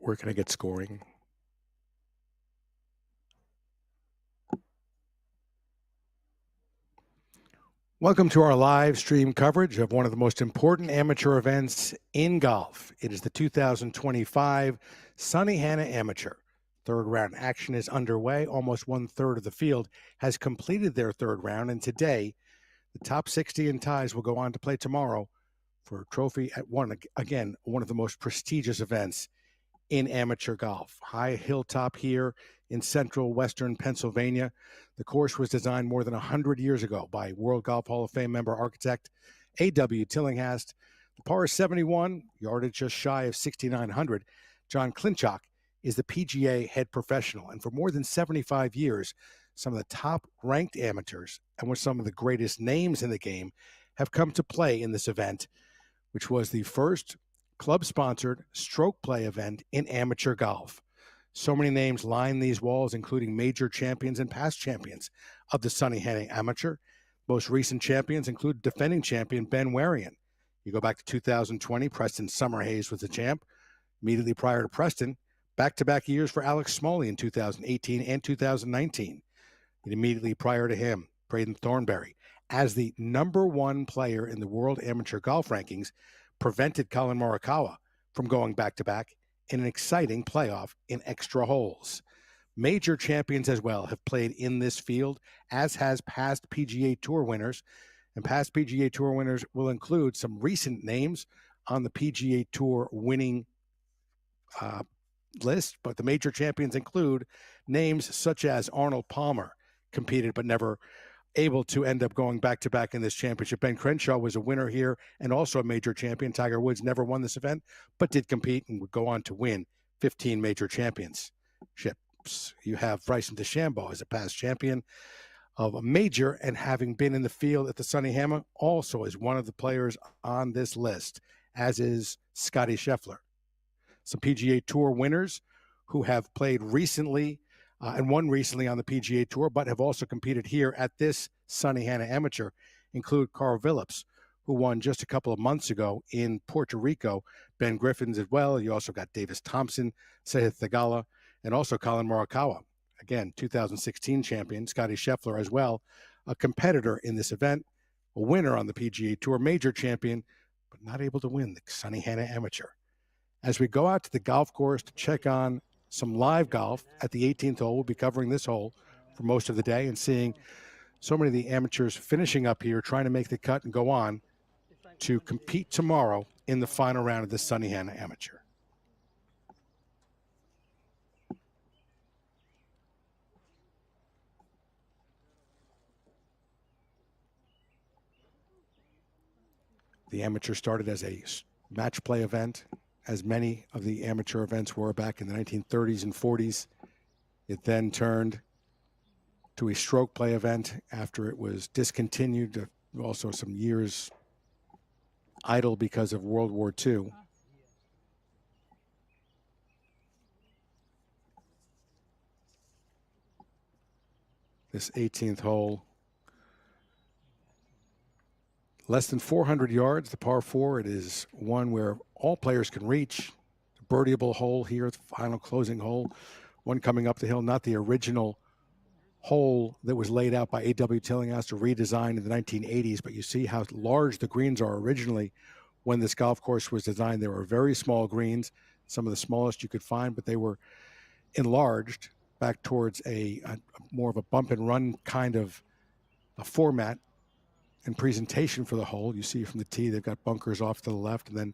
Where can I get scoring? Welcome to our live stream coverage of one of the most important amateur events in golf. It is the 2025 Sunnehanna Amateur. Third round action is underway. Almost 1/3 of the field has completed their third round, and today the top 60 in ties will go on to play tomorrow for a trophy at one of the most prestigious events in amateur golf. High hilltop here in central western Pennsylvania. The course was designed more than 100 years ago by World Golf Hall of Fame member architect A.W. Tillinghast. The par is 71, yardage just shy of 6,900. John Klinchak is the PGA head professional, and for more than 75 years, some of the top ranked amateurs and with some of the greatest names in the game have come to play in this event, which was the first club-sponsored stroke play event in amateur golf. So many names line these walls, including major champions and past champions of the Sunnehanna Amateur. Most recent champions include defending champion Ben Warian. You go back to 2020, Preston Summerhays was the champ. Immediately prior to Preston, back-to-back years for Alex Smalley in 2018 and 2019. And immediately prior to him, Braden Thornberry, as the #1 player in the World Amateur Golf Rankings, prevented Colin Morikawa from going back-to-back in an exciting playoff in extra holes. Major champions as well have played in this field, as has past PGA Tour winners. And past PGA Tour winners will include some recent names on the PGA Tour winning list, but the major champions include names such as Arnold Palmer, competed but never able to end up going back-to-back in this championship. Ben Crenshaw was a winner here and also a major champion. Tiger Woods never won this event, but did compete and would go on to win 15 major championships. You have Bryson DeChambeau as a past champion of a major and having been in the field at the Sunnehanna, also is one of the players on this list, as is Scotty Scheffler. Some PGA Tour winners who have played recently and won recently on the PGA Tour, but have also competed here at this Sunnehanna Amateur, include Carl Phillips, who won just a couple of months ago in Puerto Rico. Ben Griffins as well. You also got Davis Thompson, Sahith Theegala, and also Colin Morikawa. Again, 2016 champion, Scotty Scheffler as well, a competitor in this event, a winner on the PGA Tour, major champion, but not able to win the Sunnehanna Amateur. As we go out to the golf course to check on some live golf at the 18th hole, we'll be covering this hole for most of the day and seeing so many of the amateurs finishing up here, trying to make the cut and go on to compete tomorrow in the final round of the Sunnehanna Amateur. The amateur started as a match play event, as many of the amateur events were back in the 1930s and 40s. It then turned to a stroke play event after it was discontinued, also some years idle because of World War II. This 18th hole, less than 400 yards, the par 4. It is one where all players can reach. A birdieable hole here, the final closing hole. One coming up the hill, not the original hole that was laid out by A.W. Tillinghast or redesigned in the 1980s, but you see how large the greens are originally when this golf course was designed. They were very small greens, some of the smallest you could find, but they were enlarged back towards a more of a bump and run kind of a format and presentation for the hole. You see from the tee, they've got bunkers off to the left and then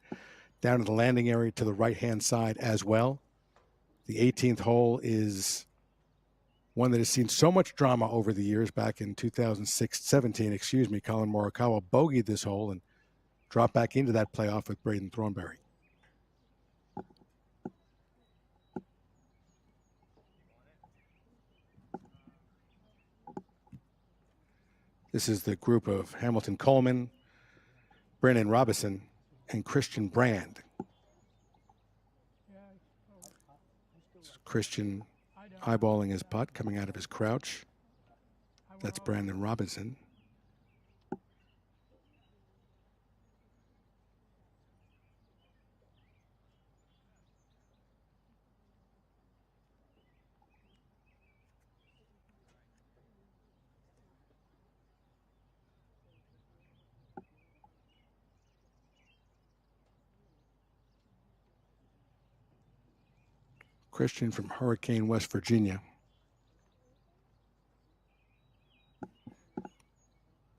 down to the landing area to the right-hand side as well. The 18th hole is one that has seen so much drama over the years. Back in 2017, Colin Morikawa bogeyed this hole and dropped back into that playoff with Braden Thornberry. This is the group of Hamilton Coleman, Brennan Robinson, and Christian Brand. Christian eyeballing his putt, coming out of his crouch. That's Brandon Robinson. Christian from Hurricane, West Virginia.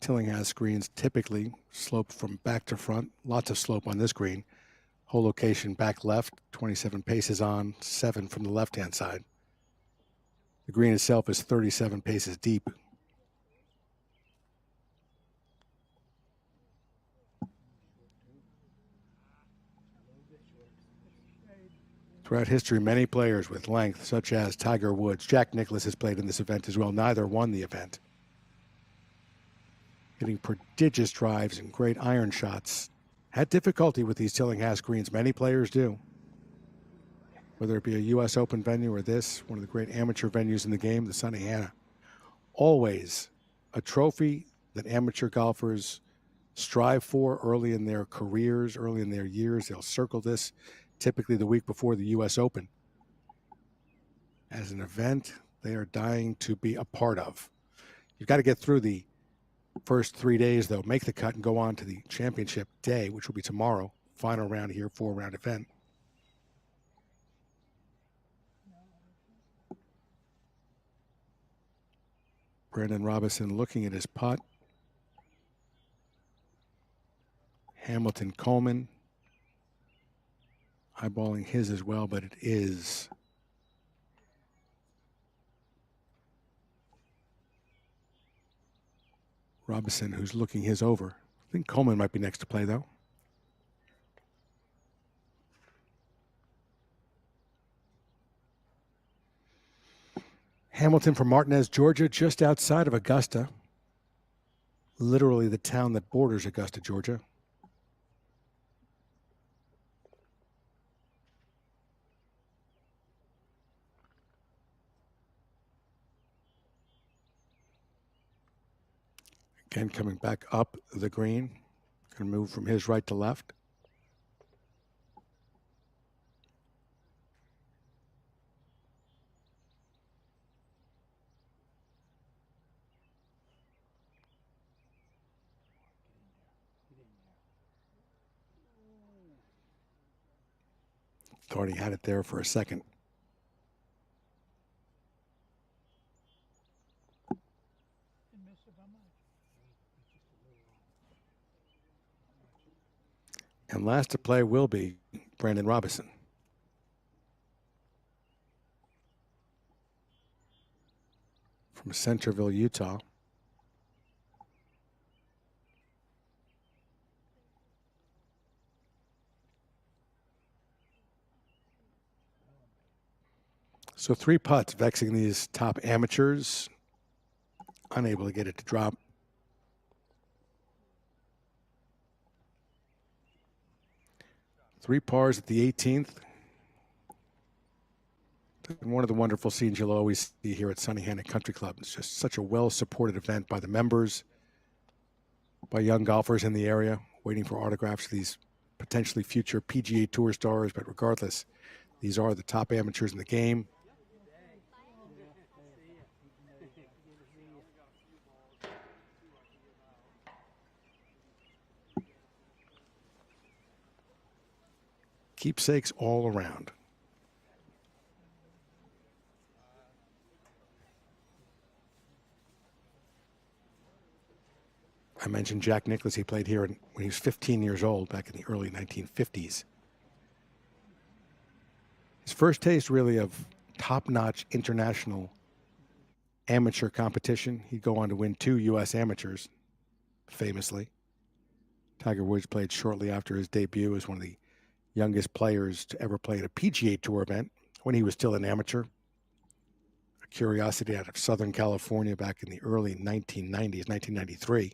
Tillinghast greens typically slope from back to front. Lots of slope on this green. Hole location back left, 27 paces on, 7 from the left-hand side. The green itself is 37 paces deep. Throughout history, many players with length, such as Tiger Woods, Jack Nicklaus has played in this event as well. Neither won the event. Hitting prodigious drives and great iron shots. Had difficulty with these Tillinghast greens. Many players do. Whether it be a U.S. Open venue or this, one of the great amateur venues in the game, the Sunnehanna. Always a trophy that amateur golfers strive for early in their careers, early in their years. They'll circle this typically the week before the U.S. Open as an event they are dying to be a part of. You've got to get through the first 3 days, though, make the cut and go on to the championship day, which will be tomorrow. Final round here, 4-round event. Brandon Robinson looking at his putt. Hamilton Coleman eyeballing his as well, but it is Robinson who's looking his over. I think Coleman might be next to play, though. Hamilton from Martinez, Georgia, just outside of Augusta. Literally the town that borders Augusta, Georgia. Again, coming back up the green. Going to move from his right to left. Thought he had it there for a second. And last to play will be Brandon Robinson. From Centerville, Utah. So 3 putts vexing these top amateurs. Unable to get it to drop. Three pars at the 18th. And one of the wonderful scenes you'll always see here at Sunnehanna Country Club. It's just such a well-supported event by the members, by young golfers in the area, waiting for autographs of these potentially future PGA Tour stars. But regardless, these are the top amateurs in the game. Keepsakes all around. I mentioned Jack Nicklaus. He played here when he was 15 years old back in the early 1950s. His first taste really of top-notch international amateur competition. He'd go on to win 2 U.S. amateurs, famously. Tiger Woods played shortly after his debut as one of the youngest players to ever play at a PGA Tour event when he was still an amateur. A curiosity out of Southern California back in the early 1990s, 1993.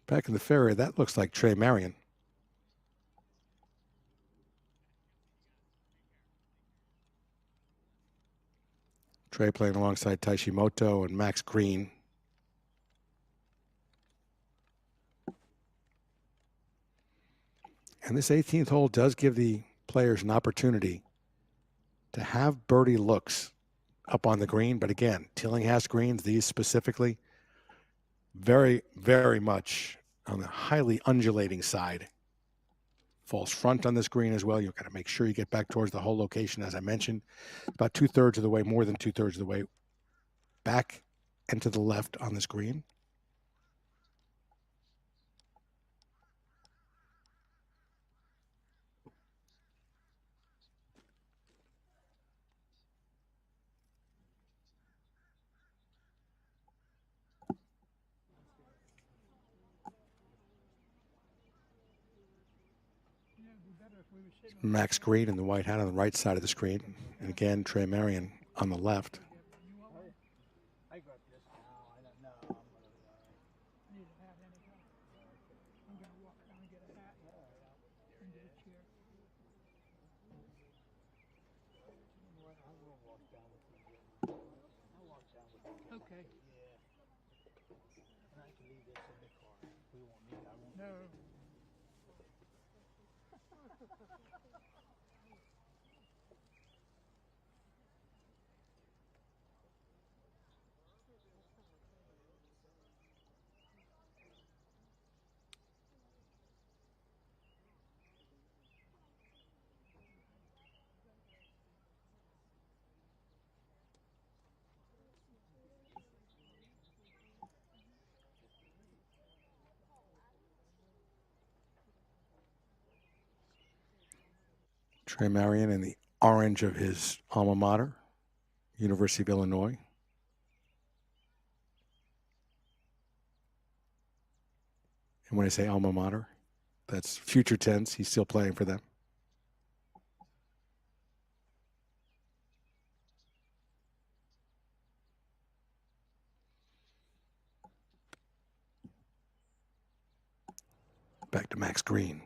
Back in the fairway, that looks like Trey Marion. Trey playing alongside Tashimoto and Max Green. And this 18th hole does give the players an opportunity to have birdie looks up on the green. But again, Tillinghast greens, these specifically, very, very much on the highly undulating side. False front on this green as well. You've got to make sure you get back towards the hole location, as I mentioned. About 2/3 of the way, more than 2/3 of the way back and to the left on this green. Max Green in the white hat on the right side of the screen. And again, Trey Marion on the left. Okay. No. Trey Marion in the orange of his alma mater, University of Illinois. And when I say alma mater, that's future tense. He's still playing for them. Back to Max Green.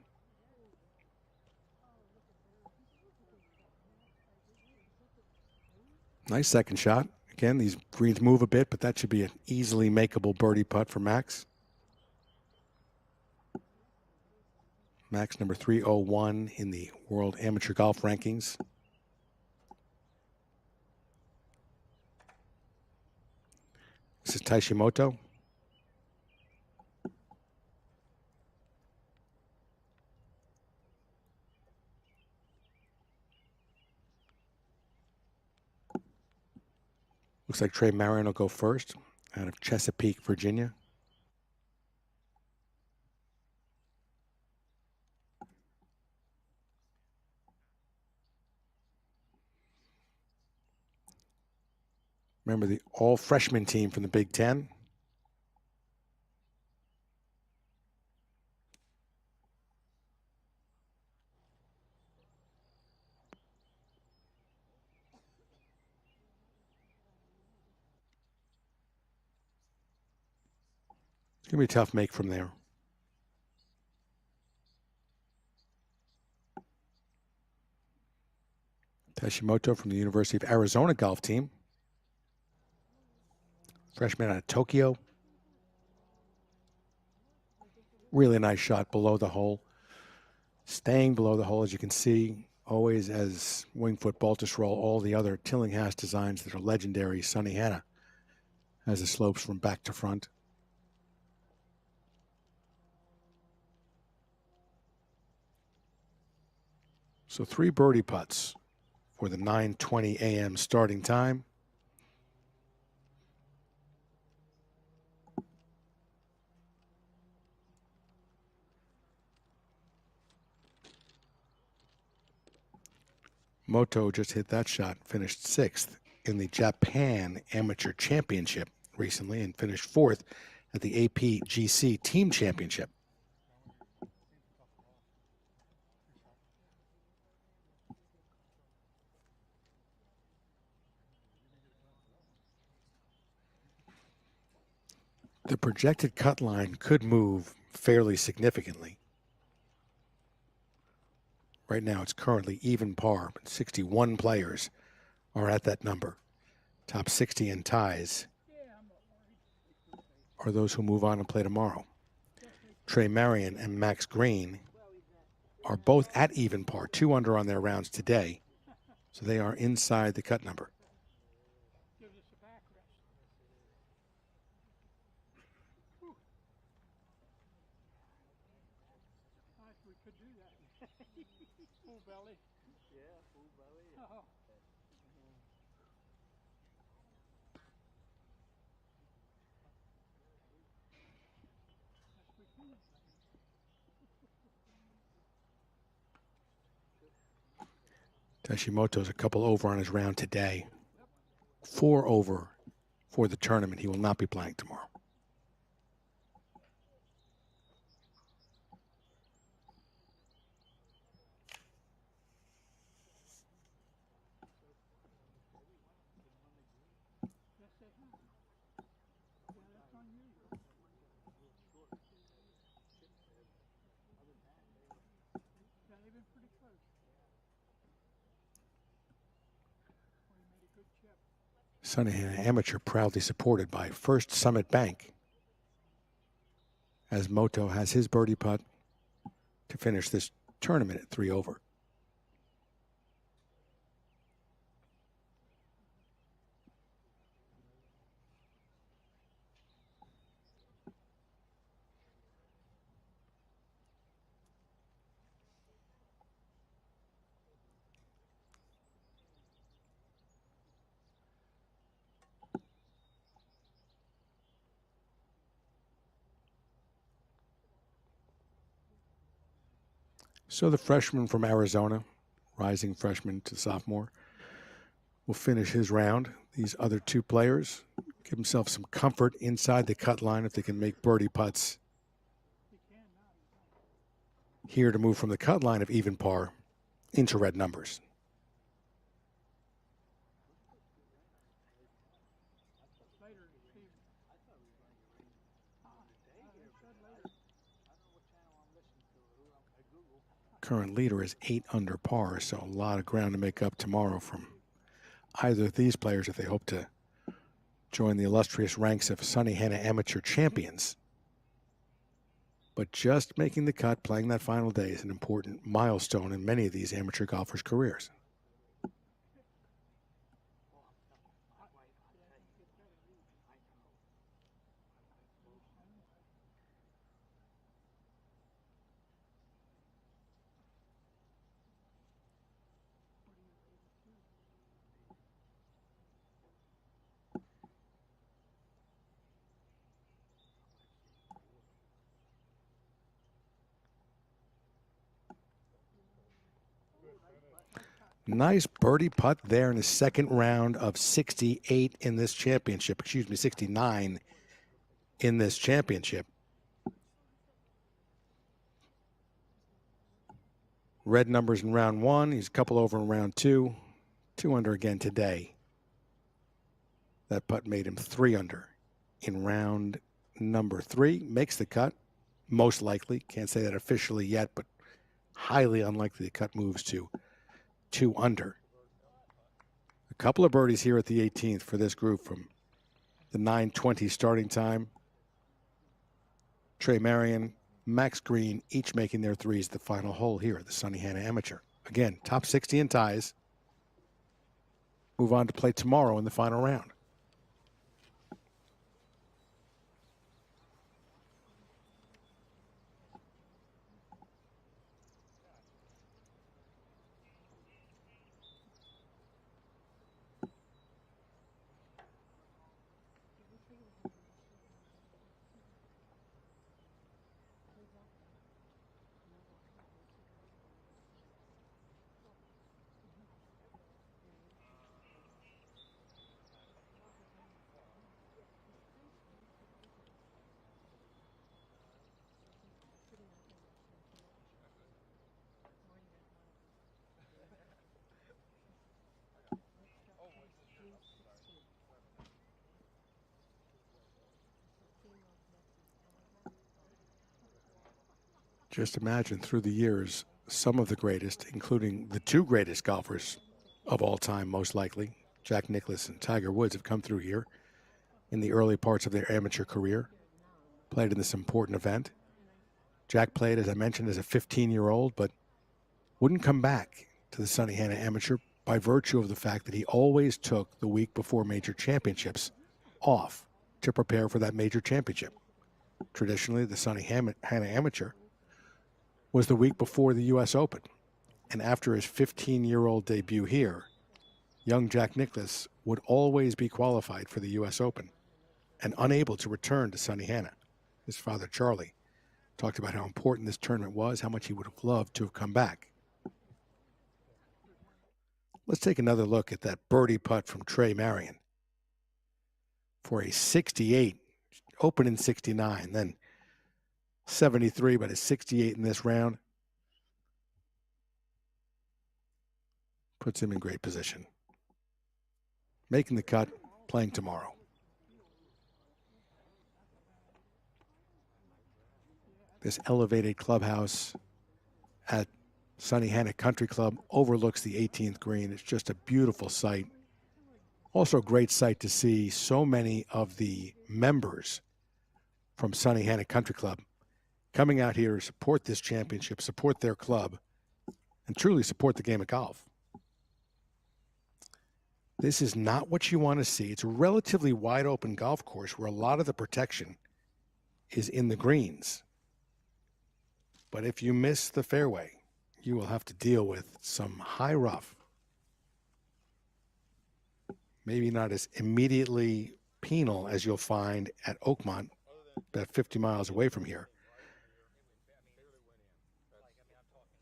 Nice second shot. Again, these greens move a bit, but that should be an easily makeable birdie putt for Max. Max number 301 in the World Amateur Golf Rankings. This is Tashimoto. Looks like Trey Marion will go first out of Chesapeake, Virginia. Remember the all-freshman team from the Big Ten. It's going to be a tough make from there. Tashimoto from the University of Arizona golf team. Freshman out of Tokyo. Really nice shot below the hole. Staying below the hole, as you can see, always as Wingfoot Baltusrol, all the other Tillinghast designs that are legendary. Sunnehanna has the slopes from back to front. So 3 birdie putts for the 9:20 a.m. starting time. Moto just hit that shot, finished 6th in the Japan Amateur Championship recently and finished 4th at the APGC Team Championship. The projected cut line could move fairly significantly. Right now, it's currently even par, but 61 players are at that number. Top 60 in ties are those who move on and play tomorrow. Trey Marion and Max Green are both at even par, 2 under on their rounds today, so they are inside the cut number. could do that. Full belly. Yeah, full belly. Oh. That's what he is. Tashimoto's a couple over on his round today. 4 over for the tournament. He will not be playing tomorrow. Yes, they have. Yeah, that's unusual. Yeah, they've been pretty close. Well, he made a good chip. Sunnehanna Amateur proudly supported by First Summit Bank, as Moto has his birdie putt to finish this tournament at 3 over. So the freshman from Arizona, rising freshman to sophomore, will finish his round. These other two players give themselves some comfort inside the cut line if they can make birdie putts here to move from the cut line of even par into red numbers. Current leader is 8 under par, so a lot of ground to make up tomorrow from either of these players if they hope to join the illustrious ranks of Sunnehanna Amateur champions. But just making the cut, playing that final day, is an important milestone in many of these amateur golfers' careers. Nice birdie putt there in the second round of 68 in this championship. Excuse me, 69 in this championship. Red numbers in round 1. He's a couple over in round 2. 2 under again today. That putt made him 3 under in round number 3. Makes the cut, most likely. Can't say that officially yet, but highly unlikely the cut moves to 2 under. A couple of birdies here at the 18th for this group from the 9:20 starting time. Trey Marion, Max Green, each making their threes the final hole here at the Sunnehanna Amateur. Again, top 60 in ties. Move on to play tomorrow in the final round. Just imagine through the years, some of the greatest, including the 2 greatest golfers of all time, most likely, Jack Nicklaus and Tiger Woods, have come through here in the early parts of their amateur career, played in this important event. Jack played, as I mentioned, as a 15-year-old, but wouldn't come back to the Sunnehanna Amateur by virtue of the fact that he always took the week before major championships off to prepare for that major championship. Traditionally, the Sunnehanna Amateur was the week before the U.S. Open. And after his 15-year-old debut here, young Jack Nicklaus would always be qualified for the U.S. Open and unable to return to Sunnehanna. His father, Charlie, talked about how important this tournament was, how much he would have loved to have come back. Let's take another look at that birdie putt from Trey Marion for a 68, open in 69, then 73, but a 68 in this round. Puts him in great position. Making the cut, playing tomorrow. This elevated clubhouse at Sunnehanna Country Club overlooks the 18th green. It's just a beautiful sight. Also a great sight to see so many of the members from Sunnehanna Country Club coming out here to support this championship, support their club, and truly support the game of golf. This is not what you want to see. It's a relatively wide open golf course where a lot of the protection is in the greens. But if you miss the fairway, you will have to deal with some high rough. Maybe not as immediately penal as you'll find at Oakmont, about 50 miles away from here.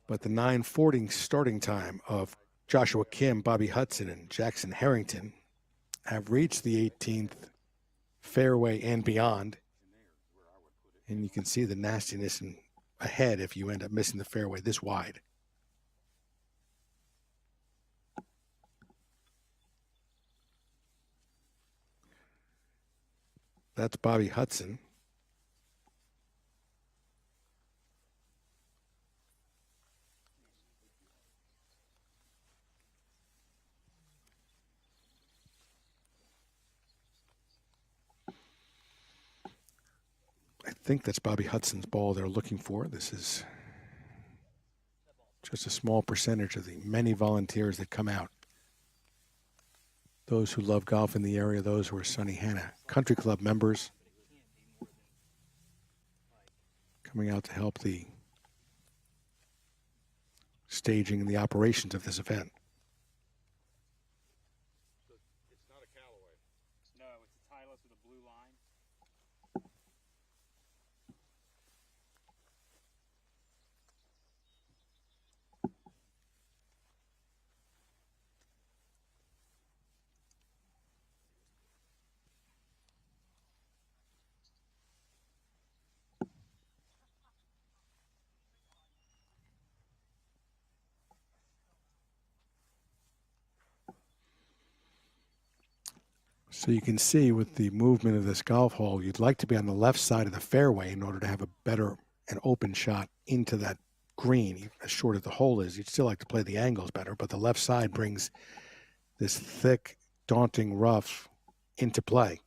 But the 9:40 starting time of Joshua Kim, Bobby Hudson, and Jackson Harrington have reached the 18th fairway and beyond. And you can see the nastiness ahead if you end up missing the fairway this wide. That's Bobby Hudson. I think that's Bobby Hudson's ball they're looking for. This is just a small percentage of the many volunteers that come out. Those who love golf in the area, those who are Sunnehanna Country Club members, coming out to help the staging and the operations of this event. It's not a Callaway. No, it's a Titleist with a blue line. So you can see with the movement of this golf hole, you'd like to be on the left side of the fairway in order to have a better and open shot into that green. As short as the hole is, you'd still like to play the angles better, but the left side brings this thick, daunting rough into play.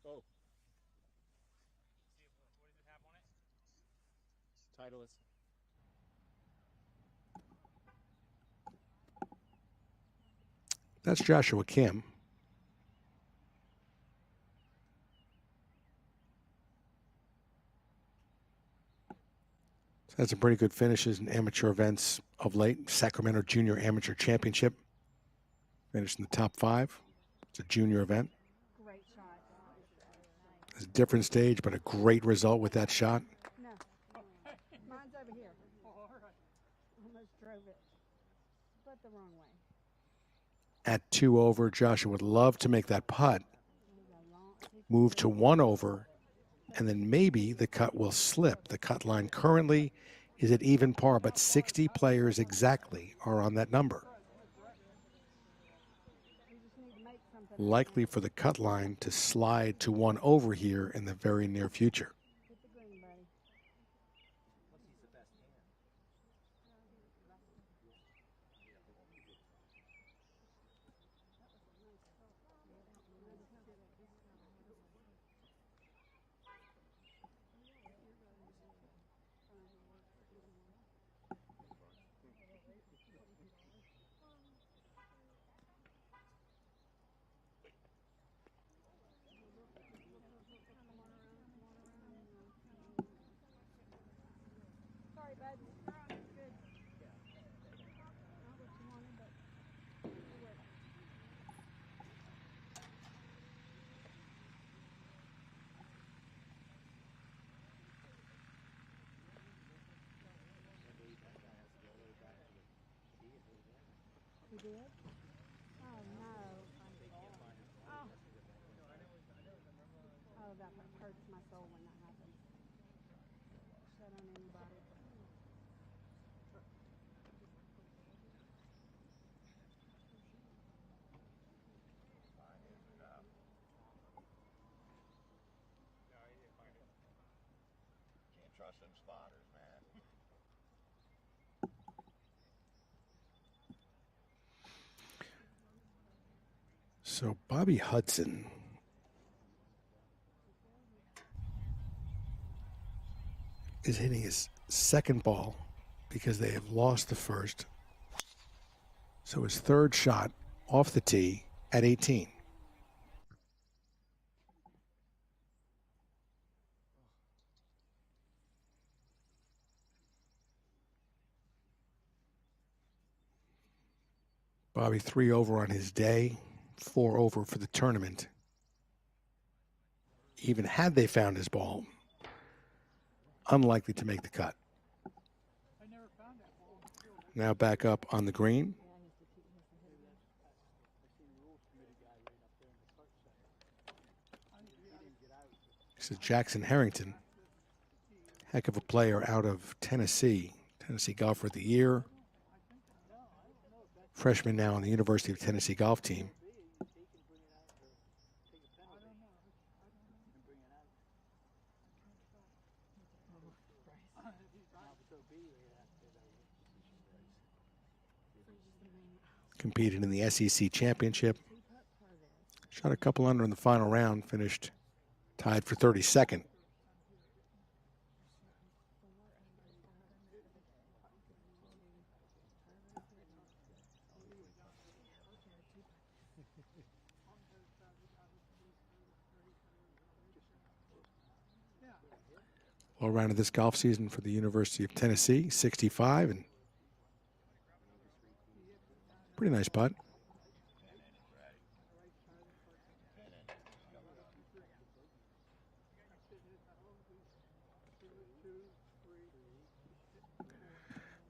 Oh, What does it have on it? Titleist. That's Joshua Kim. So had some pretty good finishes in amateur events of late. Sacramento Junior Amateur Championship. Finished in the top 5. It's a junior event. Great shot. It's a different stage, but a great result with that shot. No. Mine's over here. Almost drove it. But the wrong way. At 2 over, Joshua would love to make that putt, move to 1 over, and then maybe the cut will slip. The cut line currently is at even par, but 60 players exactly are on that number. Likely for the cut line to slide to 1 over here in the very near future. Hit the green, buddy. But throwing is good. Not what you wanted, but it worked. You did? Oh no. Oh. Oh, that hurts my soul when that happens. Shut on anybody. Can't trust them spotters, man. So Bobby Hudson is hitting his second ball because they have lost the first. So his third shot off the tee at 18. Bobby 3 over on his day, 4 over for the tournament. Even had they found his ball, unlikely to make the cut. Now back up on the green. This is Jackson Harrington. Heck of a player out of Tennessee. Tennessee Golfer of the Year. Freshman now on the University of Tennessee golf team. Competed in the SEC Championship. Shot a couple under in the final round. Finished tied for 32nd. All round of this golf season for the University of Tennessee, 65, and pretty nice putt.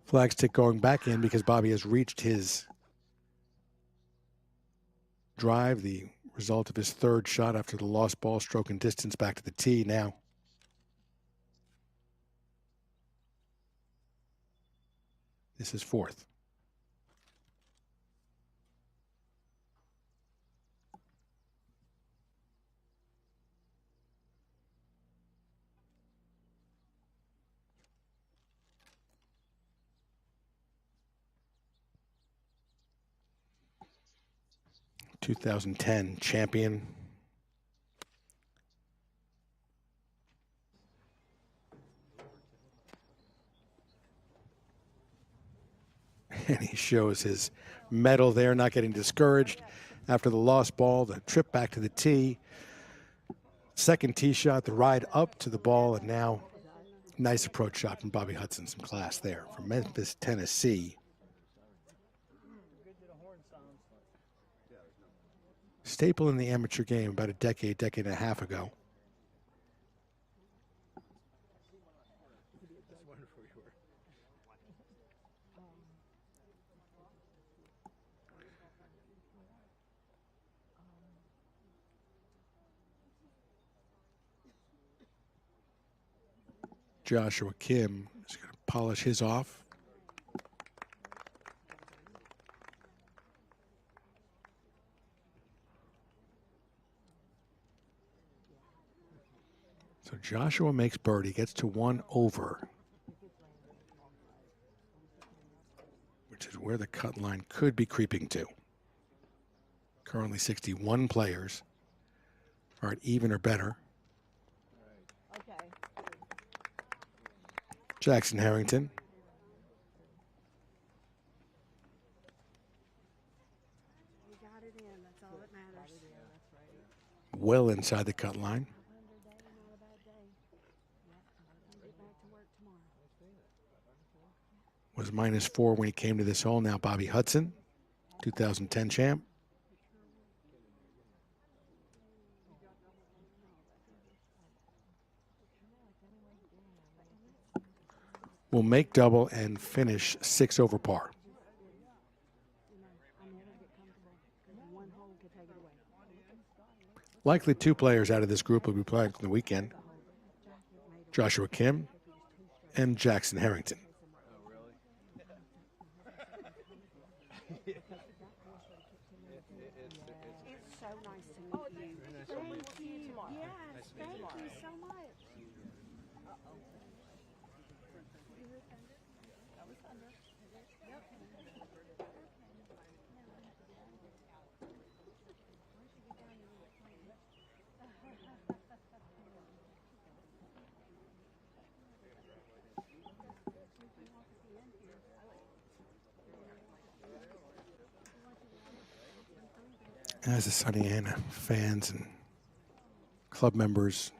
Flag stick going back in because Bobby has reached his drive, the result of his third shot after the lost ball, stroke and distance back to the tee now. This is fourth. (2010) champion. And he shows his medal there, not getting discouraged after the lost ball, the trip back to the tee. Second tee shot, the ride up to the ball, and now nice approach shot from Bobby Hudson. Some class there from Memphis, Tennessee. Staple in the amateur game about a decade and a half ago. Joshua Kim is going to polish his off. So Joshua makes birdie, gets to 1 over, which is where the cut line could be creeping to. Currently 61 players are at even or better. Okay. Jackson Harrington. We got it in. That's all that matters. Well inside the cut line. Not a bad day. Yep. I'll get back to work tomorrow. was -4 when he came to this hole. Now Bobby Hudson, 2010 champ. Will make double and finish 6 over par. Likely 2 players out of this group will be playing on the weekend. Joshua Kim and Jackson Harrington. It's so nice to meet you. Thank you. Yes, thank you so much. As the Sunnehanna fans and club members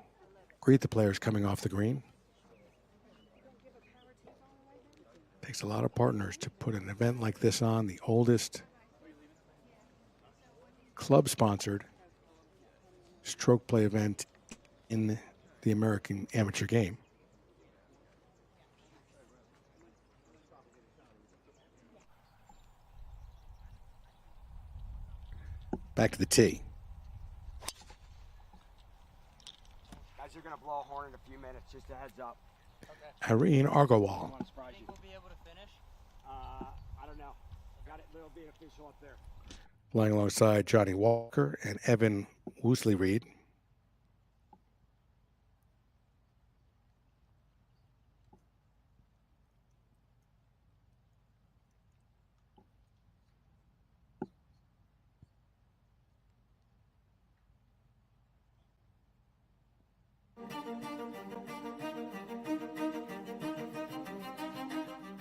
greet the players coming off the green. Takes a lot of partners to put an event like this on, the oldest club-sponsored stroke play event in the American amateur game. Back to the tee. Guys are going to blow a horn in a few minutes, just a heads up. Irene Argowal. Think we'll be able to finish? I don't know. Got it. There'll be an official up there. Playing alongside Johnny Walker and Evan Woosley Reed.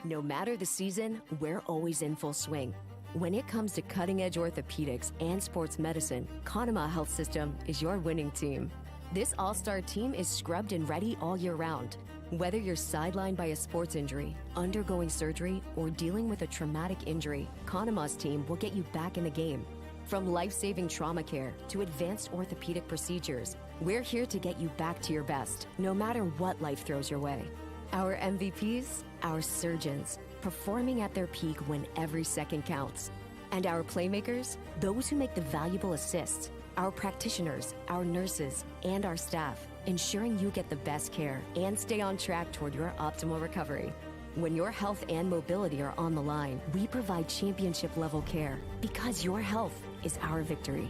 No matter the season, we're always in full swing. When it comes to cutting-edge orthopedics and sports medicine, Conema Health System is your winning team. This all-star team is scrubbed and ready all year round. Whether you're sidelined by a sports injury, undergoing surgery, or dealing with a traumatic injury, Conema's team will get you back in the game. From life-saving trauma care to advanced orthopedic procedures, we're here to get you back to your best, no matter what life throws your way. Our MVPs, our surgeons, performing at their peak when every second counts. And our playmakers, those who make the valuable assists, our practitioners, our nurses, and our staff, ensuring you get the best care and stay on track toward your optimal recovery. When your health and mobility are on the line, we provide championship-level care because your health is our victory.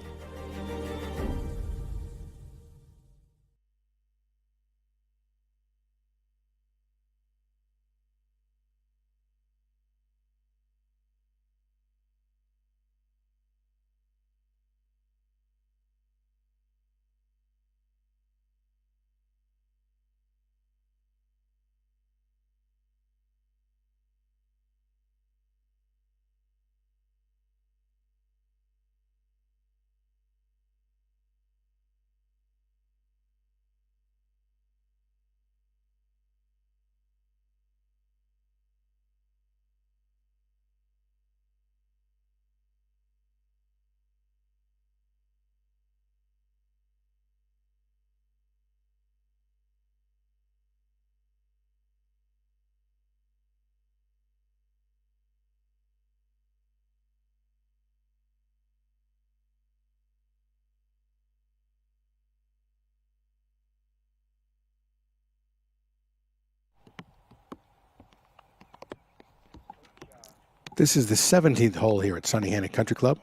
This is the 17th hole here at Sunnehanna Country Club.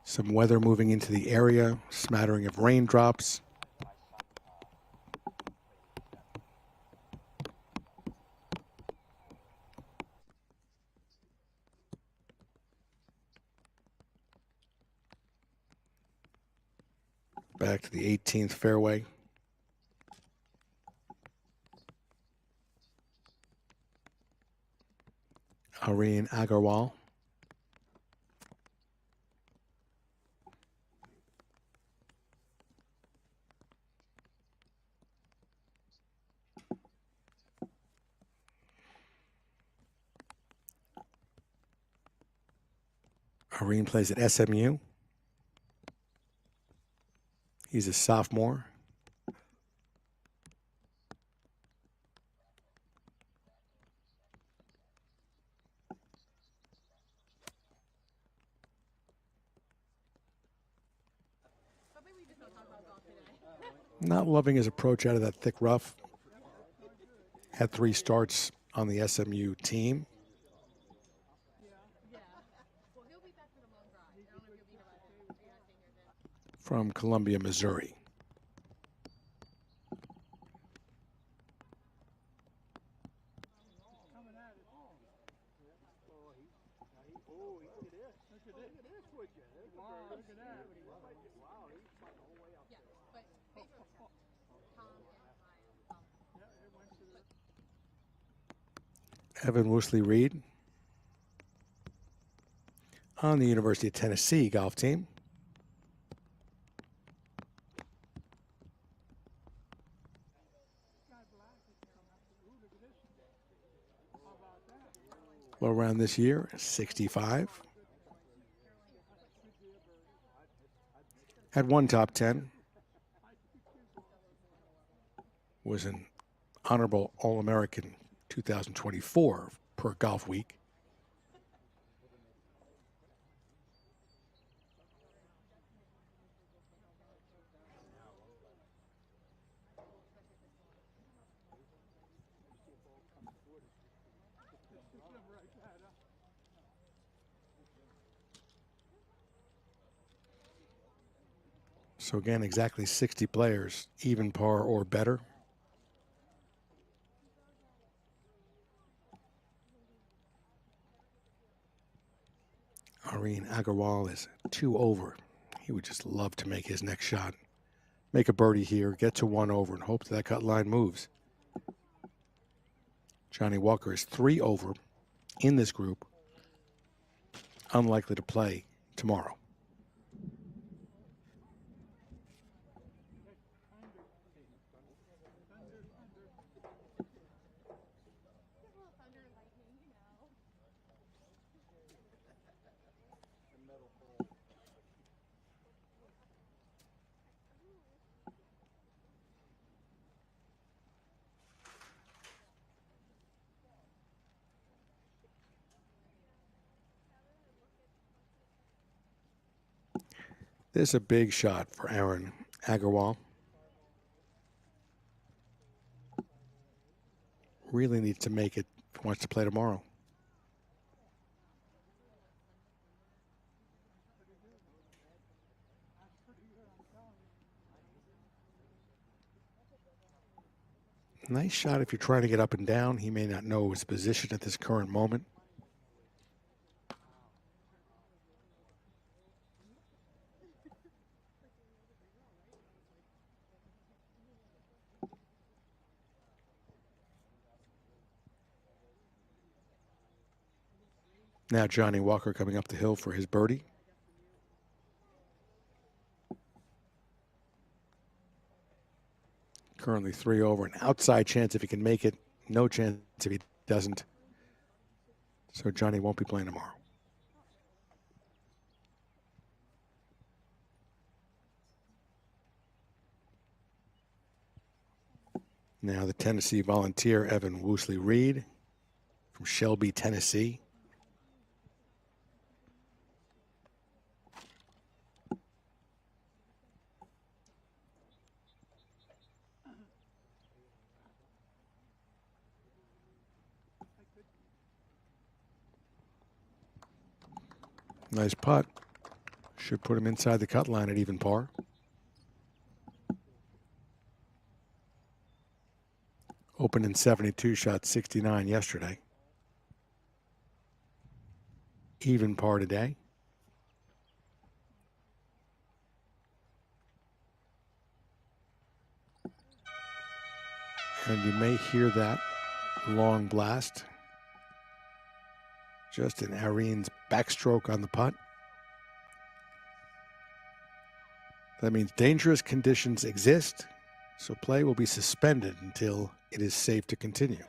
Some weather moving into the area, smattering of raindrops. Back to the 18th fairway. Irene Agarwal. Irene plays at SMU. He's a sophomore. Not loving his approach out of that thick rough. Had 3 starts on the SMU team. From Columbia, Missouri. Evan Woosley Reed on the University of Tennessee golf team. Low round this year, 65. Had 1 top 10. Was an honorable All-American 2024 per Golf Week. So again, exactly 60 players, even par or better. Areen Agarwal is 2 over. He would just love to make his next shot. Make a birdie here, get to 1 over, and hope that cut line moves. Johnny Walker is 3 over in this group. Unlikely to play tomorrow. This is a big shot for Aaron Agarwal. Really needs to make it if he wants to play tomorrow. Nice shot if you're trying to get up and down. He may not know his position at this current moment. Now Johnny Walker coming up the hill for his birdie. Currently 3 over. An outside chance if he can make it. No chance if he doesn't. So Johnny won't be playing tomorrow. Now the Tennessee volunteer, Evan Woosley Reed from Shelby, Tennessee. Nice putt. Should put him inside the cut line at even par. Opened in 72, shot 69 yesterday. Even par today. And you may hear that long blast. Just in Areen's backstroke on the putt. That means dangerous conditions exist, so play will be suspended until it is safe to continue.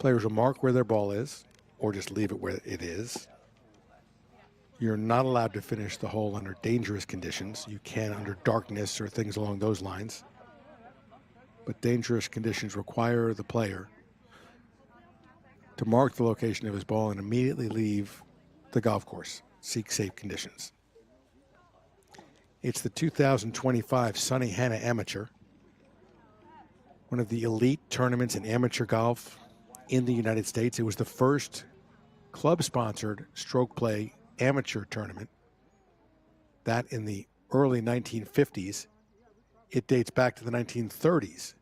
Players will mark where their ball is or just leave it where it is. You're not allowed to finish the hole under dangerous conditions. You can under darkness or things along those lines. But dangerous conditions require the player to mark the location of his ball and immediately leave the golf course. Seek safe conditions. It's the 2025 Sunnehanna Amateur, one of the elite tournaments in amateur golf in the United States. It was the first club-sponsored stroke play amateur tournament. That in the early 1950s. It dates back to the 1930s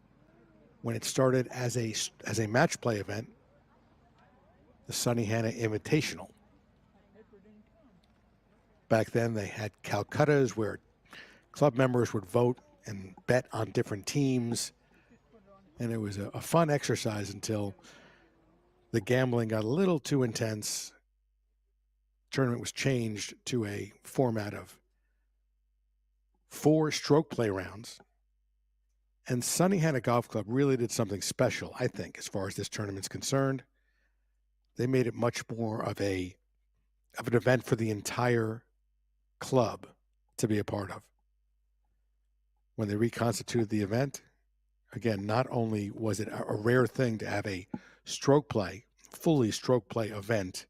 when it started as a match play event, the Sunnehanna Invitational. Back then they had Calcuttas where club members would vote and bet on different teams. And it was a fun exercise until the gambling got a little too intense. The tournament was changed to a format of 4 stroke play rounds. And Sunnehanna Golf Club really did something special, I think, as far as this tournament's concerned. They made it much more of an event for the entire club to be a part of. When they reconstituted the event, again, not only was it a rare thing to have a stroke play, fully stroke play event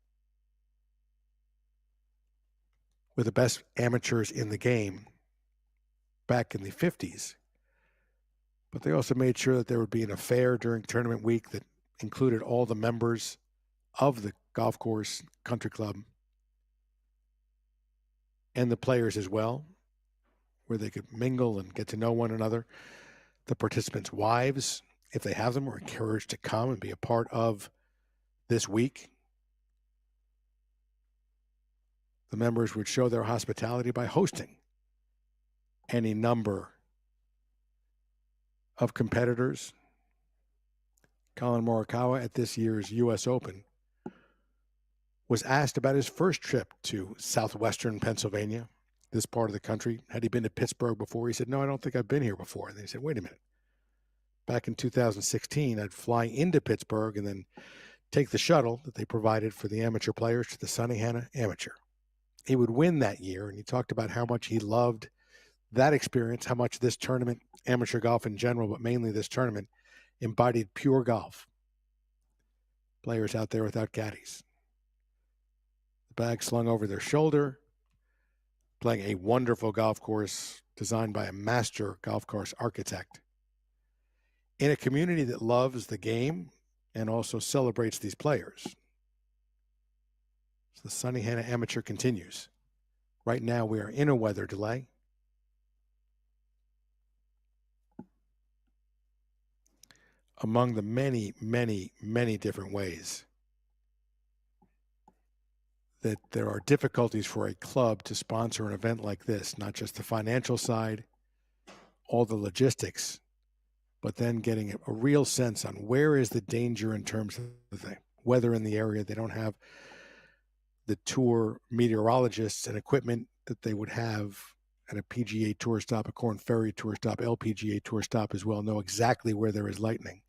with the best amateurs in the game back in the 50s, but they also made sure that there would be an affair during tournament week that included all the members of the golf course, country club, and the players as well, where they could mingle and get to know one another. The participants' wives, if they have them, were encouraged to come and be a part of this week. The members would show their hospitality by hosting any number of competitors. Colin Morikawa at this year's U.S. Open was asked about his first trip to southwestern Pennsylvania, this part of the country. Had he been to Pittsburgh before? He said, no, I don't think I've been here before. And they said, wait a minute. Back in 2016, I'd fly into Pittsburgh and then take the shuttle that they provided for the amateur players to the Sunnehanna Amateur. He would win that year, and he talked about how much he loved that experience, how much this tournament, amateur golf in general, but mainly this tournament, embodied pure golf. Players out there without caddies. The bag slung over their shoulder, playing a wonderful golf course designed by a master golf course architect. In a community that loves the game and also celebrates these players. So the Sunnehanna Amateur continues. Right now we are in a weather delay. Among the many, many, many different ways that there are difficulties for a club to sponsor an event like this, not just the financial side, all the logistics, but then getting a real sense on where is the danger in terms of the weather in the area. They don't have the tour meteorologists and equipment that they would have at a PGA Tour stop, a Corn Ferry Tour stop, LPGA Tour stop as well, know exactly where there is lightning.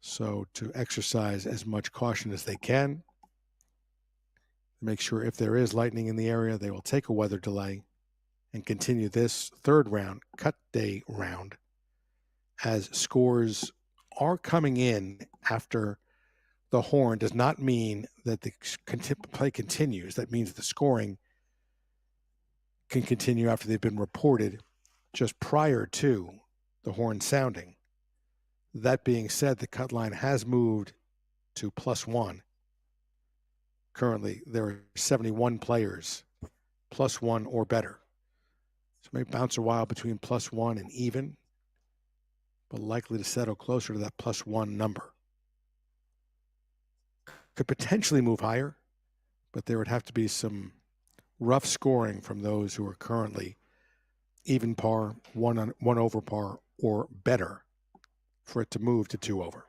So to exercise as much caution as they can, make sure if there is lightning in the area, they will take a weather delay and continue this third round, cut day round, as scores are coming in after the horn. Does not mean that the play continues. That means the scoring can continue after they've been reported just prior to the horn sounding. That being said, the cut line has moved to +1. Currently, there are 71 players, +1 or better. So it may bounce a while between +1 and even, but likely to settle closer to that +1 number. Could potentially move higher, but there would have to be some rough scoring from those who are currently even par, one over par, or better for it to move to 2 over.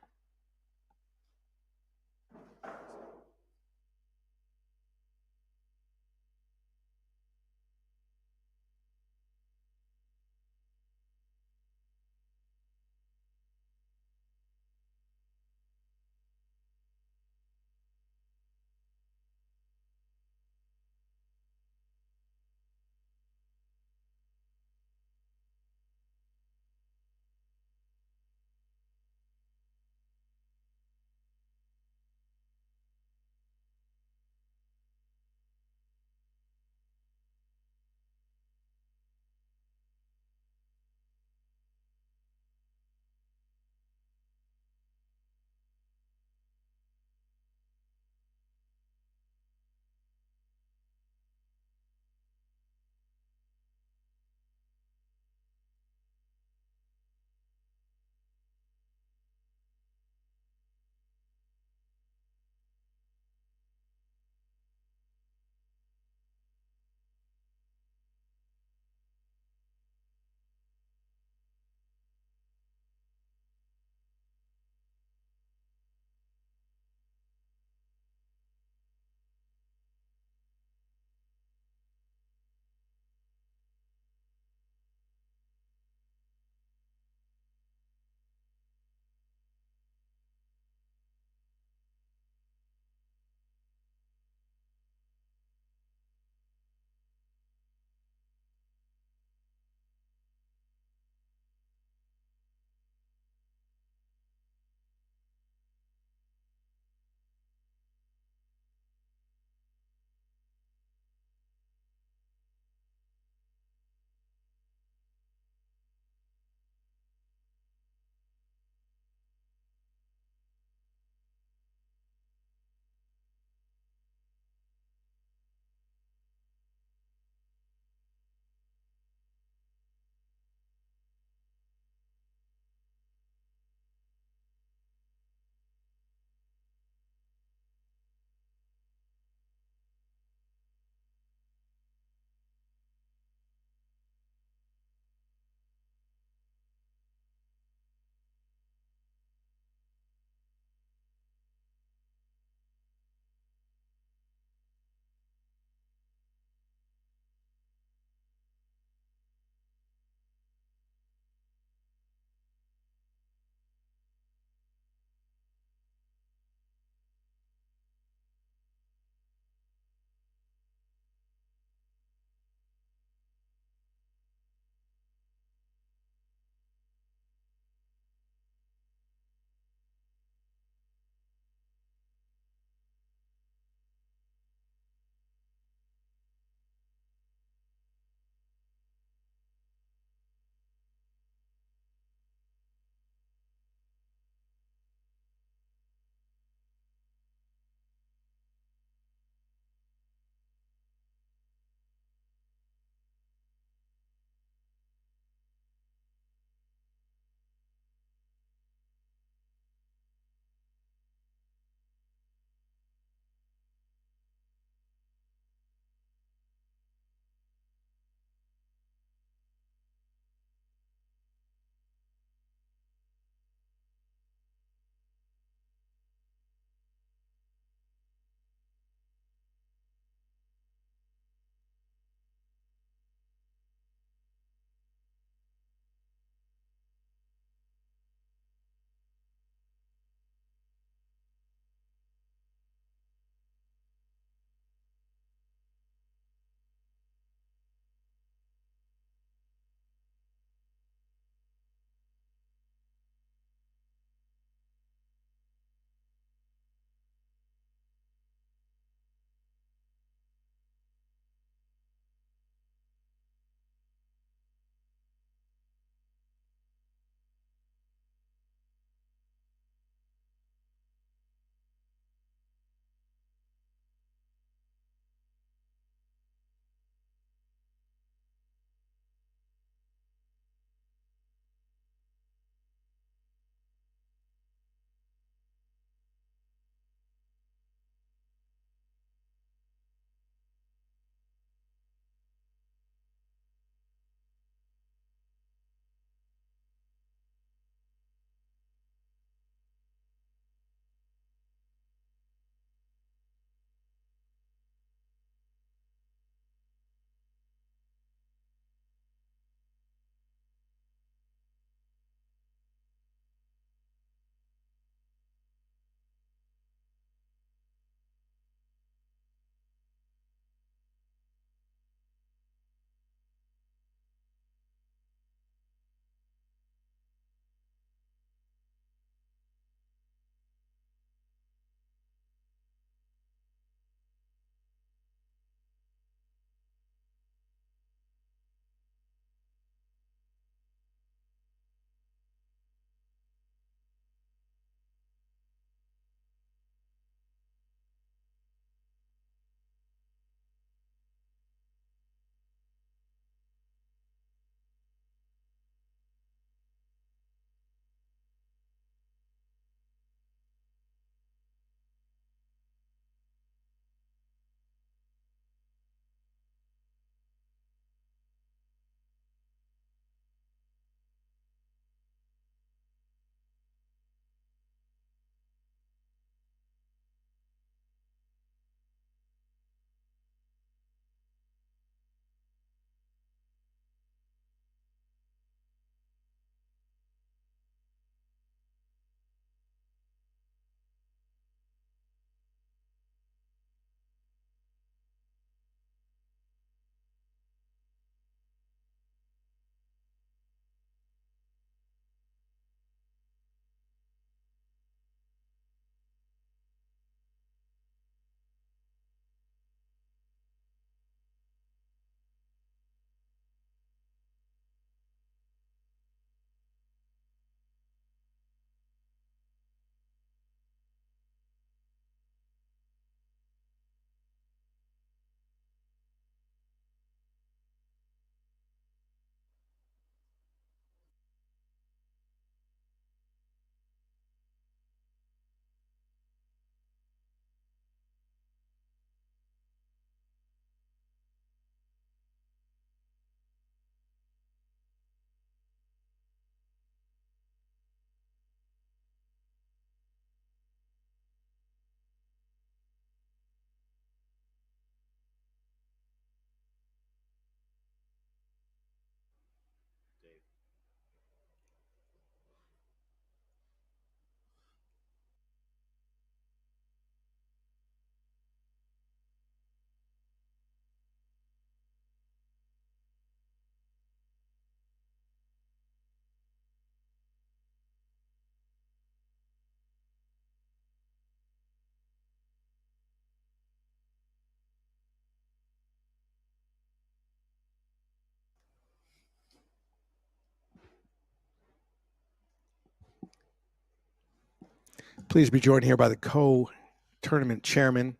Pleased to be joined here by the co-tournament chairman,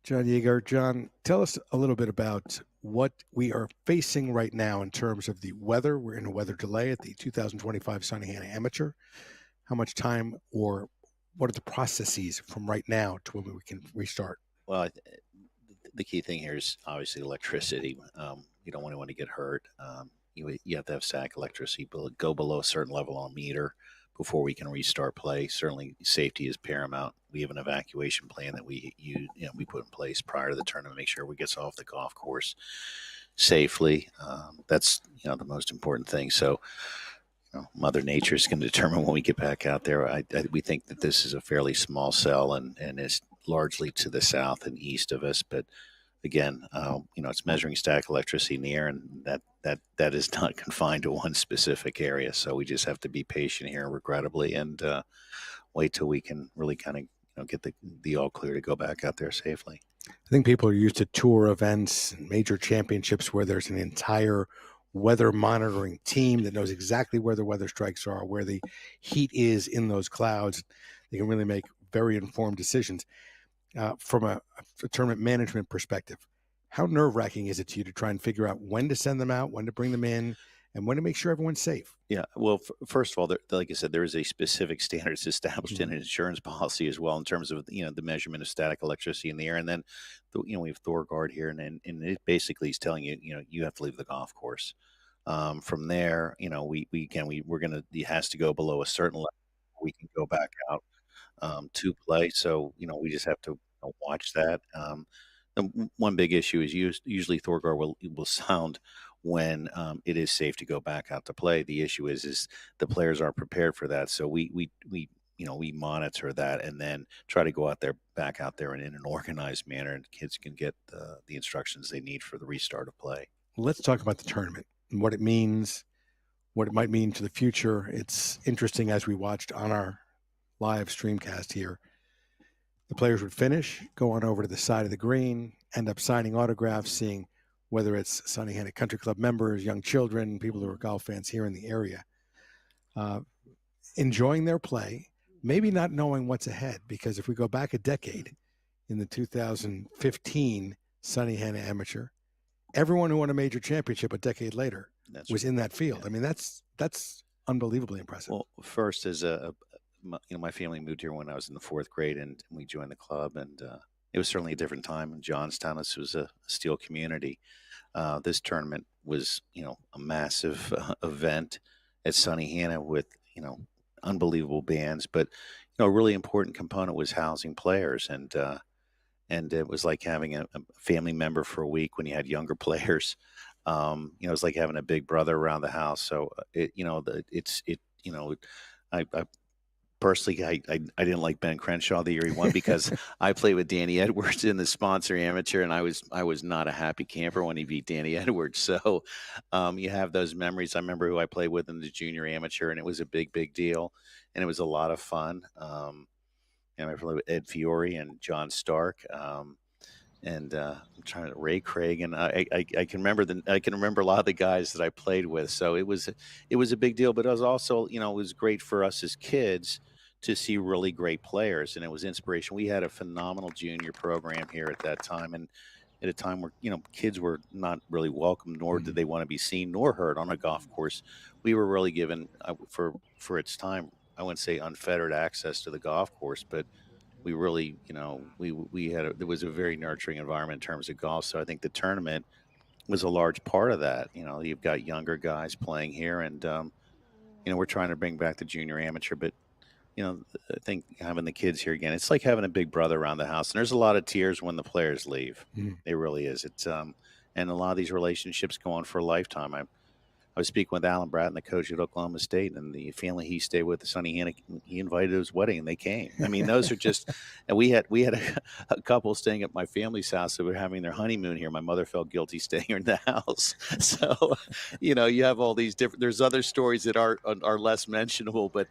John Yeager. John, tell us a little bit about what we are facing right now in terms of the weather. We're in a weather delay at the 2025 Sunnehanna Amateur. How much time, or what are the processes from right now to when we can restart? Well, the key thing here is obviously electricity. You don't want anyone to get hurt. You have to have static electricity go below a certain level on a meter before we can restart play. Certainly, safety is paramount. We have an evacuation plan that we put in place prior to the tournament, make sure we get off the golf course safely. That's the most important thing. So, Mother Nature is going to determine when we get back out there. We think that this is a fairly small cell and is largely to the south and east of us, but again, it's measuring static electricity in the air, and that is not confined to one specific area. So we just have to be patient here, regrettably, and wait till we can really kind of get the all clear to go back out there safely. I think people are used to tour events and major championships where there's an entire weather monitoring team that knows exactly where the weather strikes are, where the heat is in those clouds. They can really make very informed decisions. From a tournament management perspective, how nerve-wracking is it to you to try and figure out when to send them out, when to bring them in, and when to make sure everyone's safe? Yeah, well, first of all, like I said, there is a specific standards established in an insurance policy as well in terms of the measurement of static electricity in the air, and then we have ThorGuard here, and it basically is telling you you have to leave the golf course. From there, we're gonna, it has to go below a certain level. We can go back out to play. So, we just have to watch that. One big issue is usually ThorGuard will sound when it is safe to go back out to play. The issue is the players aren't prepared for that. So we monitor that and then try to go back out there in an organized manner, and kids can get the instructions they need for the restart of play. Let's talk about the tournament and what it means, what it might mean to the future. It's interesting, as we watched on our live streamcast here, the players would finish, go on over to the side of the green, end up signing autographs, seeing whether it's Sunnehanna Country Club members, young children, people who are golf fans here in the area, enjoying their play, maybe not knowing what's ahead, because if we go back a decade, in the 2015 Sunnehanna Amateur, everyone who won a major championship a decade later was in that field. Yeah. I mean, that's unbelievably impressive. Well, first, as my family moved here when I was in the 4th grade, and we joined the club, and it was certainly a different time in Johnstown. This was a steel community. This tournament was, a massive event at Sunnehanna with, unbelievable bands, but a really important component was housing players, and it was like having a family member for a week when you had younger players. It was like having a big brother around the house. So I personally, I didn't like Ben Crenshaw the year he won because I played with Danny Edwards in the sponsor amateur, and I was not a happy camper when he beat Danny Edwards. So you have those memories. I remember who I played with in the junior amateur, and it was a big deal, and it was a lot of fun. I played with Ed Fiore and John Stark, and I'm trying to Ray Craig, and I can remember a lot of the guys that I played with. So it was a big deal, but it was also it was great for us as kids to see really great players, and it was inspiration. We had a phenomenal junior program here at that time, and at a time where kids were not really welcome, nor did they want to be seen nor heard on a golf course. We were really given for its time, I wouldn't say unfettered access to the golf course, but we really, there was a very nurturing environment in terms of golf. So I think the tournament was a large part of that. You've got younger guys playing here, and we're trying to bring back the junior amateur, but I think having the kids here again, it's like having a big brother around the house. And there's a lot of tears when the players leave. It really is. It's and a lot of these relationships go on for a lifetime. I was speaking with Alan Bratton, the coach at Oklahoma State, and the family he stayed with, Sunnehanna, he invited to his wedding, and they came. I mean, those are just – and we had a couple staying at my family's house that were having their honeymoon here. My mother felt guilty staying in the house. So, you have all these different – there's other stories that are less mentionable, but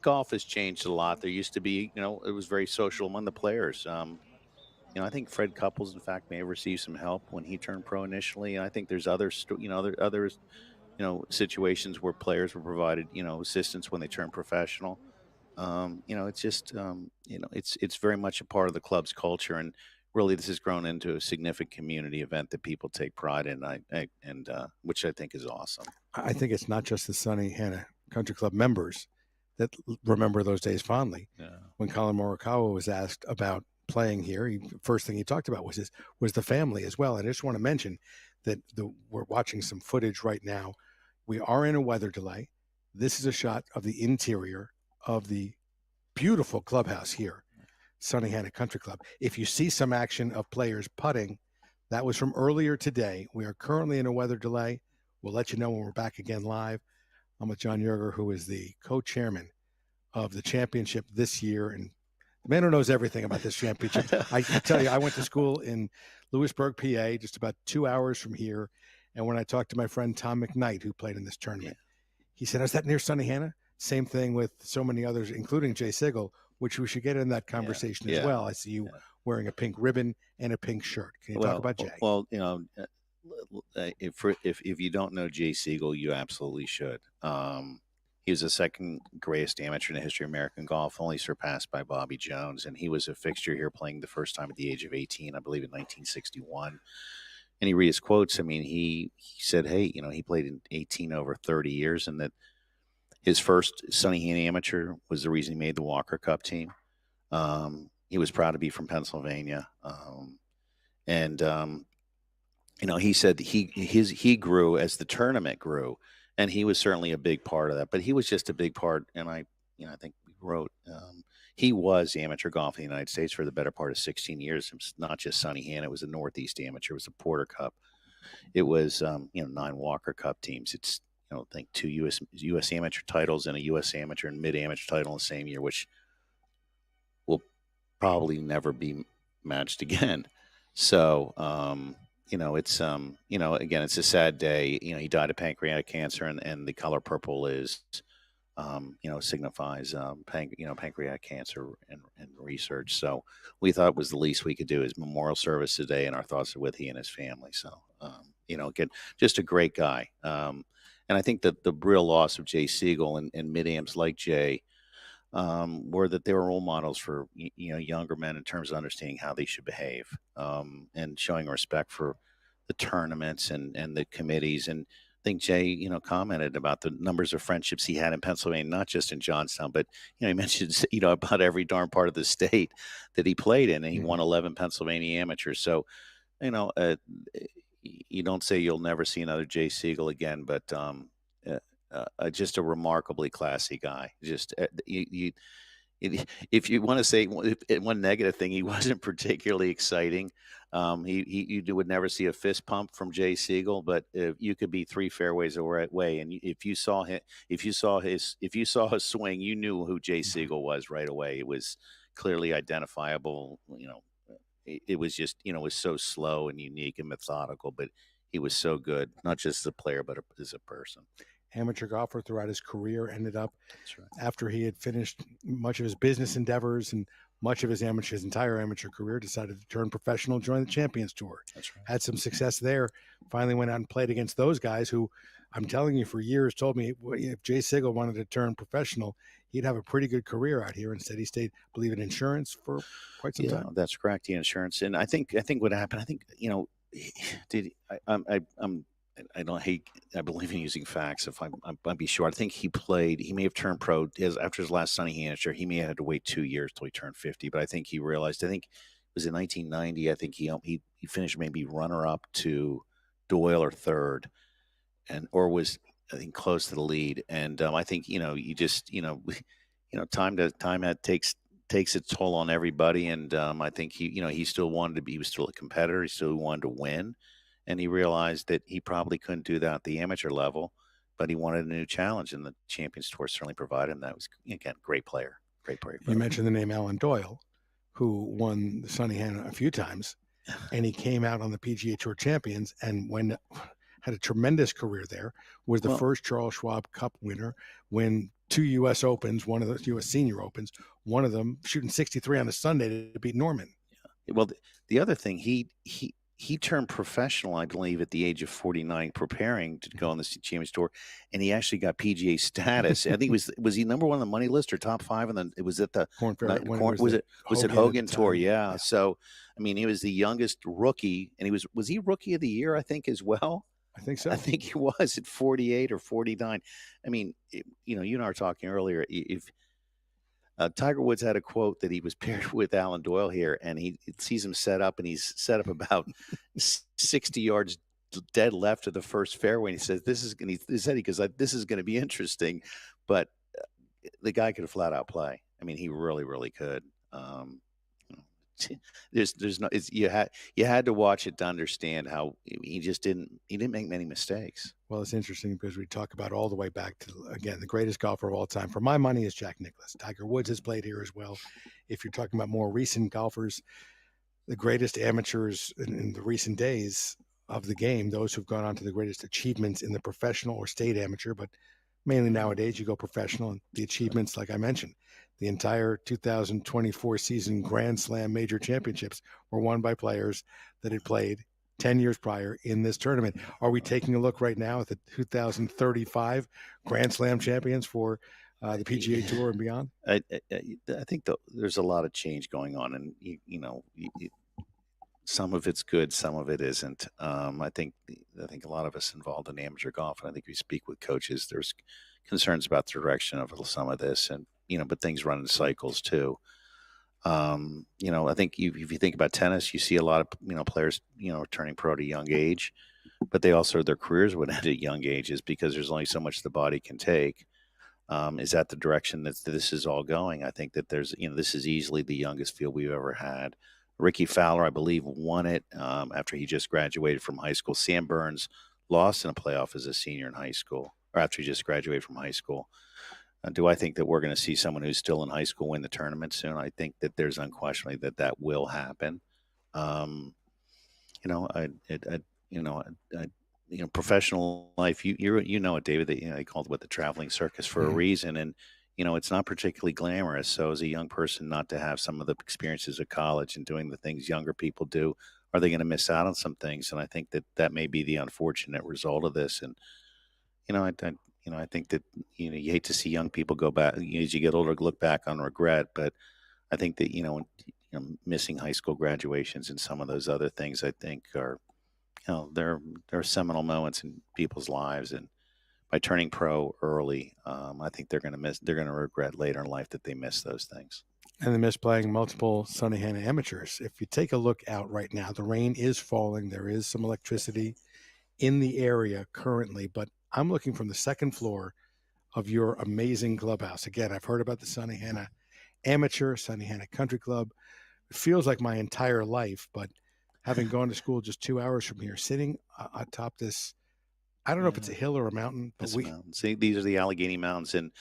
golf has changed a lot. There used to be, it was very social among the players. I think Fred Couples, in fact, may have received some help when he turned pro initially. And I think there's other situations where players were provided, assistance when they turned professional. It's just it's very much a part of the club's culture, and really this has grown into a significant community event that people take pride in. Which I think is awesome. I think it's not just the Sunnehanna Country Club members that remember those days fondly. Yeah. When Colin Morikawa was asked about playing here, first thing he talked about was the family as well. And I just want to mention that we're watching some footage right now. We are in a weather delay. This is a shot of the interior of the beautiful clubhouse here, Sunnehanna Country Club. If you see some action of players putting, that was from earlier today. We are currently in a weather delay. We'll let you know when we're back again live. I'm with John Yerger, who is the co-chairman of the championship this year, and the man who knows everything about this championship. I tell you, I went to school in Lewisburg, PA, just about 2 hours from here. And when I talked to my friend Tom McKnight, who played in this tournament, he said, "Is that near Sunnehanna?" Same thing with so many others, including Jay Sigel, which we should get in that conversation as well. I see you wearing a pink ribbon and a pink shirt. Can you talk about Jay? Well, if you don't know Jay Sigel, you absolutely should. He was the second greatest amateur in the history of American golf, only surpassed by Bobby Jones. And he was a fixture here playing the first time at the age of 18, I believe in 1961. And he read his quotes. I mean, he said, hey, he played in 18 over 30 years, and that his first Sunnehanna amateur was the reason he made the Walker Cup team. He was proud to be from Pennsylvania. He said he grew as the tournament grew, and he was certainly a big part of that. But he was just a big part, and I think we wrote he was amateur golf in the United States for the better part of 16 years. It was not just Sunnehanna; it was the Northeast Amateur, it was the Porter Cup, it was 9 Walker Cup teams. It's I think 2 U.S. amateur titles and a U.S. amateur and mid amateur title in the same year, which will probably never be matched again. So. It's again, it's a sad day. He died of pancreatic cancer, and the color purple is, signifies, pancreatic cancer and research. So we thought it was the least we could do is memorial service today, and our thoughts are with he and his family. So, again, just a great guy. And I think that the real loss of Jay Sigel and mid-ams like Jay, were that they were role models for younger men in terms of understanding how they should behave, and showing respect for the tournaments and the committees. And I think Jay commented about the numbers of friendships he had in Pennsylvania, not just in Johnstown, but he mentioned about every darn part of the state that he played in, and he won 11 Pennsylvania amateurs. So you don't say you'll never see another Jay Sigel again, but just a remarkably classy guy. Just if you want to say one negative thing, he wasn't particularly exciting. You would never see a fist pump from Jay Sigel, but you could be 3 fairways away, and if you saw his swing, you knew who Jay Sigel was right away. It was clearly identifiable. It was just it was so slow and unique and methodical, but he was so good, not just as a player, but as a person. Amateur golfer throughout his career, ended up after he had finished much of his business endeavors and much of his entire amateur career, decided to turn professional, join the Champions Tour. That's right. Had some success there. Finally went out and played against those guys who, I'm telling you, for years told me if Jay Sigel wanted to turn professional, he'd have a pretty good career out here. Instead, he stayed, I believe, in insurance for quite some time. That's correct. The insurance, and I think what happened. I think I believe in using facts. If I'd be sure. I think he may have turned pro after his last Sunnehanna amateur. He may have had to wait 2 years till he turned 50. But I think he realized. I think it was in 1990. I think he finished maybe runner up to Doyle or third, or was I think close to the lead. And I think you just time takes its toll on everybody. And I think he still wanted to be. He was still a competitor. He still wanted to win. And he realized that he probably couldn't do that at the amateur level, but he wanted a new challenge, and the Champions Tour certainly provided him. That was, again, great player. You mentioned the name Alan Doyle, who won the Sunnehanna a few times, and he came out on the PGA Tour Champions and had a tremendous career there, was the first Charles Schwab Cup winner, win 2 U.S. Opens, one of the U.S. Senior Opens, one of them shooting 63 on a Sunday to beat Norman. Yeah. Well, the other thing, he he turned professional, I believe, at the age of 49, preparing to go on the Champions Tour, and he actually got PGA status. I think was he number one on the money list or top five? And then it was at the Corn Ferry, when it Corn, was it Hogan at the Hogan Tour? time. Yeah. So I mean, he was the youngest rookie, and was he rookie of the year? I think as well. I think so. I think he was at 48 or 49. I mean, you know, you and I were talking earlier. If Tiger Woods had a quote that he was paired with Alan Doyle here, and he sees him set up, and he's set up about 60 yards dead left of the first fairway. And he says, "This is going." He said, "He goes, this is going to be interesting," but the guy could flat out play. I mean, he really, really could. There's no. You had to watch it to understand how he didn't make many mistakes. Well, it's interesting because we talk about all the way back to, again, the greatest golfer of all time. For my money is Jack Nicklaus. Tiger Woods has played here as well. If you're talking about more recent golfers, the greatest amateurs in the recent days of the game, those who've gone on to the greatest achievements in the professional or state amateur, but mainly nowadays you go professional, and the achievements, like I mentioned, the entire 2024 season Grand Slam major championships were won by players that had played 10 years prior in this tournament. Are we taking a look right now at the 2035 Grand Slam champions for the PGA Tour and beyond? I think there's a lot of change going on, and some of it's good, some of it isn't. I think a lot of us involved in amateur golf, and I think we speak with coaches. There's concerns about the direction of some of this, and but things run in cycles too. I think if you think about tennis, you see a lot of players turning pro at a young age, but they also their careers would end at young ages because there's only so much the body can take. Is that the direction that this is all going? I think that there's this is easily the youngest field we've ever had. Ricky Fowler, I believe, won it after he just graduated from high school. Sam Burns lost in a playoff as a senior in high school, or after he just graduated from high school. Do I think that we're going to see someone who's still in high school win the tournament soon? I think that there's unquestionably that will happen. Professional life. You know it, David. That they called it the traveling circus for a reason, and it's not particularly glamorous. So, as a young person, not to have some of the experiences of college and doing the things younger people do, are they going to miss out on some things? And I think that may be the unfortunate result of this. And I think that you hate to see young people go back as you get older, look back on regret. But I think that missing high school graduations and some of those other things, I think are there are seminal moments in people's lives, and by turning pro early, I think they're going to regret later in life that they missed those things. And they miss playing multiple Sunnehanna amateurs. If you take a look out right now, the rain is falling. There is some electricity in the area currently, but I'm looking from the second floor of your amazing clubhouse. Again, I've heard about the Sunnehanna Amateur, Sunnehanna Country Club. It feels like my entire life, but having gone to school just 2 hours from here, sitting atop this, I don't know if it's a hill or a mountain, but mountain. See, these are the Allegheny Mountains, and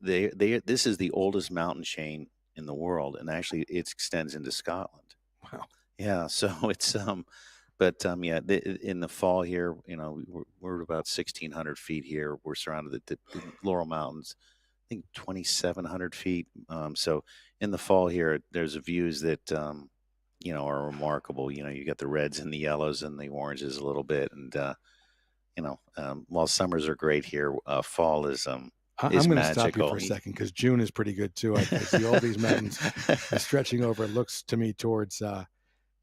this is the oldest mountain chain in the world, and actually it extends into Scotland. Wow. Yeah, so it's but in the fall here, we're about 1,600 feet here. We're surrounded the Laurel Mountains, I think 2,700 feet. So in the fall here, there's views that are remarkable. You got the reds and the yellows and the oranges a little bit, and while summers are great here, fall is I'm going to stop you for a second because June is pretty good too. I see all these mountains stretching over. It looks to me towards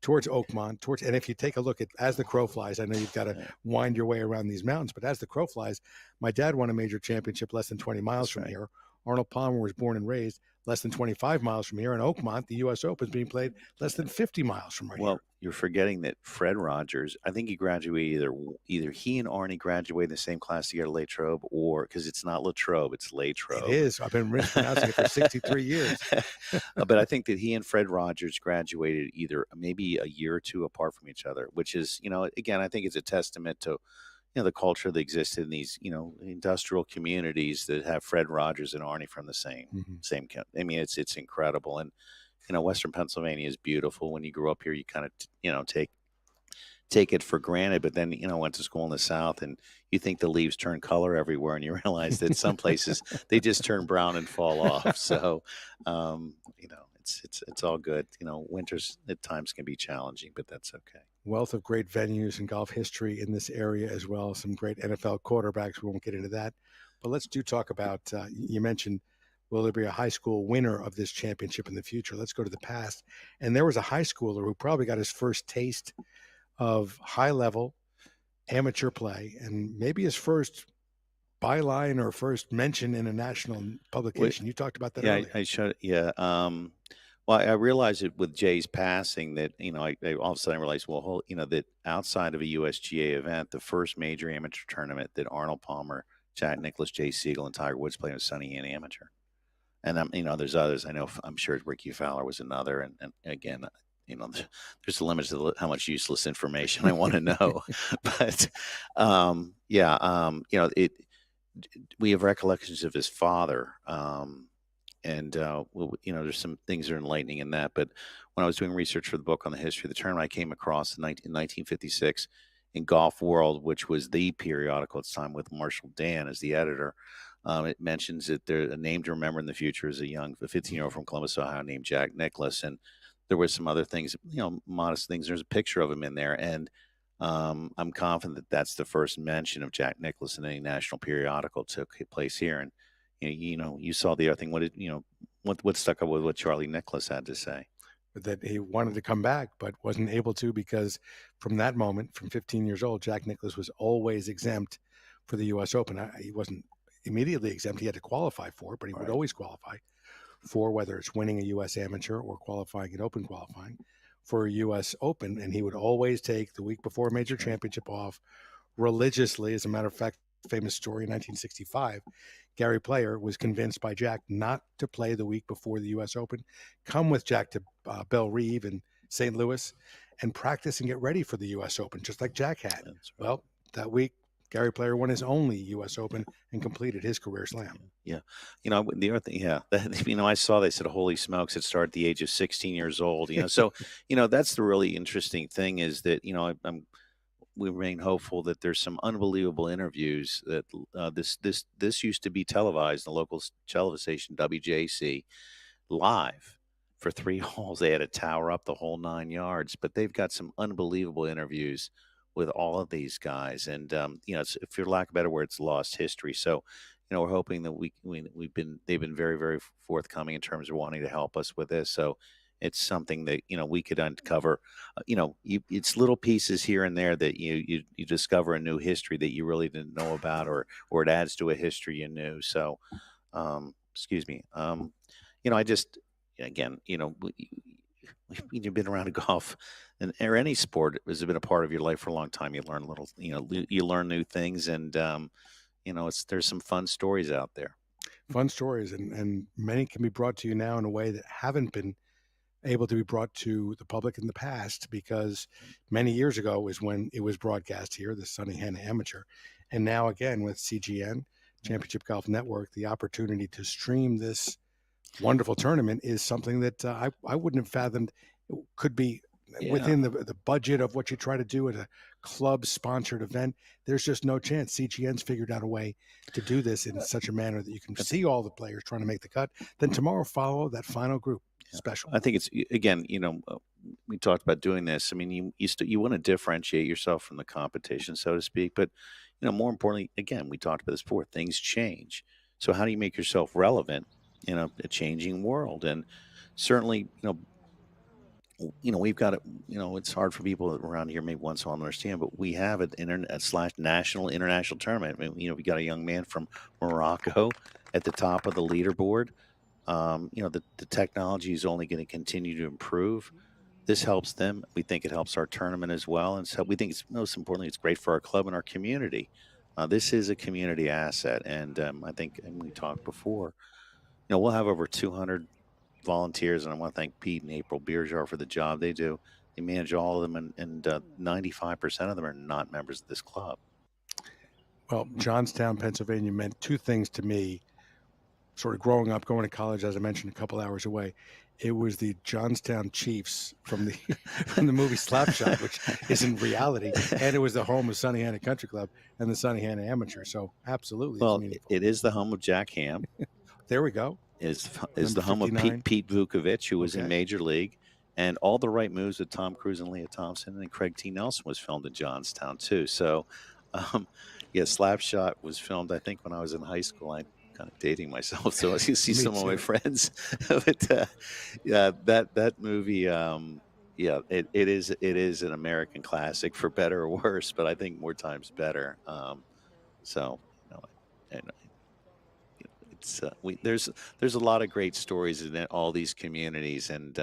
Oakmont, and if you take a look at as the crow flies, I know you've got to wind your way around these mountains, but as the crow flies, my dad won a major championship less than 20 miles from here. Arnold Palmer was born and raised less than 25 miles from here. In Oakmont, the U.S. Open is being played less than 50 miles from right here. Well, you're forgetting that Fred Rogers, I think he graduated either he and Arnie graduated in the same class together, Latrobe, or because it's not Latrobe, it's Latrobe. It is. I've been mispronouncing it for 63 years. But I think that he and Fred Rogers graduated either maybe a year or two apart from each other, which is, again, I think it's a testament to the culture that existed in these, industrial communities that have Fred Rogers and Arnie from the same. I mean, it's incredible. And, Western Pennsylvania is beautiful. When you grow up here, you kind of, take it for granted, but then, went to school in the South and you think the leaves turn color everywhere and you realize that some places they just turn brown and fall off. So, it's all good. Winters at times can be challenging, but that's okay. wealth of great venues and golf history in this area as well. Some great NFL quarterbacks. We won't get into that. But let's talk about, you mentioned, will there be a high school winner of this championship in the future? Let's go to the past. And there was a high schooler who probably got his first taste of high-level amateur play and maybe his first byline or first mention in a national publication. You talked about that earlier. I showed. Yeah. Well, I realized it with Jay's passing that, I all of a sudden I realized, well, that outside of a USGA event, the first major amateur tournament that Arnold Palmer, Jack Nicklaus, Jay Siegel, and Tiger Woods played was Sunnehanna Amateur. And, there's others. I know, I'm sure Ricky Fowler was another. And again, there's a limit to how much useless information I want to know. But, we have recollections of his father. There's some things that are enlightening in that. But when I was doing research for the book on the history of the tournament, I came across in 1956 in Golf World, which was the periodical at the time with Marshall Dan as the editor. It mentions that a name to remember in the future is a 15-year-old from Columbus, Ohio, named Jack Nicklaus. And there were some other things, modest things. There's a picture of him in there. And I'm confident that that's the first mention of Jack Nicklaus in any national periodical took place here. And, you saw the other thing. What stuck up with what Charlie Nicklaus had to say? That he wanted to come back, but wasn't able to because from that moment, from 15 years old, Jack Nicklaus was always exempt for the U.S. Open. He wasn't immediately exempt. He had to qualify for it, but he would always qualify for whether it's winning a U.S. Amateur or qualifying at Open qualifying for a U.S. Open. And he would always take the week before a major championship off religiously. As a matter of fact, famous story in 1965, Gary Player was convinced by Jack not to play the week before the U.S. Open, come with Jack to Belle Reve in St. Louis and practice and get ready for the U.S. Open, just like Jack had. Right. Well, that week, Gary Player won his only U.S. Open and completed his career slam. Yeah. The other thing, I saw they said, holy smokes, it started at the age of 16 years old. So, that's the really interesting thing is that, we remain hopeful that there's some unbelievable interviews that this used to be televised in the local television station, WJC, live for 3 holes. They had a tower up the whole 9 yards, but they've got some unbelievable interviews with all of these guys. And, it's, for lack of a better word, it's lost history. So, we're hoping that they've been very, very forthcoming in terms of wanting to help us with this. So it's something that, we could uncover, it's little pieces here and there that you discover a new history that you really didn't know about, or it adds to a history you knew. So, excuse me. I just, again, you've been around golf or any sport has been a part of your life for a long time. You learn you learn new things, and, there's some fun stories out there. Fun stories, and many can be brought to you now in a way that haven't been able to be brought to the public in the past, because many years ago is when it was broadcast here, the Sunnehanna Amateur. And now again with CGN, Championship Golf Network, the opportunity to stream this wonderful tournament is something that I wouldn't have fathomed could be within the budget of what you try to do at a club-sponsored event. There's just no chance. CGN's figured out a way to do this in such a manner that you can see all the players trying to make the cut. Then tomorrow follow that final group. Special. I think it's, again, we talked about doing this. I mean, you want to differentiate yourself from the competition, so to speak. But, more importantly, again, we talked about this before, things change. So how do you make yourself relevant in a changing world? And certainly, we've got it, it's hard for people around here maybe once in a while to understand, but we have an international tournament. I mean, we got a young man from Morocco at the top of the leaderboard. The technology is only going to continue to improve. This helps them. We think it helps our tournament as well. And so we think it's, most importantly, it's great for our club and our community. This is a community asset. And I think, and we talked before, we'll have over 200 volunteers. And I want to thank Pete and April Beerjar for the job they do. They manage all of them, and 95% of them are not members of this club. Well, Johnstown, Pennsylvania meant two things to me. Sort of growing up, going to college, as I mentioned, a couple hours away. It was the Johnstown Chiefs from the movie Slapshot, which isn't reality, and it was the home of Sunnehanna Country Club and the Sunnehanna Amateur. So absolutely, well, it is the home of Jack Ham. There we go. Is the home of Pete Vukovich, who was in Major League. And All the Right Moves with Tom Cruise and Leah Thompson and Craig T. Nelson was filmed in Johnstown too. So, um, yeah, Slapshot was filmed, I think, when I was in high school. I'm kind of dating myself, so I can see Me some of my too. friends. But yeah, that movie, yeah, it is an American classic for better or worse, but I think more times better. So, you know, and it's there's a lot of great stories in all these communities, and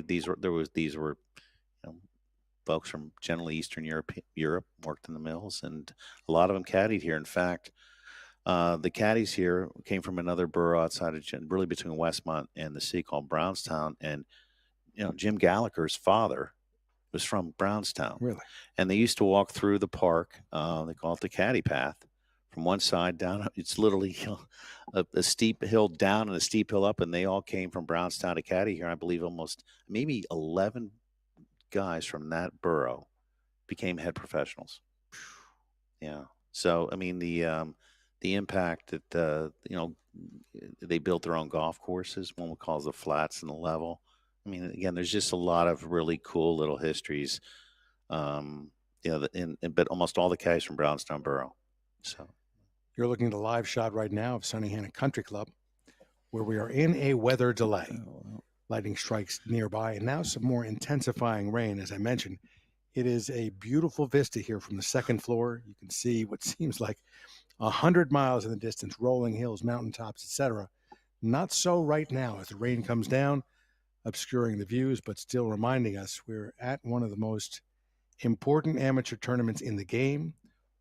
these were you know, folks from generally Eastern Europe worked in the mills, and a lot of them caddied here. In fact, the caddies here came from another borough outside of really between Westmont and the sea called Brownstown, and Jim Gallagher's father was from Brownstown, Really? and they used to walk through the park. They call it the Caddy Path. From one side down, it's literally a steep hill down and a steep hill up, and they all came from Brownstown to Caddy here. I believe almost maybe 11 guys from that borough became head professionals. Yeah. So I mean the impact that they built their own golf courses. One we call the flats and the level. I mean, again, there's just a lot of really cool little histories. But almost all the guys from Brownstown Borough. So You're looking at a live shot right now of Sunnehanna Country Club, where we are in a weather delay. Lightning strikes nearby, and now some more intensifying rain. As I mentioned, it is a beautiful vista here from the second floor. You can see what seems like 100 miles in the distance, rolling hills, mountaintops, etc. Not so right now as the rain comes down, obscuring the views, but still reminding us we're at one of the most important amateur tournaments in the game,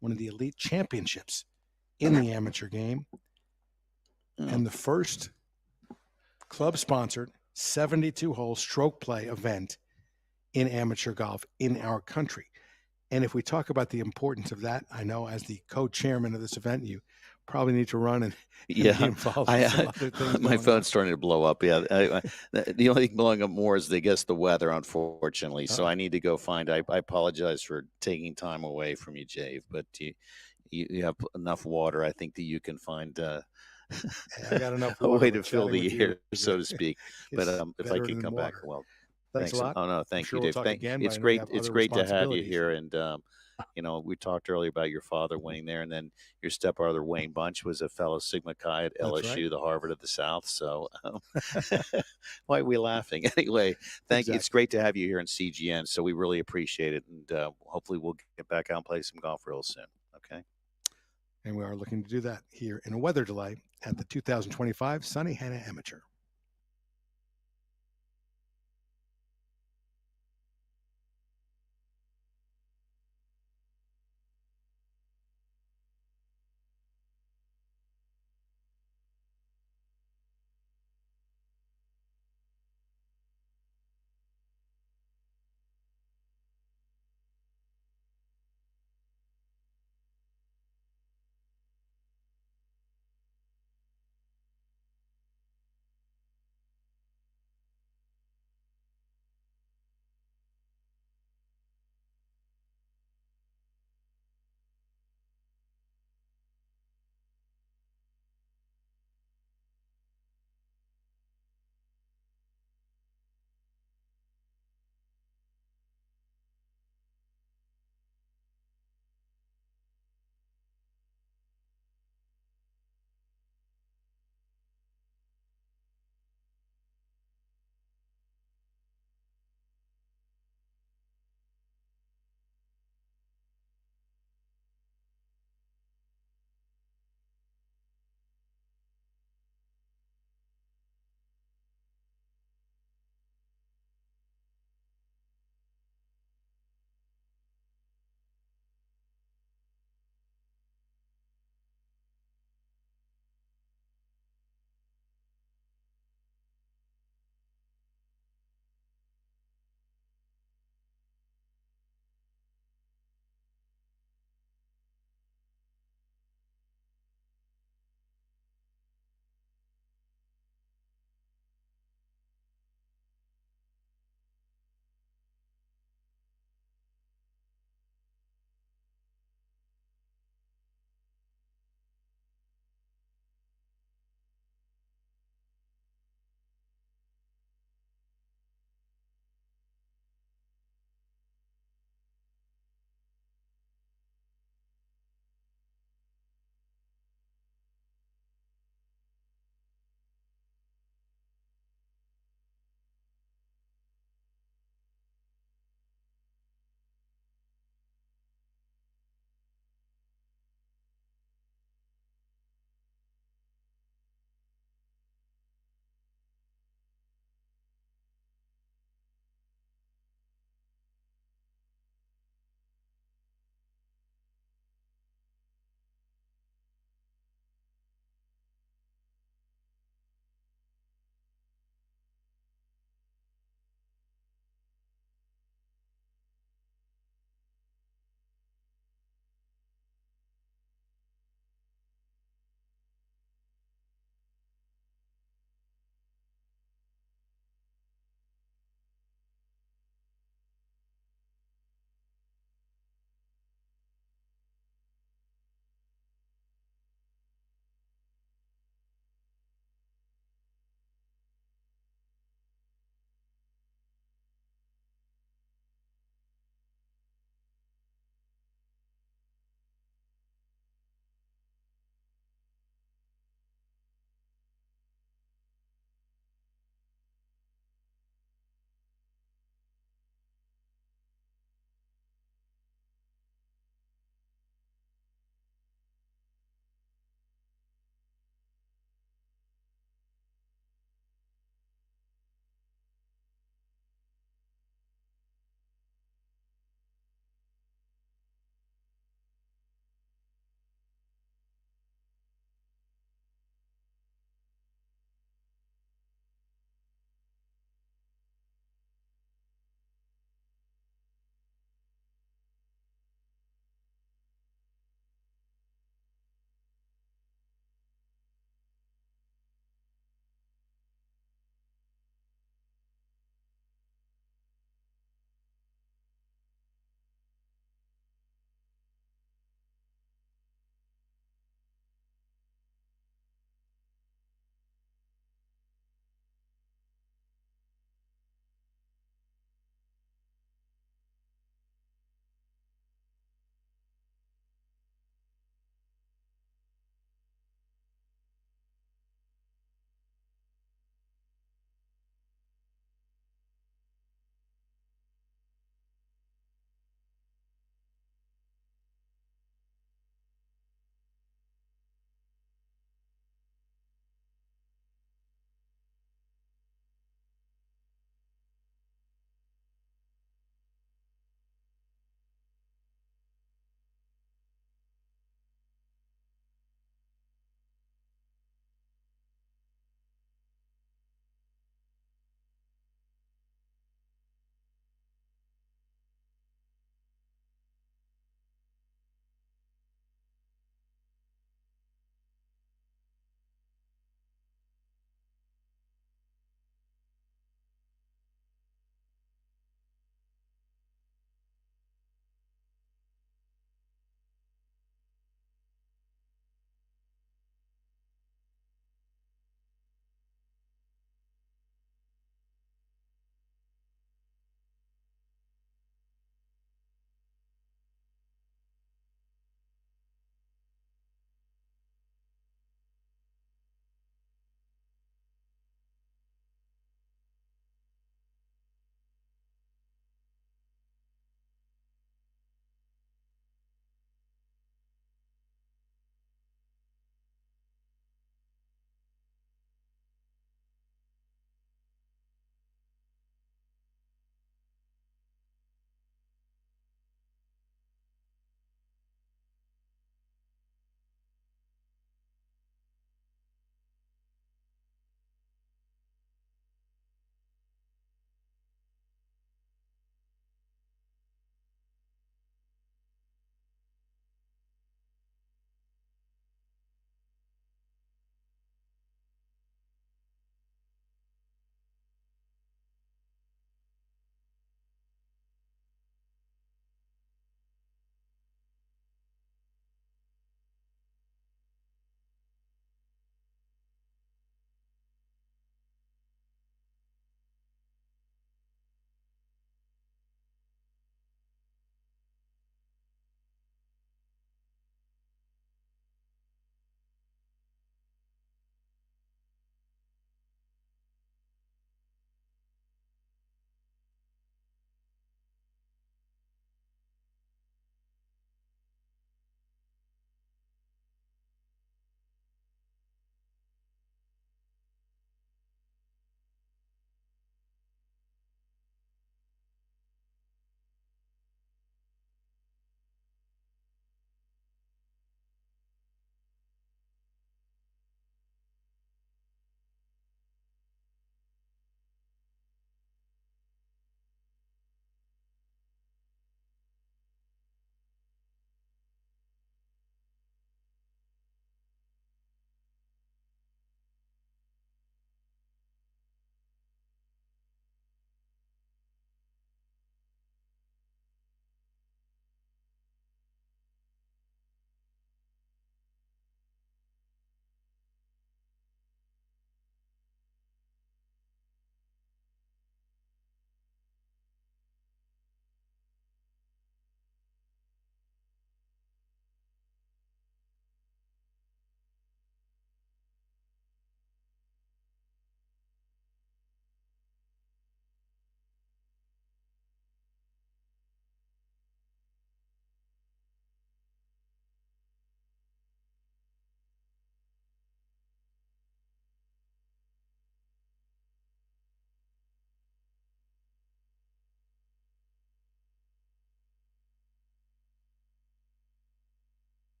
one of the elite championships in the amateur game, and the first club-sponsored 72-hole stroke play event in amateur golf in our country. And if we talk about the importance of that, I know as the co-chairman of this event, you probably need to run and be involved in some other things. My phone's starting to blow up. Yeah, the only thing blowing up more is, I guess, the weather, unfortunately. So I need to go find. I apologize for taking time away from you, Jave, but you have enough water. I think that you can find I got enough a water, way but to fill chatting the with you air, so to speak. But is if I better can than come back, water. well, Thanks a lot. Oh no, I'm thank sure you, we'll Dave. talk again, but It's I know you great. have It's other great to have you responsibilities. here, and we talked earlier about your father winning there, and then your stepbrother Wayne Bunch was a fellow Sigma Chi at That's LSU, right. the Harvard of the South. So why are we laughing anyway? Thank you. It's Exactly. great to have you here in CGN. So we really appreciate it, and hopefully we'll get back out and play some golf real soon. Okay. And we are looking to do that here in a weather delay at the 2025 Sunnehanna Amateur.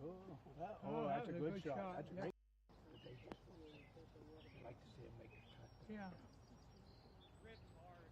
Oh, that's a good shot. That's a great. I'd like to see him make a cut. Yeah. Ripped hard.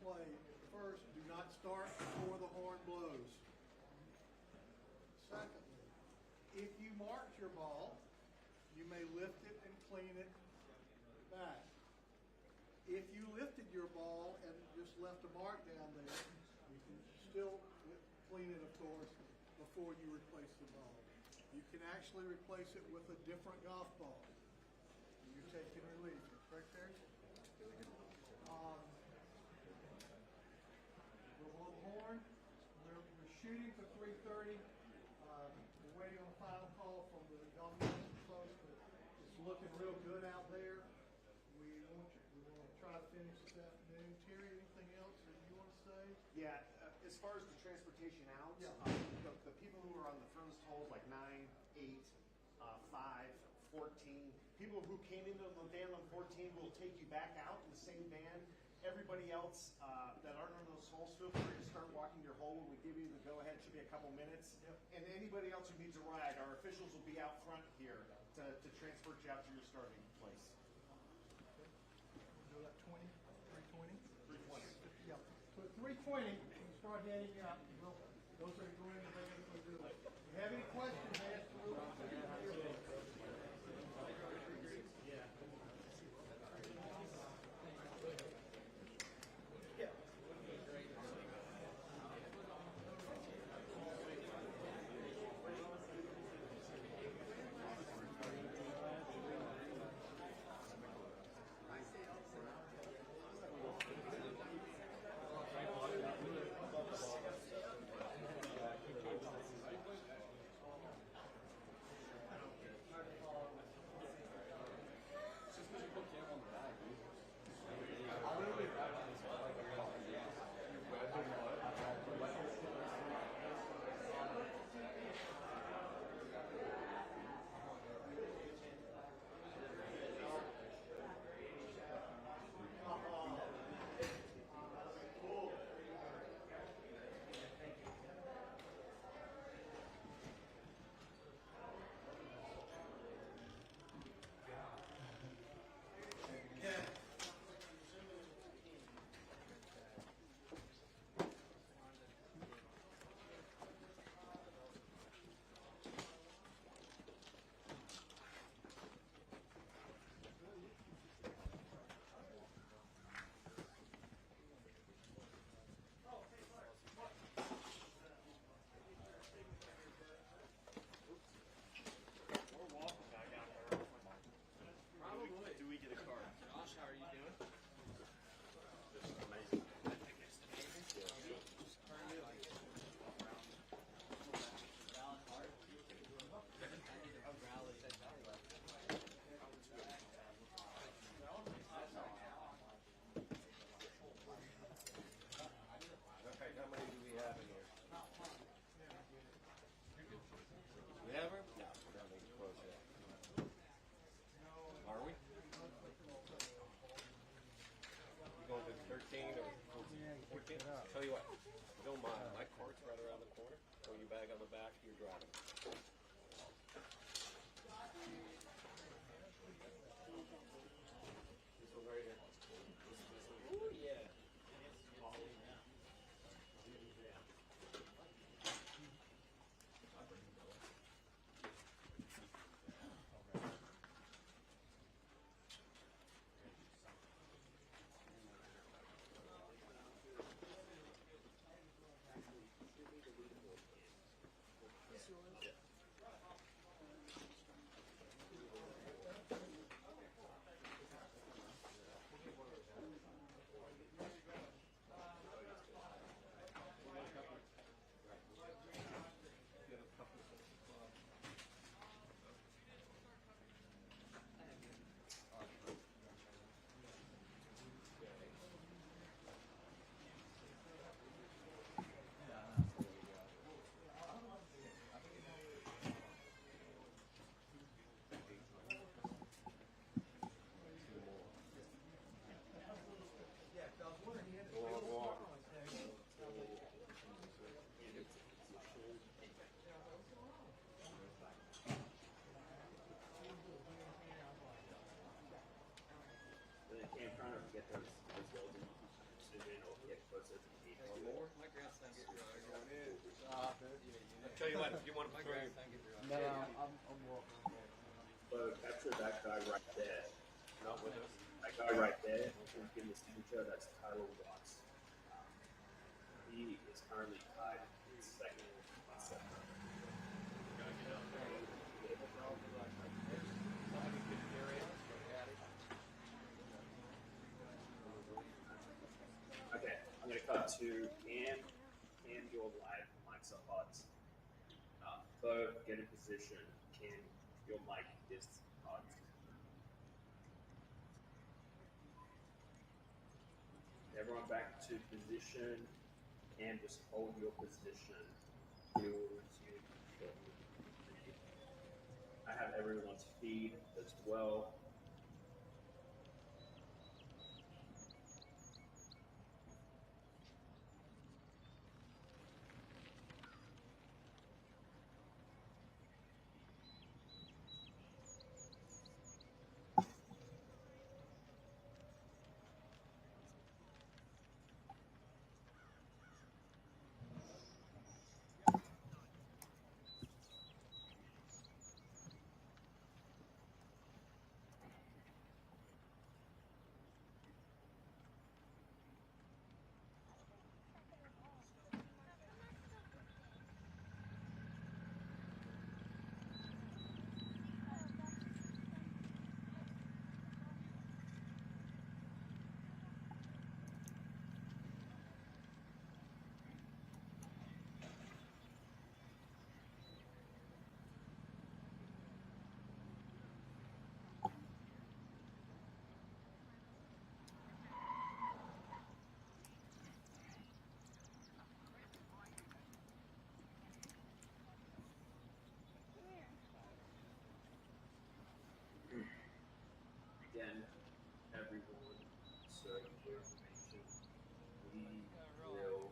play, first, do not start before the horn blows. Secondly, if you marked your ball, you may lift it and clean it back. If you lifted your ball and just left a mark down there, you can still clean it, of course, before you replace the ball. You can actually replace it with a different golf ball. You take and release it. Correct, Terry? We'll blow the horn. We're shooting for 3:30. We're waiting on a final call from the golf folks, but it's looking real good out there. We want to try to finish this afternoon. Terry, anything else that you want to say? Yeah, as far as the transportation out, Yeah. The people who are on the furthest holes, like 9, 8, 5, 14, people who came into the van on 14 will take you back out in the same van. Everybody else that aren't on those holes, feel free to start walking your hole when we give you the go-ahead. It should be a couple minutes. Yep. And anybody else who needs a ride, our officials will be out front here to transport you out to your starting place. Do that 20, 320? 320. Yeah. So at 320, you start heading up. Those are going to basically do it. If you have any questions, ask the little. Tell you what, don't mind. My cart's right around the corner. Throw your bag on the back. You're driving. This one right here. Ooh, yeah. Get those golden. I'll tell you what, if you want to play. No, I'm walking. So capture that guy right there. Not with us. That guy right there is getting the signature. That's Tyler Watts. He is currently tied in second. Okay, I'm going to cut to Cam. Cam, you're live. Mike's up hot. Bo, get in position. Cam, your mic is hot. Everyone back to position. Cam, just hold your position. You'll resume shortly. I have everyone's feed as well. Again, everyone, so your information. We will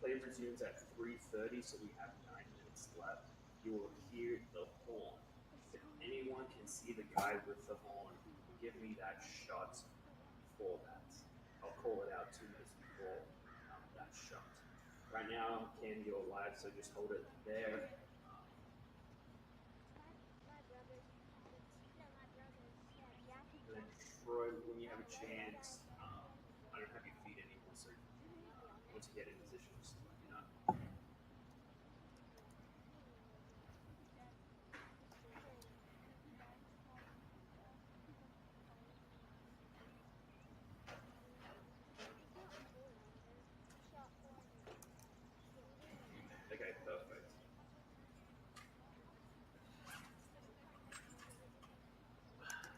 play resumes at 3:30, so we have 9 minutes left. You will hear the horn. If anyone can see the guy with the horn, give me that shot for that. I'll call it out 2 minutes before that shot. Right now, Cam, you're live, so just hold it there. And then Troy, when you have a chance, I don't have your feet anymore, so once you get in position, just let me know. Okay, perfect.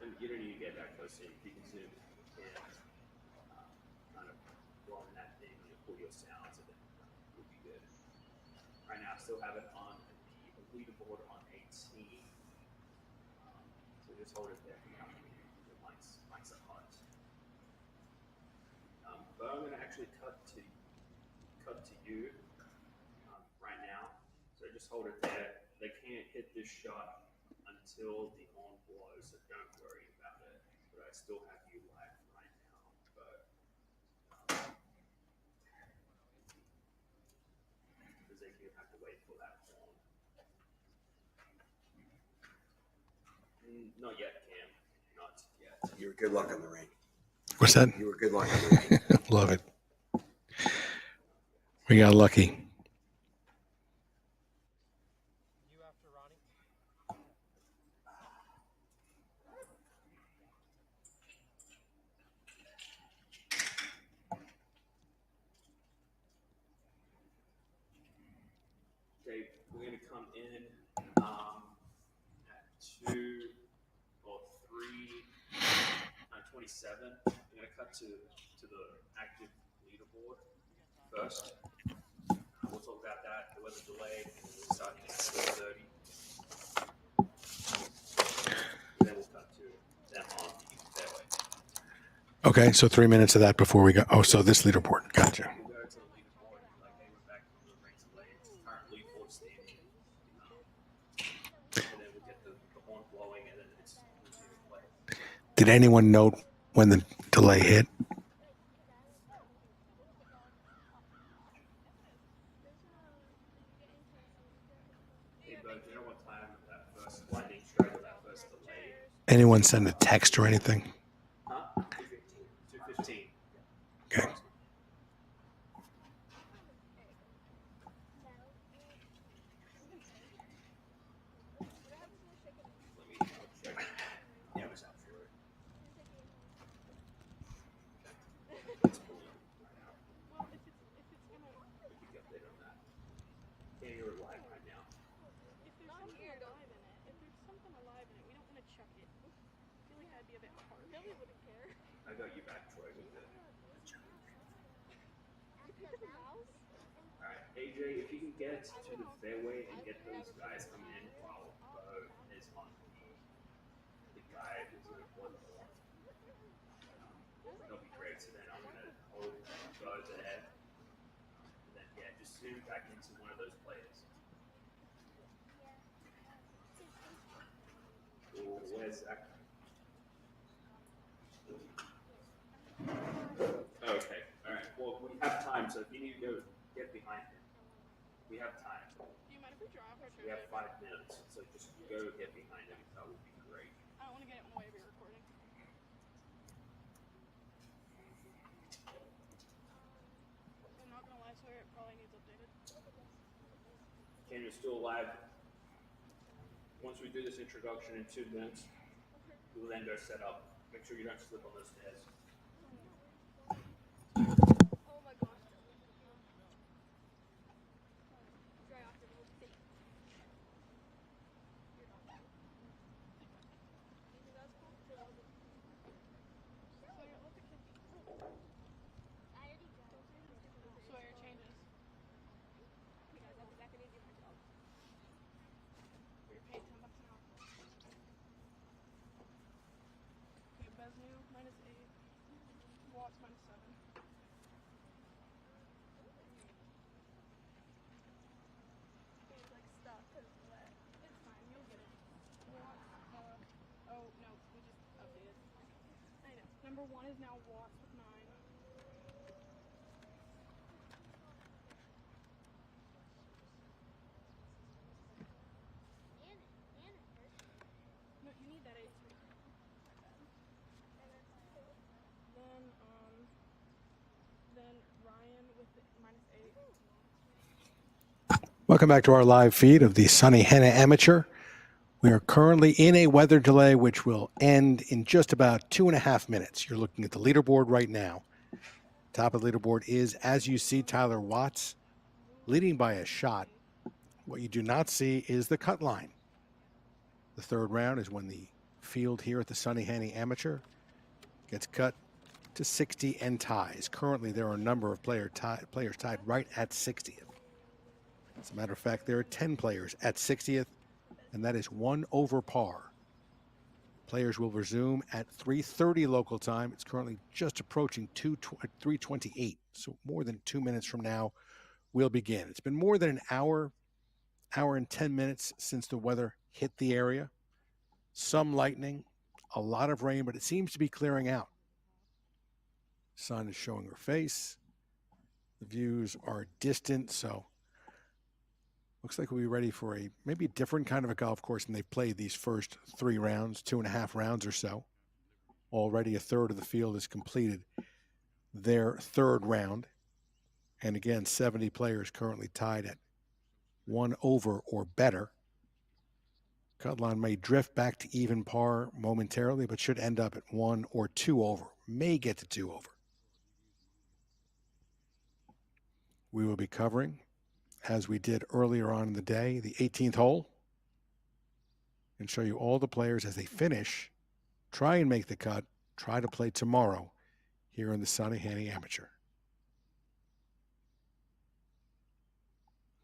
And you don't need to get that close in. You can zoom and kind of run that thing and pull your sounds, and then you'll be good. Right now, I still have it on the leaderboard on 18. So just hold it there. The mic's up hot. But I'm going to actually cut to you right now. So just hold it there. They can't hit this shot until the horn blows, so don't worry about it. But I still have you live right now. But because they do have to wait for that horn. Not yet, Cam. Not yet. You were good luck on the rain. What's that? You were good luck on the rain. Love it. We got lucky. You after Ronnie? Okay, we're going to come in at 2 or 3:27. I'm going to cut to the active leaderboard first. We'll talk about that. There was a delay. We'll start at 4:30. Then we'll cut to them on the fairway. Okay, so 3 minutes of that before we go. Oh, so this leaderboard. Gotcha. We'll go to the leaderboard, like, hey, we're back from the race delay. It's currently 4 standing. And then we'll get the horn blowing, and then it's resume play. Did anyone note when the delay hit? anyone send a text or anything? Huh? 215. Okay. Yeah, it was out for it. Yeah, you're live right now. If there's something alive in it, we don't want to chuck it. I feel like that'd be a bit hard. Billy wouldn't care. I got you back, Troy, with the. Alright, AJ, if you can get to the fairway and get those guys coming in while Bo is on the guide is like one more. That'll be great. So then I'm gonna hold Bo's ahead. And then yeah, just zoom back into one of those players. Oh, where's Zach? Okay, alright. Well, we have time, so if you need to go get behind him, we have time. Do you mind if we drop our We have 5 minutes, so just go get behind him. That would be great. I don't want to get it in the way of your recording. I'm not going to lie, swear it probably needs updated. Ken, you're still alive. Once we do this introduction in 2 minutes, we'll end our setup. Make sure you don't slip on those stairs. Oh my gosh. Dry off your little feet. Swear changes. Hey guys, I'll be back and do my job. You're paid $10 an hour. Okay, Besnu -8. Watts -7. He's like stuck because it's wet. It's fine, you'll get it. Oh no, we just updated. I know. Number 1 is now Watts with 9. No, you need that 8 too. Then Ryan with the -8. Welcome back to our live feed of the Sunnehanna Amateur. We are currently in a weather delay, which will end in just about 2.5 minutes. You're looking at the leaderboard right now. Top of the leaderboard is, as you see, Tyler Watts leading by a shot. What you do not see is the cut line. The third round is when the field here at the Sunnehanna Amateur gets cut to 60 and ties. Currently, there are a number of players tied right at 60th. As a matter of fact, there are 10 players at 60th, and that is 1 over par. Players will resume at 3:30 local time. It's currently just approaching 3:28, so more than 2 minutes from now, we'll begin. It's been more than an hour and 10 minutes since the weather hit the area. Some lightning, a lot of rain, but it seems to be clearing out. Sun is showing her face. The views are distant, so looks like we'll be ready for maybe a different kind of a golf course than they've played these first 3 rounds, 2.5 rounds or so. Already a third of the field has completed their third round. And again, 70 players currently tied at 1 over or better. Cut line may drift back to even par momentarily, but should end up at 1 or 2 over. May get to 2 over. We will be covering, as we did earlier on in the day, the 18th hole, and show you all the players as they finish, try and make the cut, try to play tomorrow here in the Sunnehanna Amateur.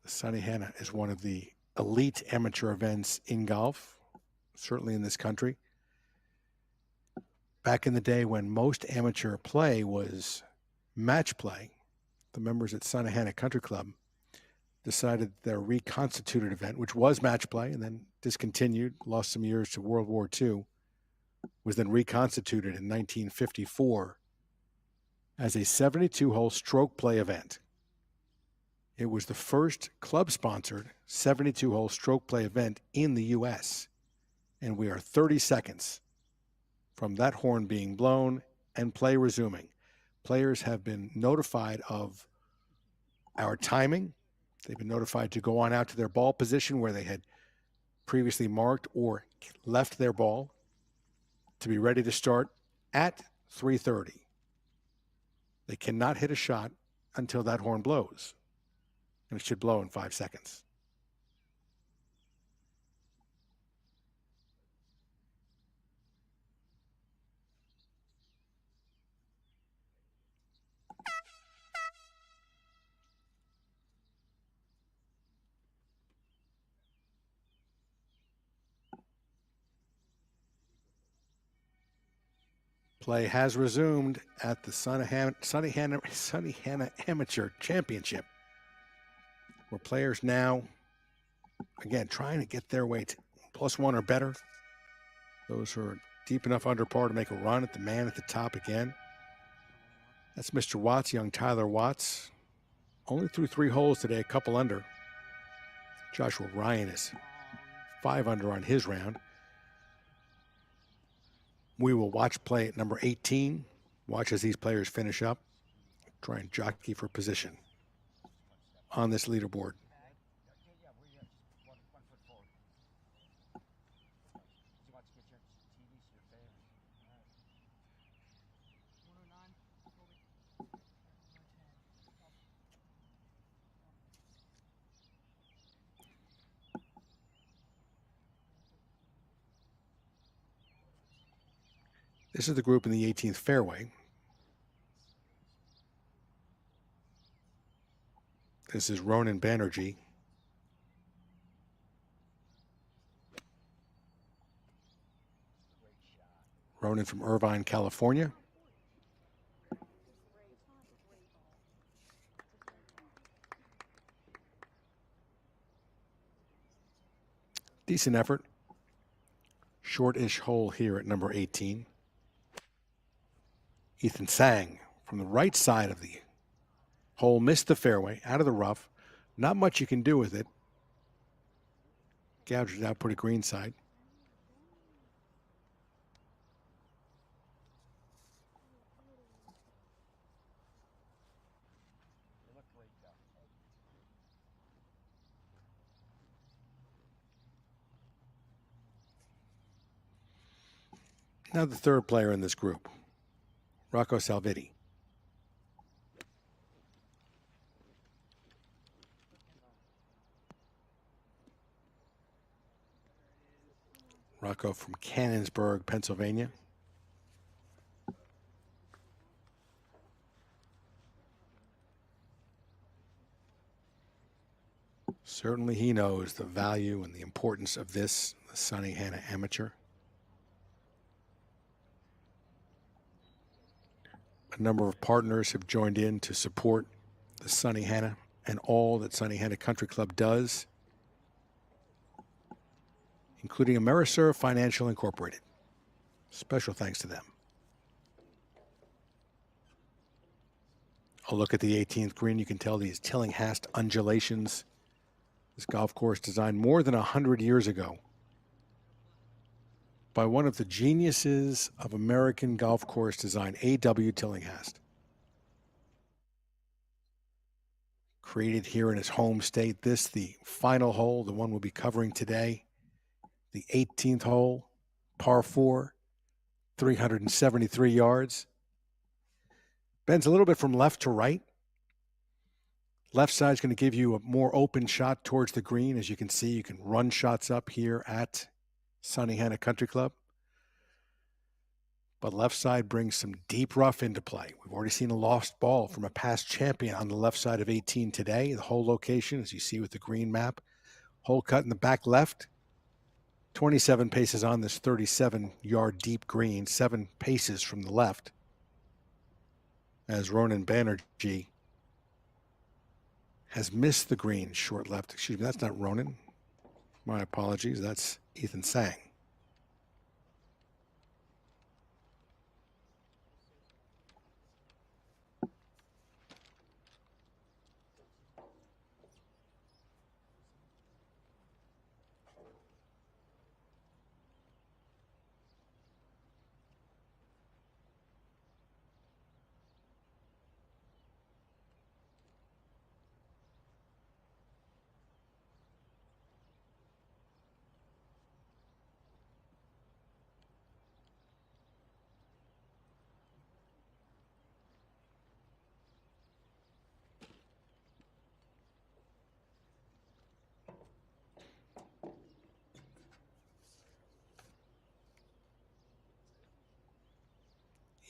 The Sunnehanna is one of the elite amateur events in golf, certainly in this country. Back in the day when most amateur play was match play, the members at Sunnehanna Country Club decided their reconstituted event, which was match play and then discontinued, lost some years to World War II, was then reconstituted in 1954 as a 72-hole stroke play event. It was the first club-sponsored 72-hole stroke play event in the U.S., and we are 30 seconds from that horn being blown and play resuming. Players have been notified of our timing. They've been notified to go on out to their ball position where they had previously marked or left their ball to be ready to start at 3:30. They cannot hit a shot until that horn blows, and it should blow in 5 seconds. Play has resumed at the Sunnehanna Amateur Championship, where players now, again, trying to get their way to +1 or better. Those who are deep enough under par to make a run at the man at the top again. That's Mr. Watts, young Tyler Watts. Only through 3 holes today, a couple under. Joshua Ryan is 5 under on his round. We will watch play at number 18. Watch as these players finish up. Try and jockey for position on this leaderboard. This is the group in the 18th fairway. This is Ronan Banerjee. Ronan from Irvine, California. Decent effort. Short-ish hole here at number 18. Ethan Sang from the right side of the hole, missed the fairway, out of the rough. Not much you can do with it. Gouged it out, put it greenside. Now the third player in this group, Rocco Salviti. Rocco from Cannonsburg, Pennsylvania. Certainly he knows the value and the importance of this, the Sunnehanna Amateur. A number of partners have joined in to support the Sunnehanna and all that Sunnehanna Country Club does, including Ameriserve Financial Incorporated. Special thanks to them. A look at the 18th green. You can tell these Tillinghast undulations. This golf course designed more than 100 years ago by one of the geniuses of American golf course design, A.W. Tillinghast. Created here in his home state. This, the final hole, the one we'll be covering today. The 18th hole, par 4, 373 yards. Bends a little bit from left to right. Left side is going to give you a more open shot towards the green. As you can see, you can run shots up here at Sunnehanna Country Club. But left side brings some deep rough into play. We've already seen a lost ball from a past champion on the left side of 18 today. The hole location, as you see with the green map. Hole cut in the back left. 27 paces on this 37-yard deep green. 7 paces from the left. As Ronan Banerjee has missed the green short left. Excuse me, that's not Ronan. My apologies. That's Ethan Sang.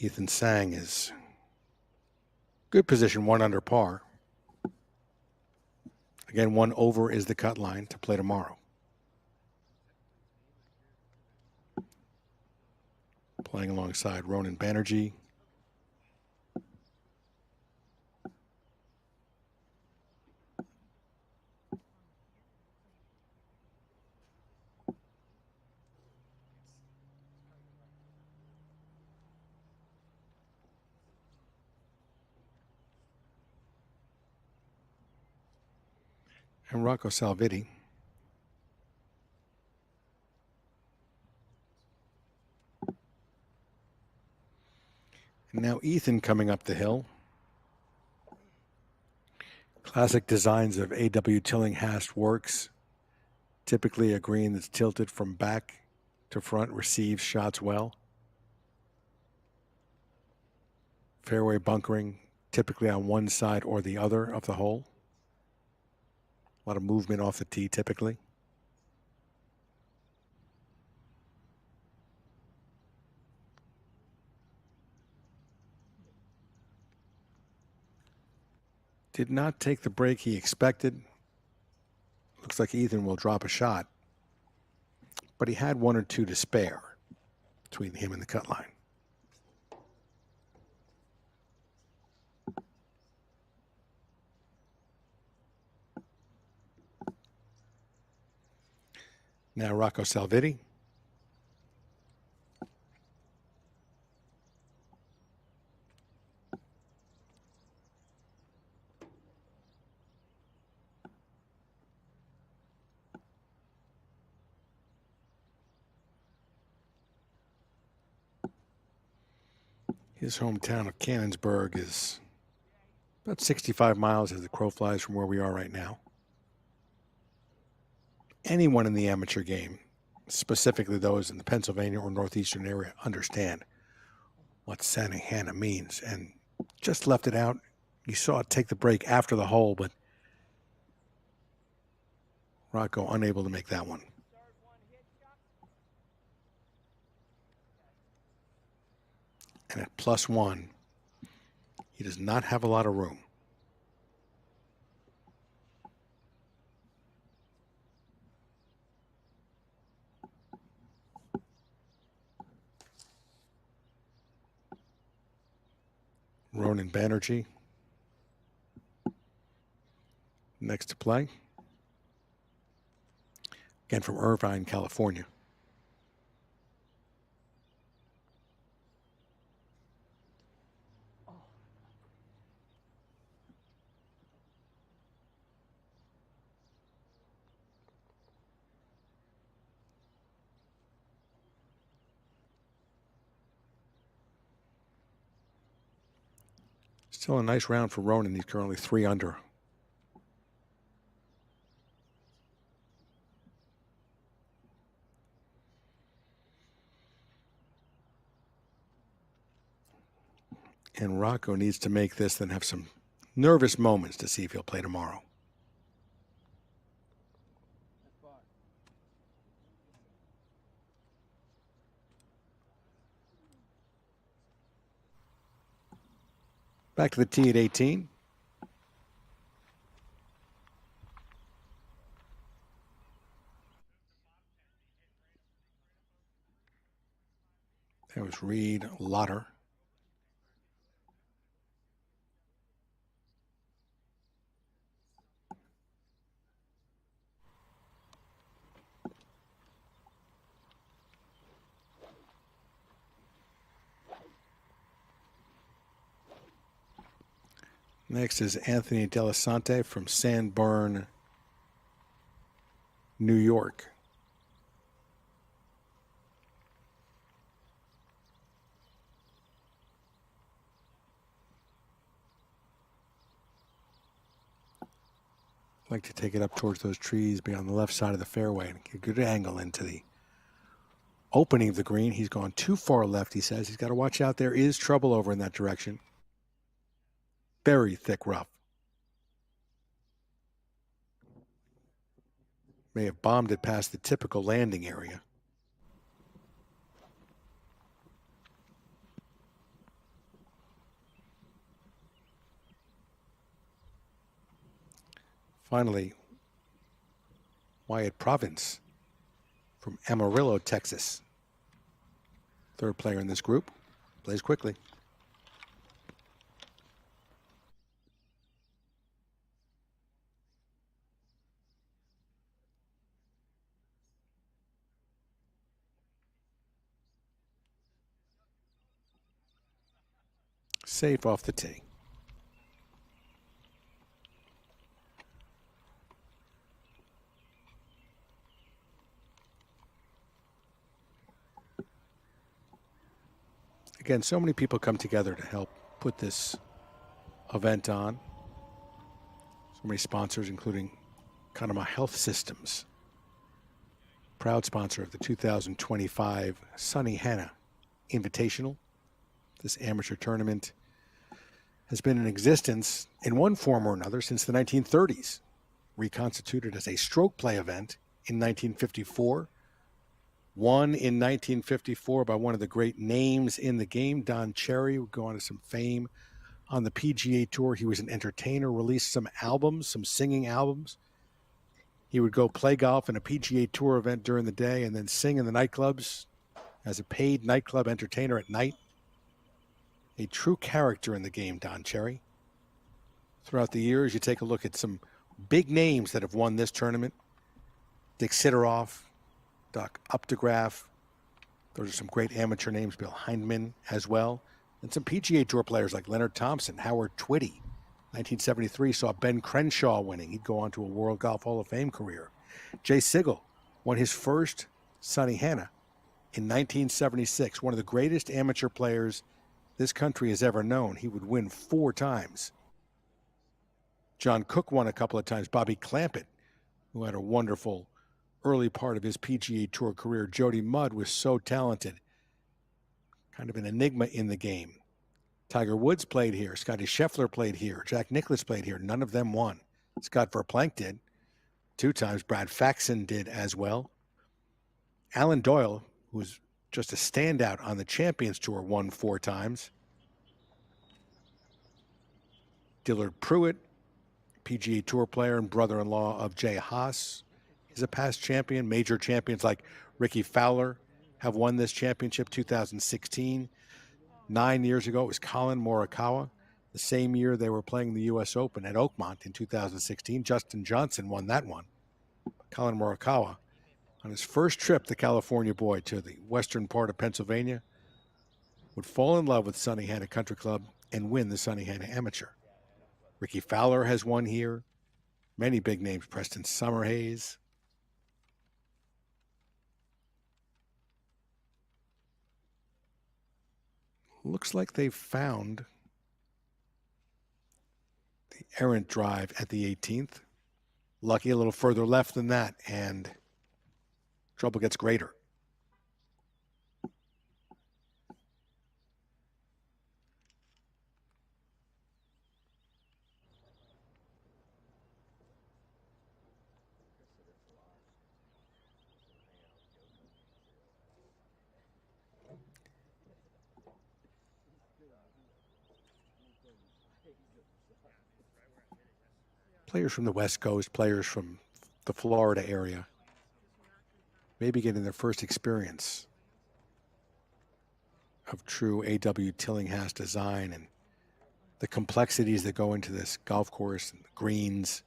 Ethan Sang is good position, 1 under par. Again, 1 over is the cut line to play tomorrow. Playing alongside Ronan Banerjee. And Rocco Salviti. And now Ethan coming up the hill. Classic designs of A.W. Tillinghast works. Typically a green that's tilted from back to front, receives shots well. Fairway bunkering, typically on one side or the other of the hole. A lot of movement off the tee typically. Did not take the break he expected. Looks like Ethan will drop a shot, but he had 1 or 2 to spare between him and the cut line. Now Rocco Salviti. His hometown of Cannonsburg is about 65 miles as the crow flies from where we are right now. Anyone in the amateur game, specifically those in the Pennsylvania or Northeastern area, understand what Sunnehanna means, and just left it out. You saw it take the break after the hole, but Rocco unable to make that one. And at +1, he does not have a lot of room. Ronan Banerjee next to play. Again from Irvine, California. Still a nice round for Ronan. He's currently 3 under. And Rocco needs to make this, then have some nervous moments to see if he'll play tomorrow. Back to the tee at 18. That was Reed Lotter. Next is Anthony Delasante from Sanborn, New York. Like to take it up towards those trees, be on the left side of the fairway and get a good angle into the opening of the green. He's gone too far left, he says. He's got to watch out. There is trouble over in that direction. Very thick rough. May have bombed it past the typical landing area. Finally, Wyatt Province from Amarillo, Texas. Third player in this group. Plays quickly. Safe off the tee. Again, so many people come together to help put this event on. So many sponsors, including Conemaugh Health Systems, proud sponsor of the 2025 Sunnehanna Invitational. This amateur tournament has been in existence in one form or another since the 1930s. Reconstituted as a stroke play event in 1954. Won in 1954 by one of the great names in the game, Don Cherry, would go on to some fame on the PGA Tour. He was an entertainer, released some albums, some singing albums. He would go play golf in a PGA Tour event during the day and then sing in the nightclubs as a paid nightclub entertainer at night. A true character in the game, Don Cherry. Throughout the years, you take a look at some big names that have won this tournament. Dick Sidoroff, Doc Updegraff. Those are some great amateur names. Bill Hindman as well. And some PGA Tour players like Leonard Thompson, Howard Twitty. 1973 saw Ben Crenshaw winning. He'd go on to a World Golf Hall of Fame career. Jay Sigel won his first Sunnehanna in 1976. One of the greatest amateur players this country has ever known. He would win 4 times. John Cook won a couple of times. Bobby Clampett, who had a wonderful early part of his PGA Tour career. Jody Mudd was so talented. Kind of an enigma in the game. Tiger Woods played here. Scotty Scheffler played here. Jack Nicklaus played here. None of them won. Scott Verplank did 2 times. Brad Faxon did as well. Alan Doyle, who was just a standout on the Champions Tour, won 4 times. Dillard Pruitt, PGA Tour player and brother-in-law of Jay Haas, is a past champion. Major champions like Ricky Fowler have won this championship. 2016. 9 years ago, it was Colin Morikawa. The same year they were playing the U.S. Open at Oakmont in 2016. Justin Johnson won that one. Colin Morikawa, on his first trip, the California boy, to the western part of Pennsylvania, would fall in love with Sunnehanna Country Club and win the Sunnehanna Amateur. Ricky Fowler has won here. Many big names. Preston Summerhays. Looks like they've found the errant drive at the 18th. Lucky a little further left than that, and trouble gets greater. Players from the West Coast, players from the Florida area, maybe getting their first experience of true A.W. Tillinghast design and the complexities that go into this golf course and the greens.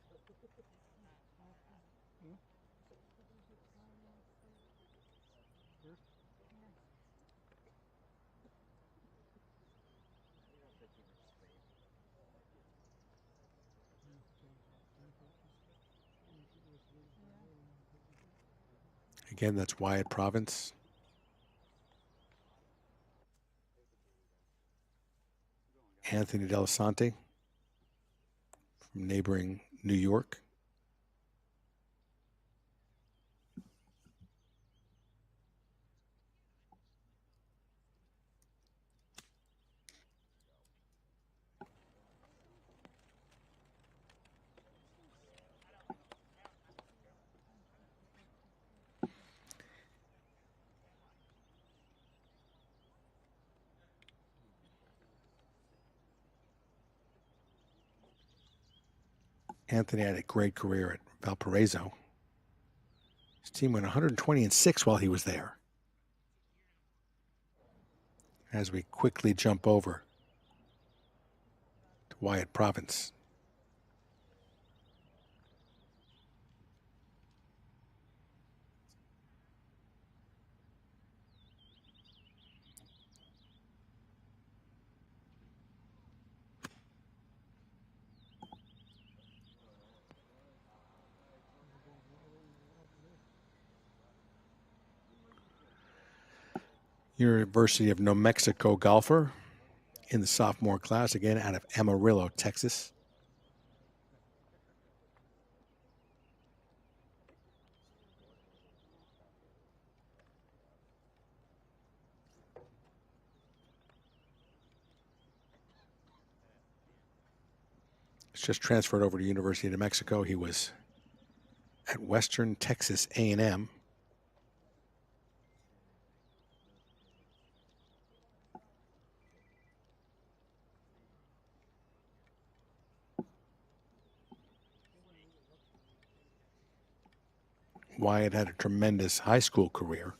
Again, that's Wyatt Province. Anthony Delisante from neighboring New York. Anthony had a great career at Valparaiso. His team went 120-6 while he was there. As we quickly jump over to Wyatt Province. University of New Mexico golfer in the sophomore class, again out of Amarillo, Texas. He's just transferred over to University of New Mexico. He was at Western Texas A&M. Wyatt had a tremendous high school career.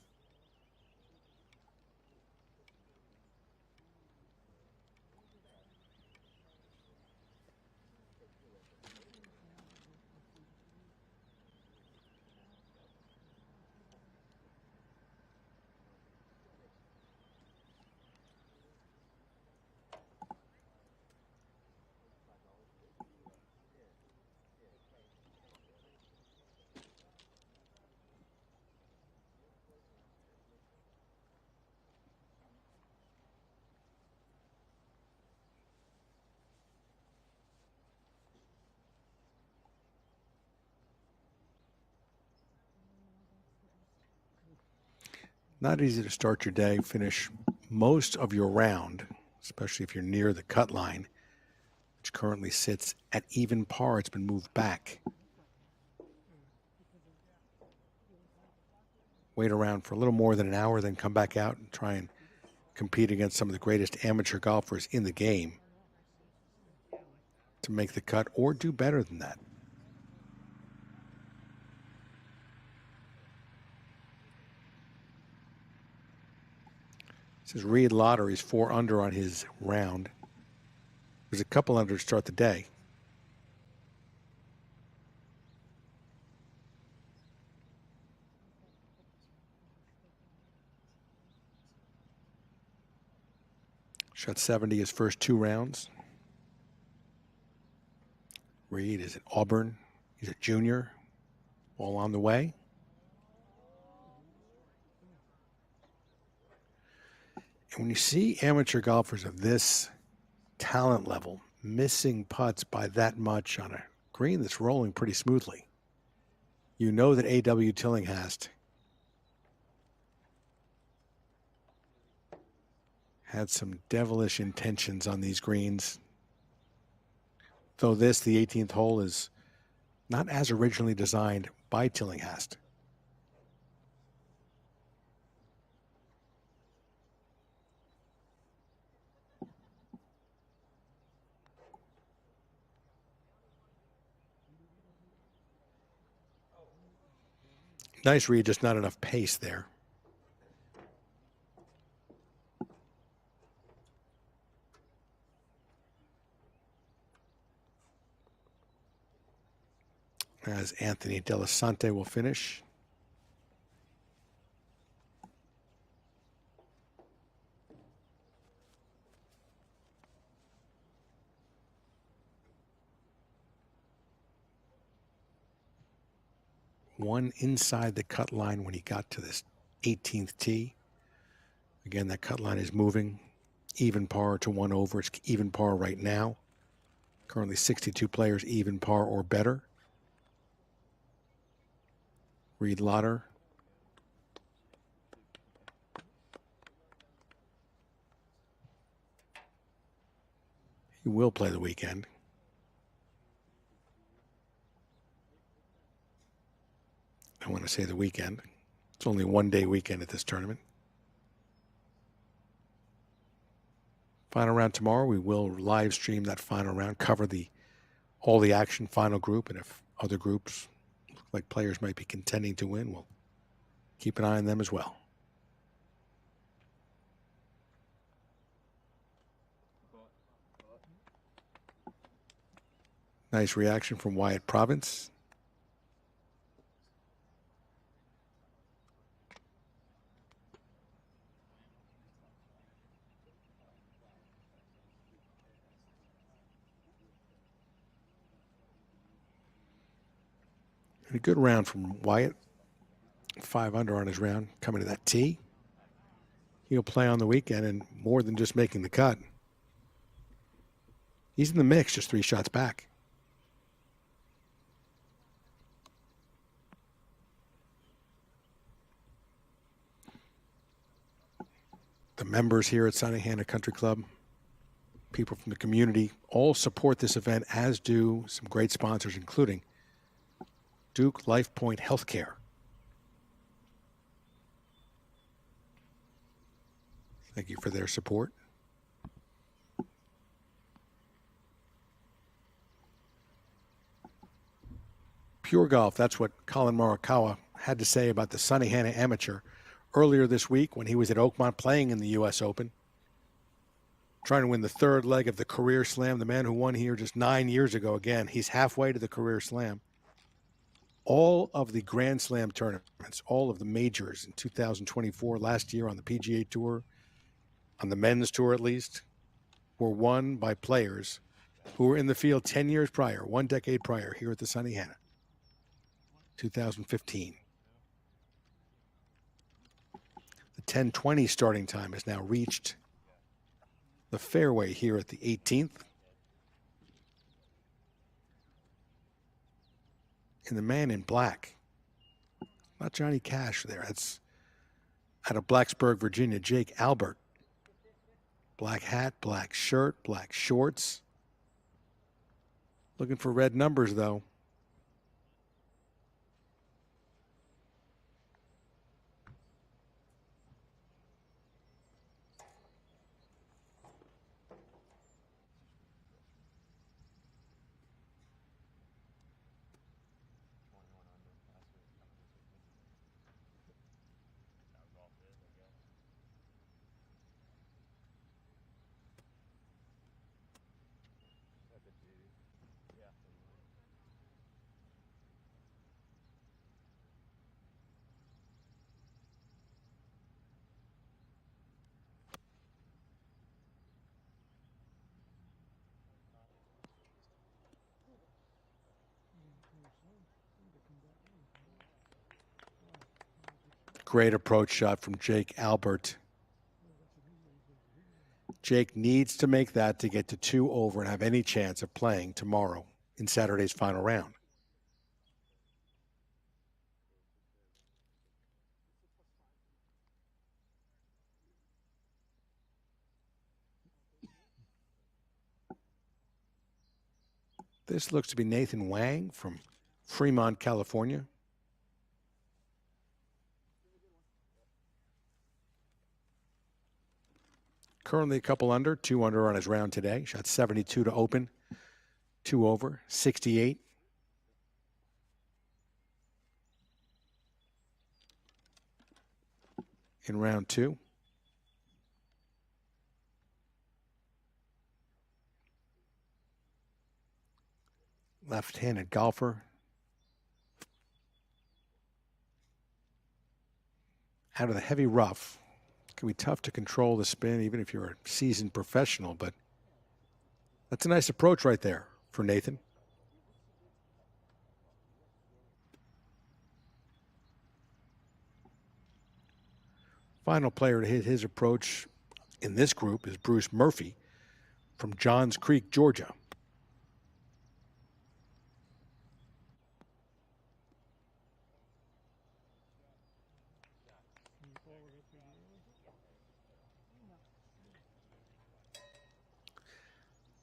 Not easy to start your day, finish most of your round, especially if you're near the cut line, which currently sits at even par. It's been moved back. Wait around for a little more than an hour, then come back out and try and compete against some of the greatest amateur golfers in the game to make the cut or do better than that. This is Reed Lauder. He's 4 under on his round. There's a couple under to start the day. Shot 70 his first 2 rounds. Reed is at Auburn. He's a junior. All on the way. And when you see amateur golfers of this talent level missing putts by that much on a green that's rolling pretty smoothly, you know that A.W. Tillinghast had some devilish intentions on these greens. Though this, the 18th hole, is not as originally designed by Tillinghast. Nice read, just not enough pace there. As Anthony Delasante will finish. One inside the cut line when he got to this 18th tee. Again, that cut line is moving. Even par to 1 over. It's even par right now. Currently 62 players even par or better. Reed Lauder. He will play the weekend. I want to say the weekend. It's only 1 day weekend at this tournament. Final round tomorrow. We will live stream that final round, cover the all the action final group, and if other groups look like players might be contending to win, we'll keep an eye on them as well. Nice reaction from Wyatt Province. And a good round from Wyatt. 5 under on his round, coming to that tee. He'll play on the weekend, and more than just making the cut. He's in the mix, just 3 shots back. The members here at Sunnehanna Country Club, people from the community, all support this event, as do some great sponsors, including Duke LifePoint Healthcare. Thank you for their support. Pure Golf, that's what Colin Morikawa had to say about the Sunnehanna Amateur earlier this week when he was at Oakmont playing in the U.S. Open, trying to win the 3rd leg of the Career Slam. The man who won here just 9 years ago. Again, he's halfway to the Career Slam. All of the Grand Slam tournaments, all of the majors in 2024, last year on the PGA Tour, on the men's tour at least, were won by players who were in the field 10 years prior, 1 decade prior, here at the Sunnehanna. 2015. The 10:20 starting time has now reached the fairway here at the 18th. And the man in black, not Johnny Cash there, that's out of Blacksburg, Virginia, Jake Albert. Black hat, black shirt, black shorts. Looking for red numbers, though. Great approach shot from Jake Albert. Jake needs to make that to get to 2 over and have any chance of playing tomorrow in Saturday's final round. This looks to be Nathan Wang from Fremont, California. Currently a couple under, 2 under on his round today. Shot 72 to open, 2 over, 68. In round 2. Left-handed golfer. Out of the heavy rough. It can be tough to control the spin, even if you're a seasoned professional, but that's a nice approach right there for Nathan. Final player to hit his approach in this group is Bruce Murphy from Johns Creek, Georgia.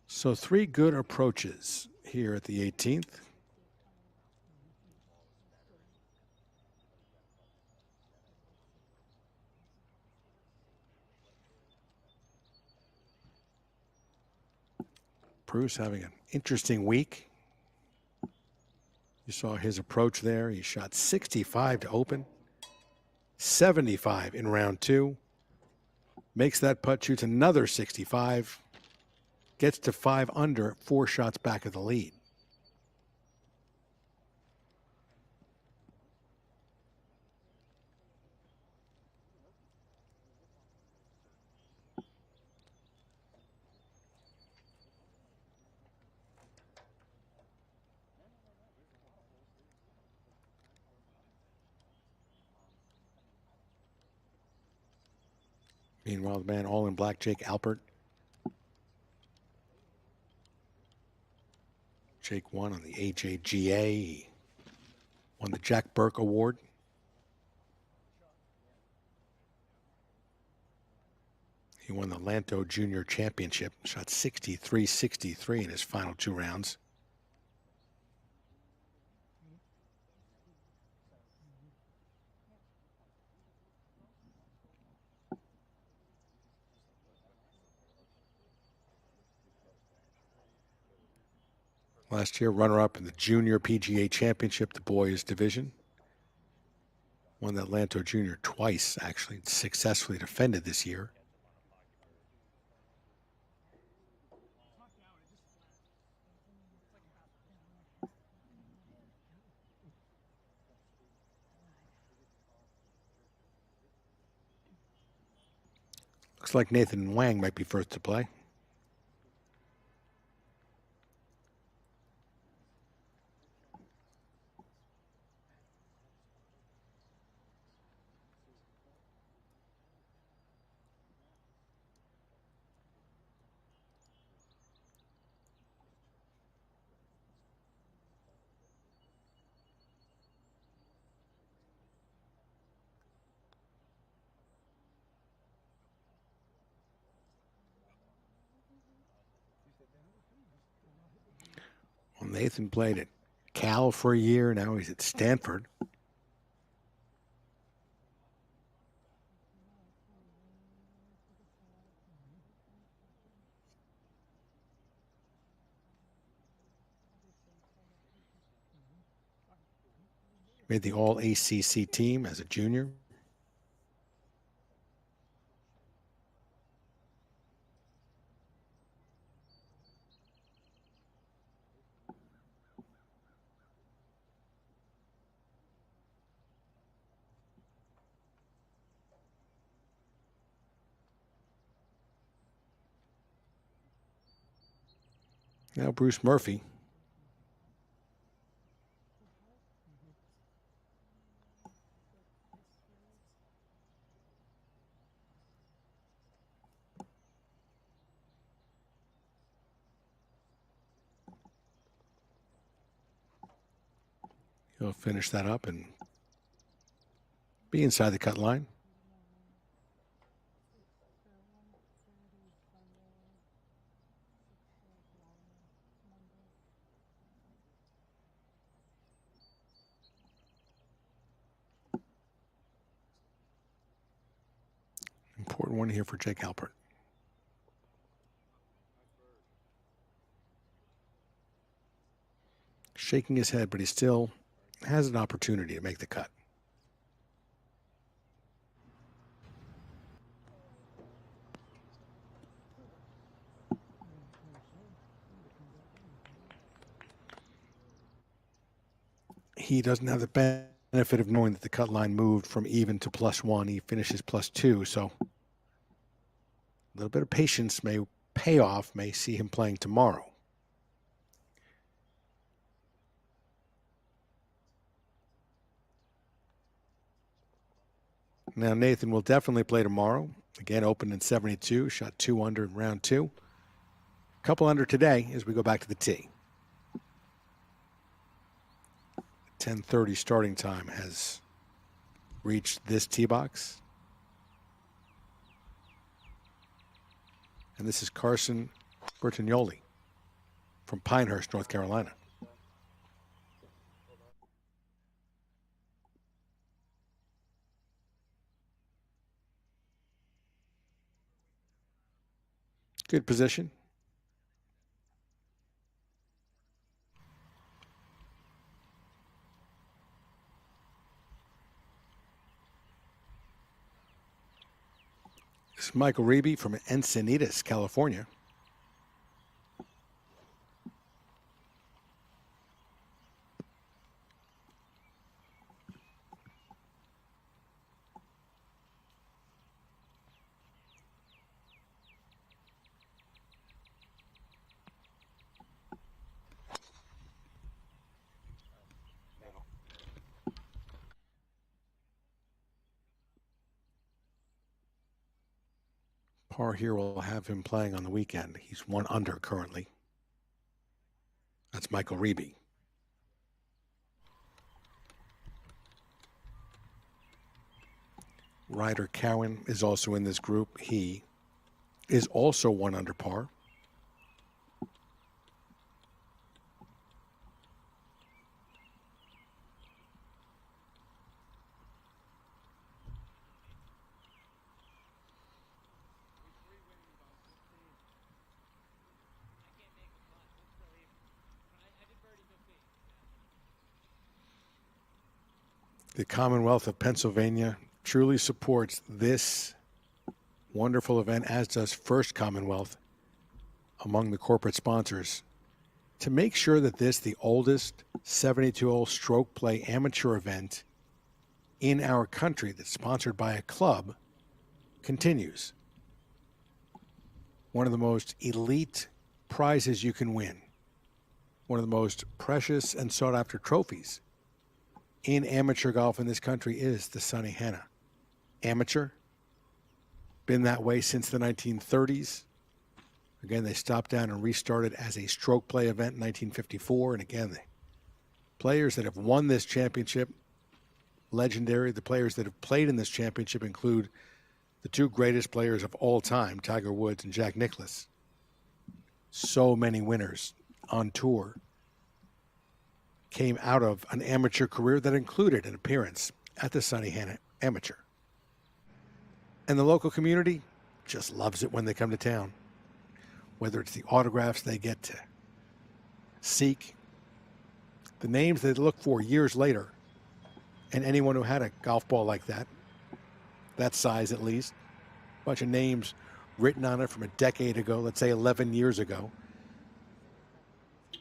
So 3 good approaches here at the 18th. Bruce having an interesting week. You saw his approach there. He shot 65 to open, 75 in round 2. Makes that putt, shoots another 65, gets to 5 under, 4 shots back of the lead. Meanwhile, the man all in black, Jake Alpert. Jake won on the AJGA. He won the Jack Burke Award. He won the Lanto Junior Championship, shot 63-63 in his final 2 rounds. Last year, runner-up in the Junior PGA Championship, the boys division. Won the Lanto Junior twice, actually, successfully defended this year. Looks like Nathan Wang might be first to play. Well, Nathan played at Cal for a year. Now he's at Stanford. Made the All-ACC team as a junior. Now Bruce Murphy. He'll finish that up and be inside the cut line. Important one here for Jake Alpert. Shaking his head, but he still has an opportunity to make the cut. He doesn't have the benefit of knowing that the cut line moved from even to +1. He finishes +2, so a little bit of patience may pay off, may see him playing tomorrow. Now Nathan will definitely play tomorrow. Again, opened in 72, shot 2 under in round 2. A couple under today as we go back to the tee. 10:30 starting time has reached this tee box. And this is Carson Bertagnoli from Pinehurst, North Carolina. Good position. It's Michael Reeby from Encinitas, California. Par here will have him playing on the weekend. He's 1 under currently. That's Michael Reeby. Ryder Cowan is also in this group. He is also 1 under par. The Commonwealth of Pennsylvania truly supports this wonderful event, as does First Commonwealth among the corporate sponsors, to make sure that this, the oldest 72-hole stroke play amateur event in our country that's sponsored by a club, continues. One of the most elite prizes you can win. One of the most precious and sought-after trophies in amateur golf in this country is the Sunnehanna Amateur. Been that way since the 1930s. Again, they stopped down and restarted as a stroke play event in 1954. And again, the players that have won this championship, legendary. The players that have played in this championship include the 2 greatest players of all time, Tiger Woods and Jack Nicklaus. So many winners on tour came out of an amateur career that included an appearance at the Sunnehanna Amateur. And the local community just loves it when they come to town. Whether it's the autographs they get to seek, the names they look for years later, and anyone who had a golf ball like that size at least, a bunch of names written on it from a decade ago, let's say 11 years ago,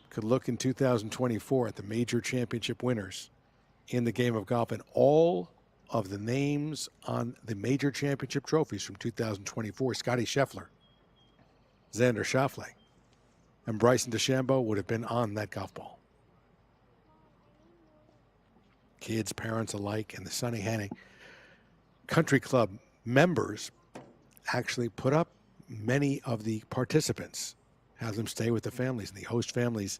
could look in 2024 at the major championship winners in the game of golf, and all of the names on the major championship trophies from 2024, Scotty Scheffler, Xander Schauffele, and Bryson DeChambeau would have been on that golf ball. Kids, parents alike, and the Sunnehanna Country Club members actually put up many of the participants, have them stay with the families, and the host families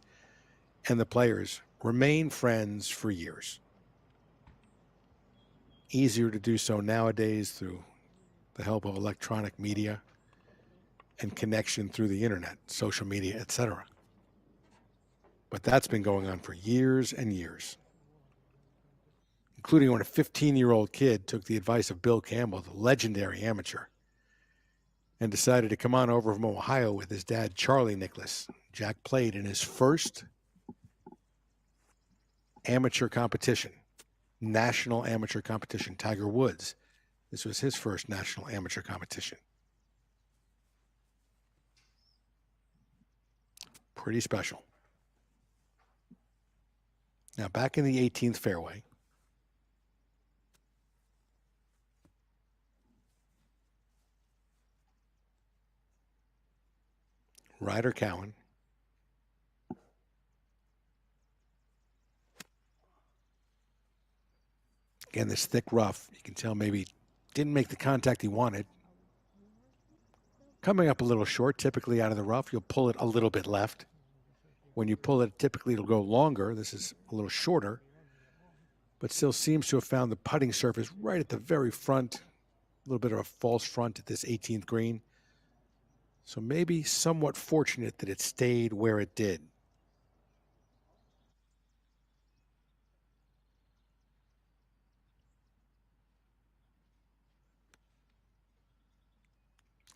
and the players remain friends for years. Easier to do so nowadays through the help of electronic media and connection through the internet, social media, etc. But that's been going on for years and years, including when a 15-year-old kid took the advice of Bill Campbell, the legendary amateur, and decided to come on over from Ohio with his dad, Charlie Nicklaus. Jack played in his first amateur competition, national amateur competition. Tiger Woods, this was his first national amateur competition. Pretty special. Now back in the 18th fairway, Ryder Cowan. Again, this thick rough, you can tell maybe didn't make the contact he wanted. Coming up a little short, typically out of the rough, you'll pull it a little bit left. When you pull it, typically it'll go longer. This is a little shorter, but still seems to have found the putting surface right at the very front, a little bit of a false front at this 18th green. So maybe somewhat fortunate that it stayed where it did.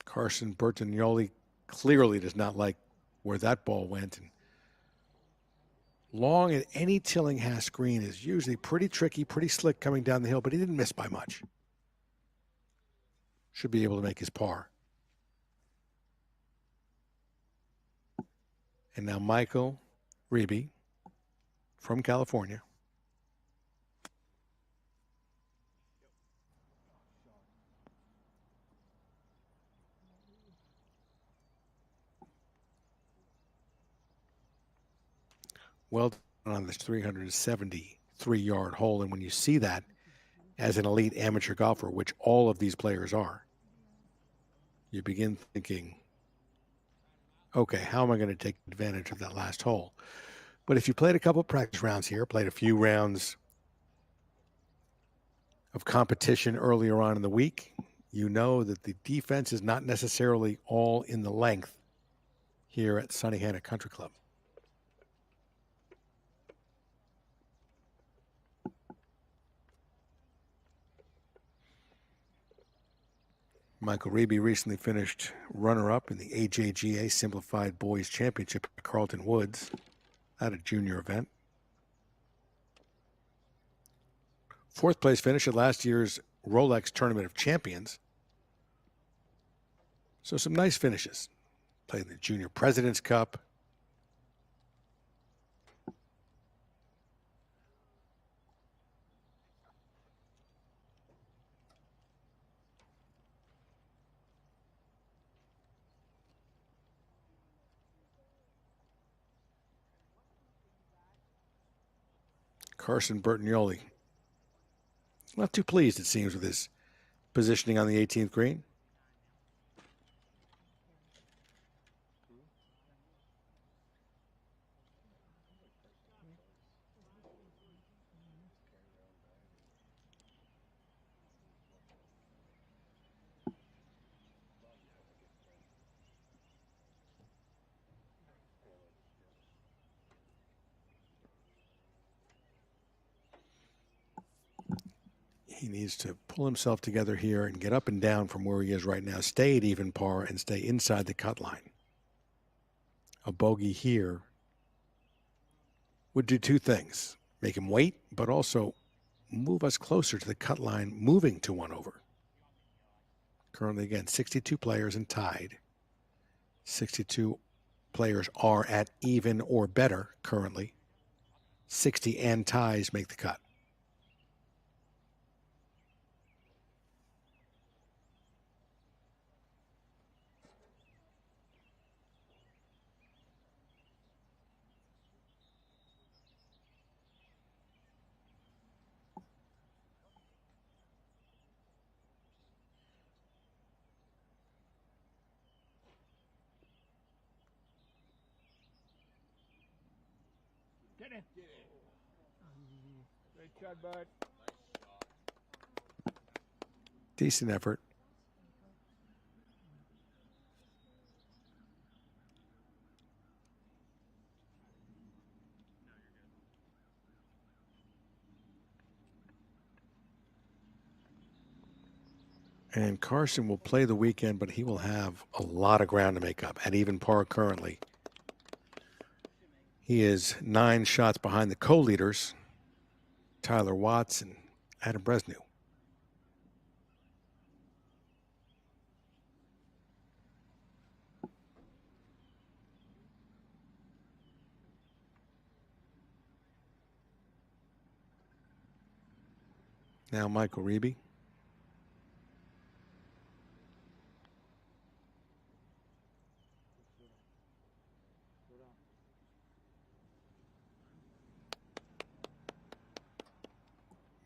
Carson Bertagnoli clearly does not like where that ball went. And long at any Tillinghast green is usually pretty tricky, pretty slick coming down the hill, but he didn't miss by much. should be able to make his par. And now Michael Reeby from California. Well done on this 373-yard hole. And when you see that as an elite amateur golfer, which all of these players are, you begin thinking, okay, how am I going to take advantage of that last hole? But if you played a couple of practice rounds here, played a few rounds of competition earlier on in the week, you know that the defense is not necessarily all in the length here at Sunnehanna Country Club. Michael Reeby recently finished runner-up in the AJGA Simplified Boys Championship at Carlton Woods at a junior event. Fourth place finish at last year's Rolex Tournament of Champions. So some nice finishes. Played in the Junior President's Cup. Carson Bertagnoli, not too pleased, it seems, with his positioning on the 18th green. He needs to pull himself together here and get up and down from where he is right now. Stay at even par and stay inside the cut line. A bogey here would do two things. Make him wait, but also move us closer to the cut line, moving to one over. Currently, again, 62 players and tied. 62 players are at even or better currently. 60 and ties make the cut. Get in. Great shot, bud. Decent effort. And Carson will play the weekend, but he will have a lot of ground to make up at even par currently. He is 9 shots behind the co-leaders, Tyler Watts and Adam Bresnew. Now Michael Reeby.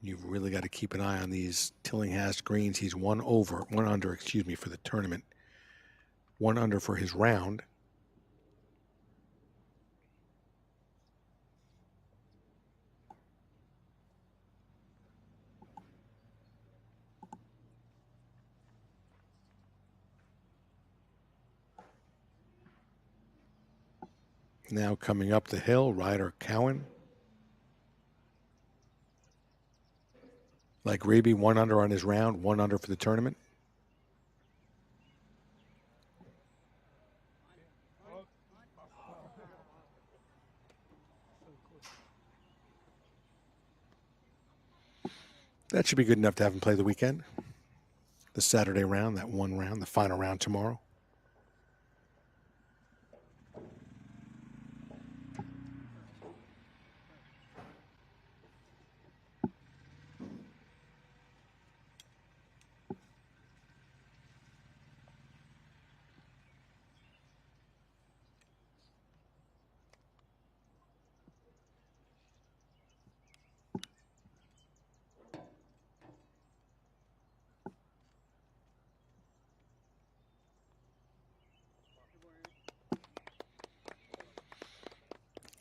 You've really got to keep an eye on these Tillinghast greens. He's one under, for the tournament. 1 under for his round. Now coming up the hill, Ryder Cowan. Like Reeby, 1 under on his round, 1 under for the tournament. That should be good enough to have him play the weekend. the Saturday round, that one round, the final round tomorrow.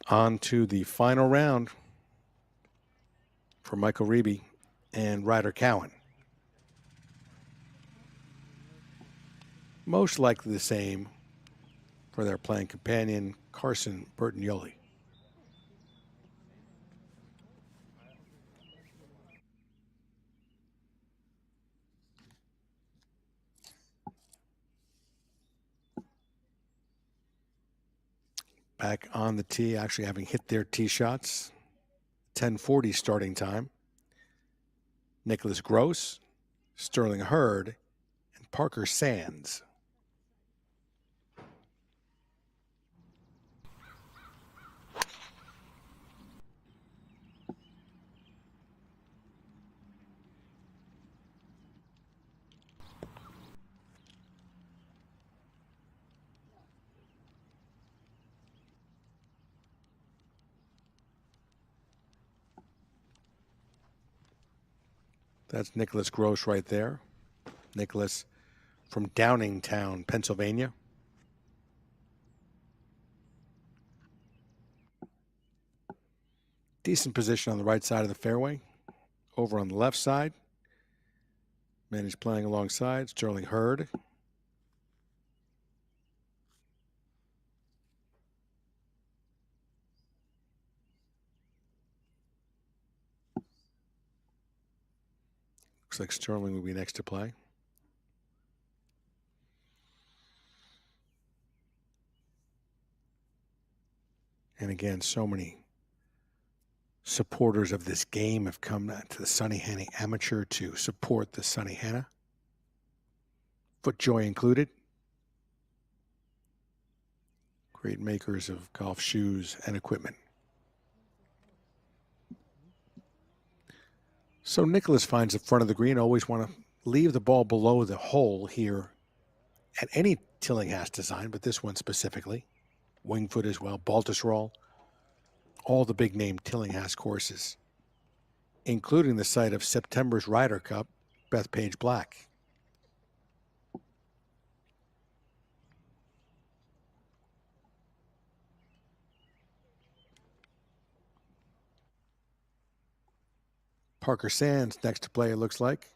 On to the final round for Michael Reeby and Ryder Cowan. Most likely the same for their playing companion, Carson Bertagnoli. Back on the tee, actually having hit their tee shots. 10:40 starting time. Nicholas Gross, Sterling Hurd, and Parker Sands. That's Nicholas Gross right there. Nicholas from Downingtown, Pennsylvania. Decent position on the right side of the fairway. Over on the left side, man he's playing alongside, Sterling Hurd. Looks like Sterling will be next to play. And again, so many supporters of this game have come to the Sunnehanna Amateur to support the Sunnehanna. FootJoy included. Great makers of golf shoes and equipment. So Nicholas finds the front of the green. Always want to leave the ball below the hole here at any Tillinghast design, but this one specifically. Wingfoot as well, Baltusrol, all the big name Tillinghast courses, including the site of September's Ryder Cup, Bethpage Black. Parker Sands next to play, it looks like.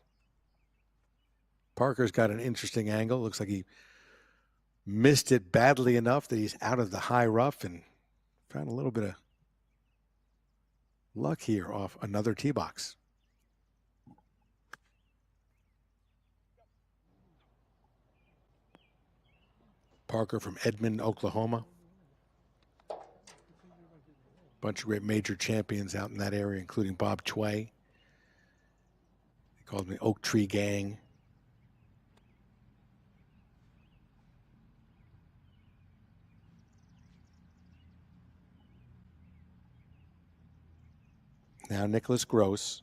Parker's got an interesting angle. Looks like he missed it badly enough that he's out of the high rough and found a little bit of luck here off another tee box. Parker from Edmond, Oklahoma. Bunch of great major champions out in that area, including Bob Tway. They called him the Oak Tree Gang. Now Nicholas Gross.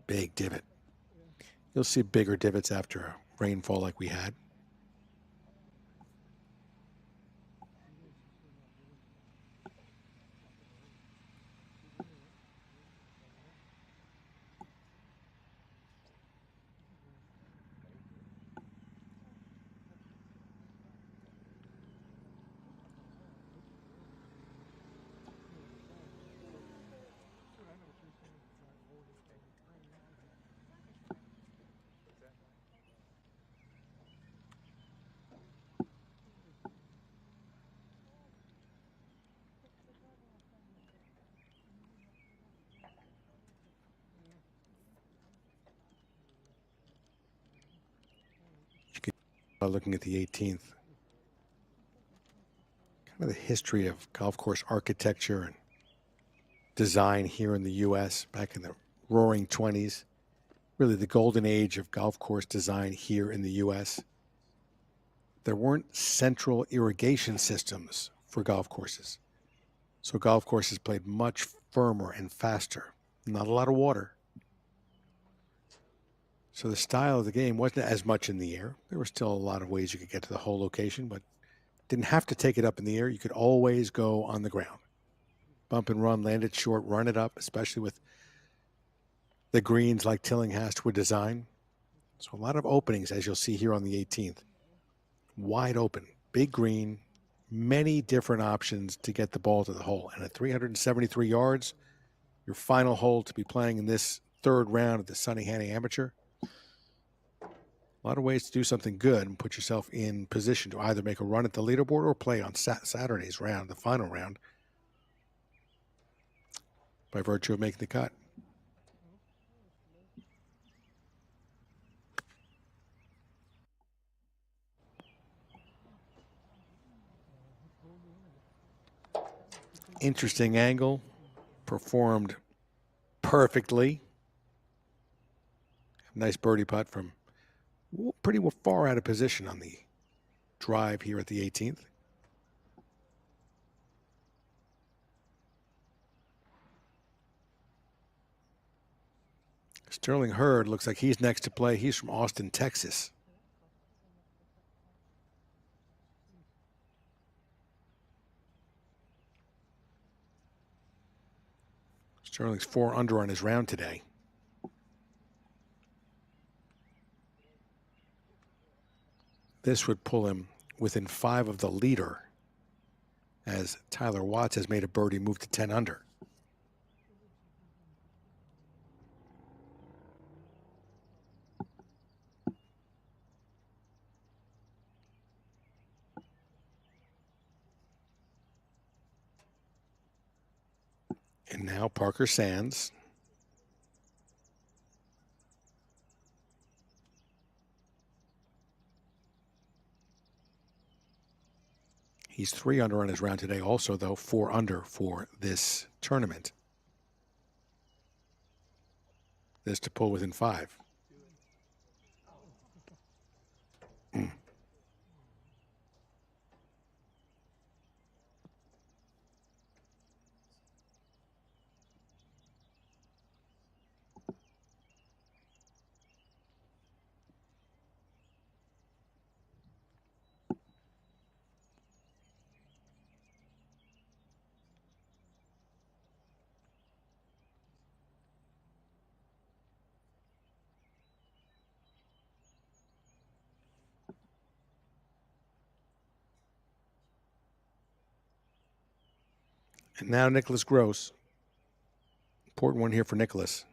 Big divot. You'll see bigger divots after a rainfall like we had. Looking at the 18th. Kind of the history of golf course architecture and design here in the U.S. back in the roaring 20s. Really the golden age of golf course design here in the U.S. There weren't central irrigation systems for golf courses. So golf courses played much firmer and faster. Not a lot of water. So the style of the game wasn't as much in the air. There were still a lot of ways you could get to the hole location, but didn't have to take it up in the air. You could always go on the ground. Bump and run, land it short, run it up, especially with the greens like Tillinghast would design. So a lot of openings, as you'll see here on the 18th. Wide open, big green, many different options to get the ball to the hole. And at 373 yards, your final hole to be playing in this third round of the Sunnehanna Amateur. A lot of ways to do something good and put yourself in position to either make a run at the leaderboard or play on Saturday's round, the final round, by virtue of making the cut. Interesting angle, performed perfectly. Nice birdie putt from pretty far out of position on the drive here at the 18th. Sterling Hurd looks like he's next to play. He's from Austin, Texas. Sterling's 4 under on his round today. This would pull him within 5 of the leader, as Tyler Watts has made a birdie move to 10 under. And now Parker Sands. He's 3 under on his round today. Also, though, 4 under for this tournament. This to pull within 5. And now Nicholas Gross. Important one here for Nicholas.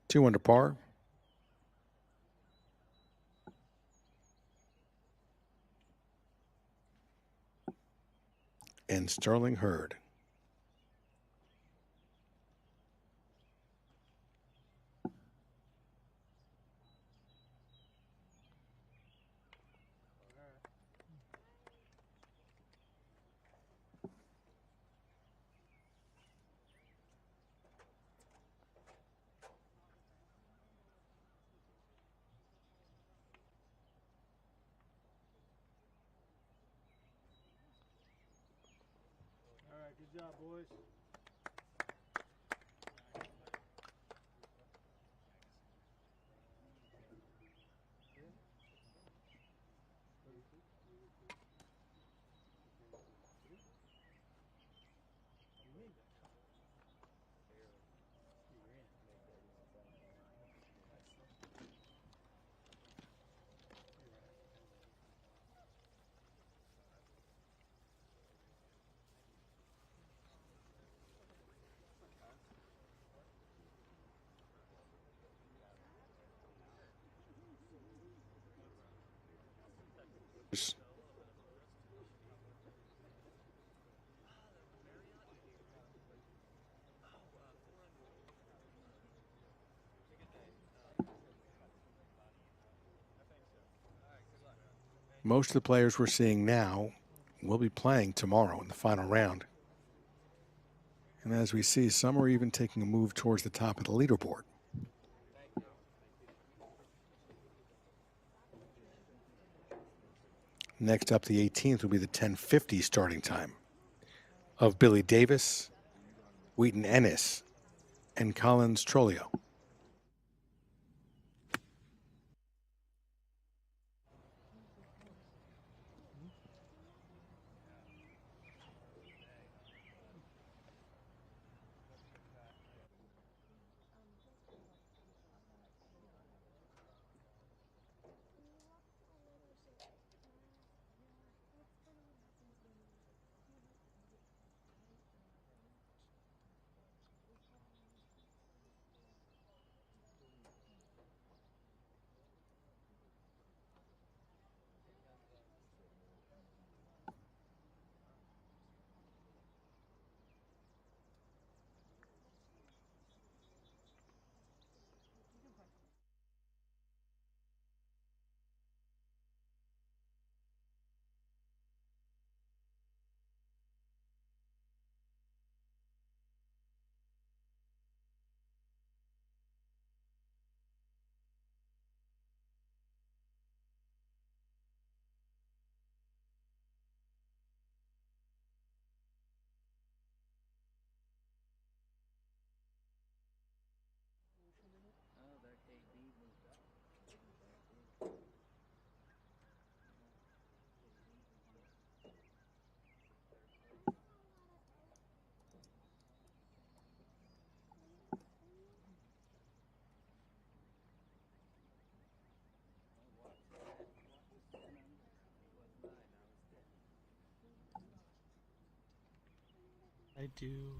Two under par. And Sterling Hurd. Good job, boys. Most of the players we're seeing now will be playing tomorrow in the final round. And as we see, some are even taking a move towards the top of the leaderboard. Next up, the 18th, will be the 10:50 starting time of Billy Davis, Wheaton Ennis, and Collins Trolio. I do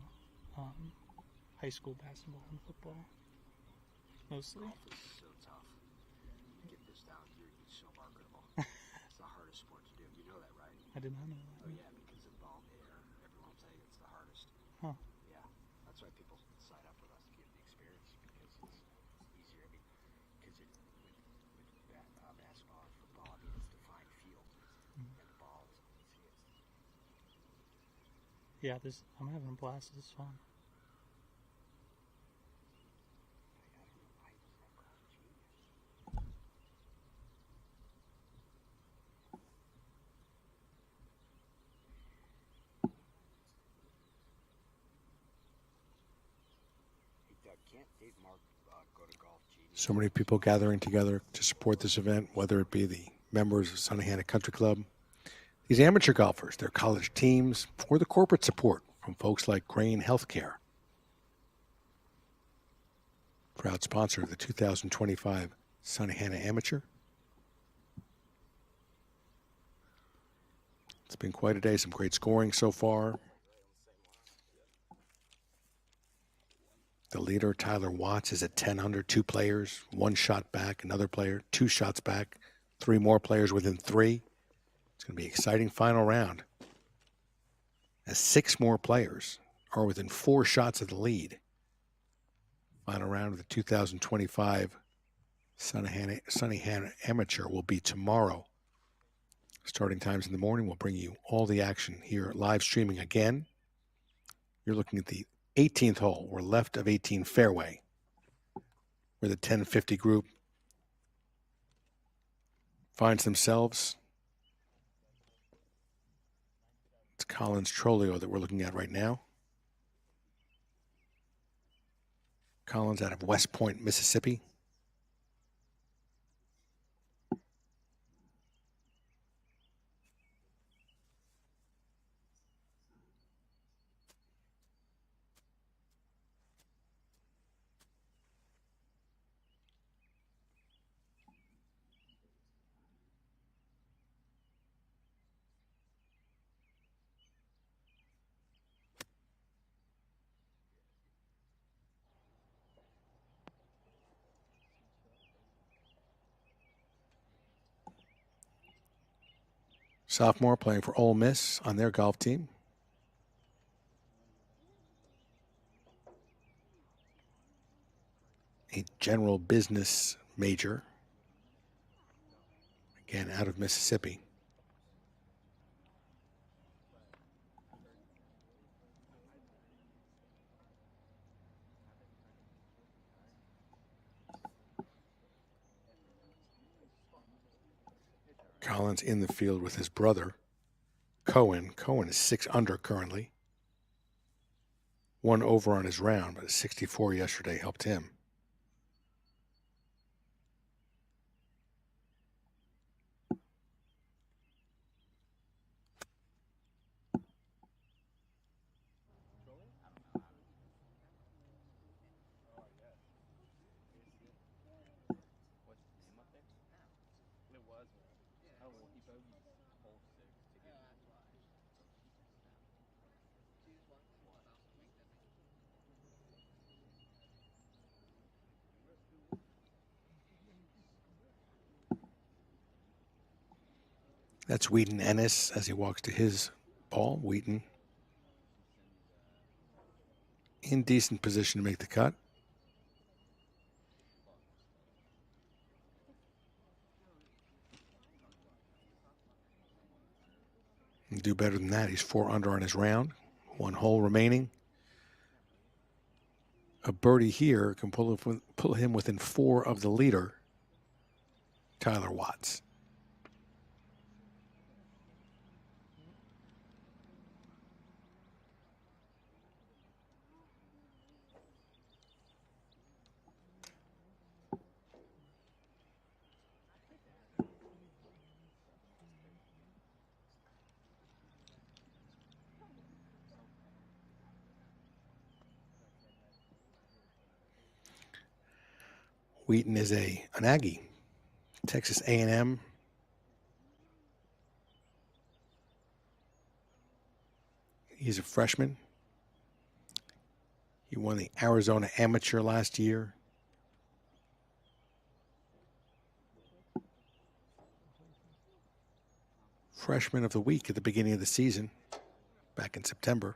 high school basketball and football, mostly. Golf is so tough. Get this down here, it's so marketable. It's the hardest sport to do. You know that, right? I did not know that. Oh yeah, because of ball air. Everyone will tell you it's the hardest. Huh. Yeah, that's why people sign up with us to get the experience, because it's easier. I mean, because with basketball and football, I mean, it's defined field, and the ball is easy. Yeah, I'm having a blast. This is fun. So many people gathering together to support this event, whether it be the members of Sunnehanna Country Club, these amateur golfers, their college teams, or the corporate support from folks like Grain Healthcare. Proud sponsor of the 2025 Sunnehanna Amateur. It's been quite a day, some great scoring so far. The leader, Tyler Watts, is at 10 under, 2 players, 1 shot back, another player, 2 shots back, 3 more players within 3. It's going to be an exciting final round, as 6 more players are within 4 shots of the lead. Final round of the 2025 Sunnehanna Amateur will be tomorrow. Starting times in the morning. We'll bring you all the action here, live streaming again. You're looking at the 18th hole, or left of 18 fairway, where the 10:50 group finds themselves. It's Collins Trolio that we're looking at right now. Collins out of West Point, Mississippi. Sophomore playing for Ole Miss on their golf team. A general business major, again out of Mississippi. Collins in the field with his brother, Cohen. Cohen is 6 under currently. 1 over on his round, but a 64 yesterday helped him. That's Wheaton Ennis as he walks to his ball. Wheaton in decent position to make the cut. And do better than that. He's 4 under on his round. 1 hole remaining. A birdie here can pull him within 4 of the leader, Tyler Watts. Wheaton is an Aggie, Texas A&M. He's a freshman. He won the Arizona Amateur last year. Freshman of the week at the beginning of the season, back in September.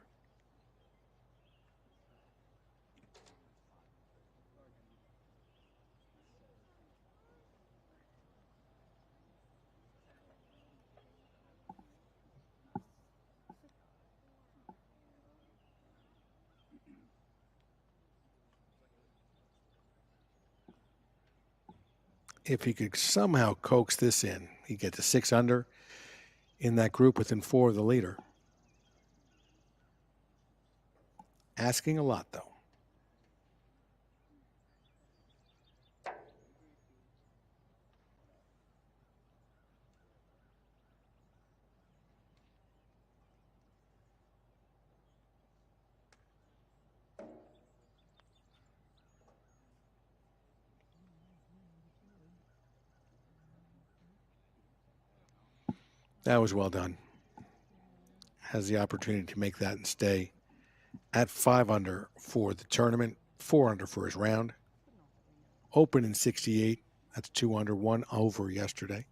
If he could somehow coax this in, he'd get to 6 under in that group within 4 of the leader. Asking a lot, though. That was well done. Has the opportunity to make that and stay at 5 under for the tournament, 4 under for his round. Open in 68. That's 2 under, 1 over yesterday.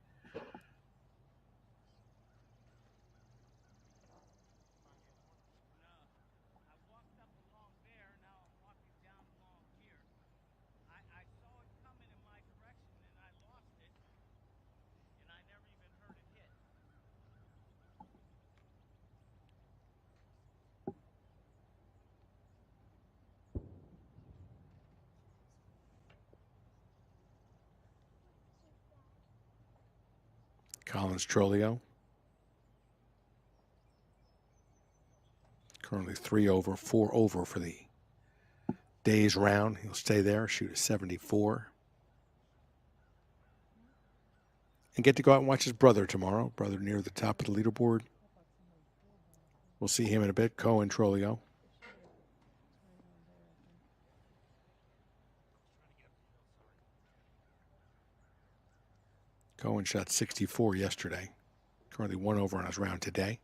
Collins Trolio. Currently 3 over, 4 over for the day's round. He'll stay there, shoot a 74. And get to go out and watch his brother tomorrow. Brother near the top of the leaderboard. We'll see him in a bit. Cohen Trolio. Cohen shot 64 yesterday. Currently 1 over on his round today.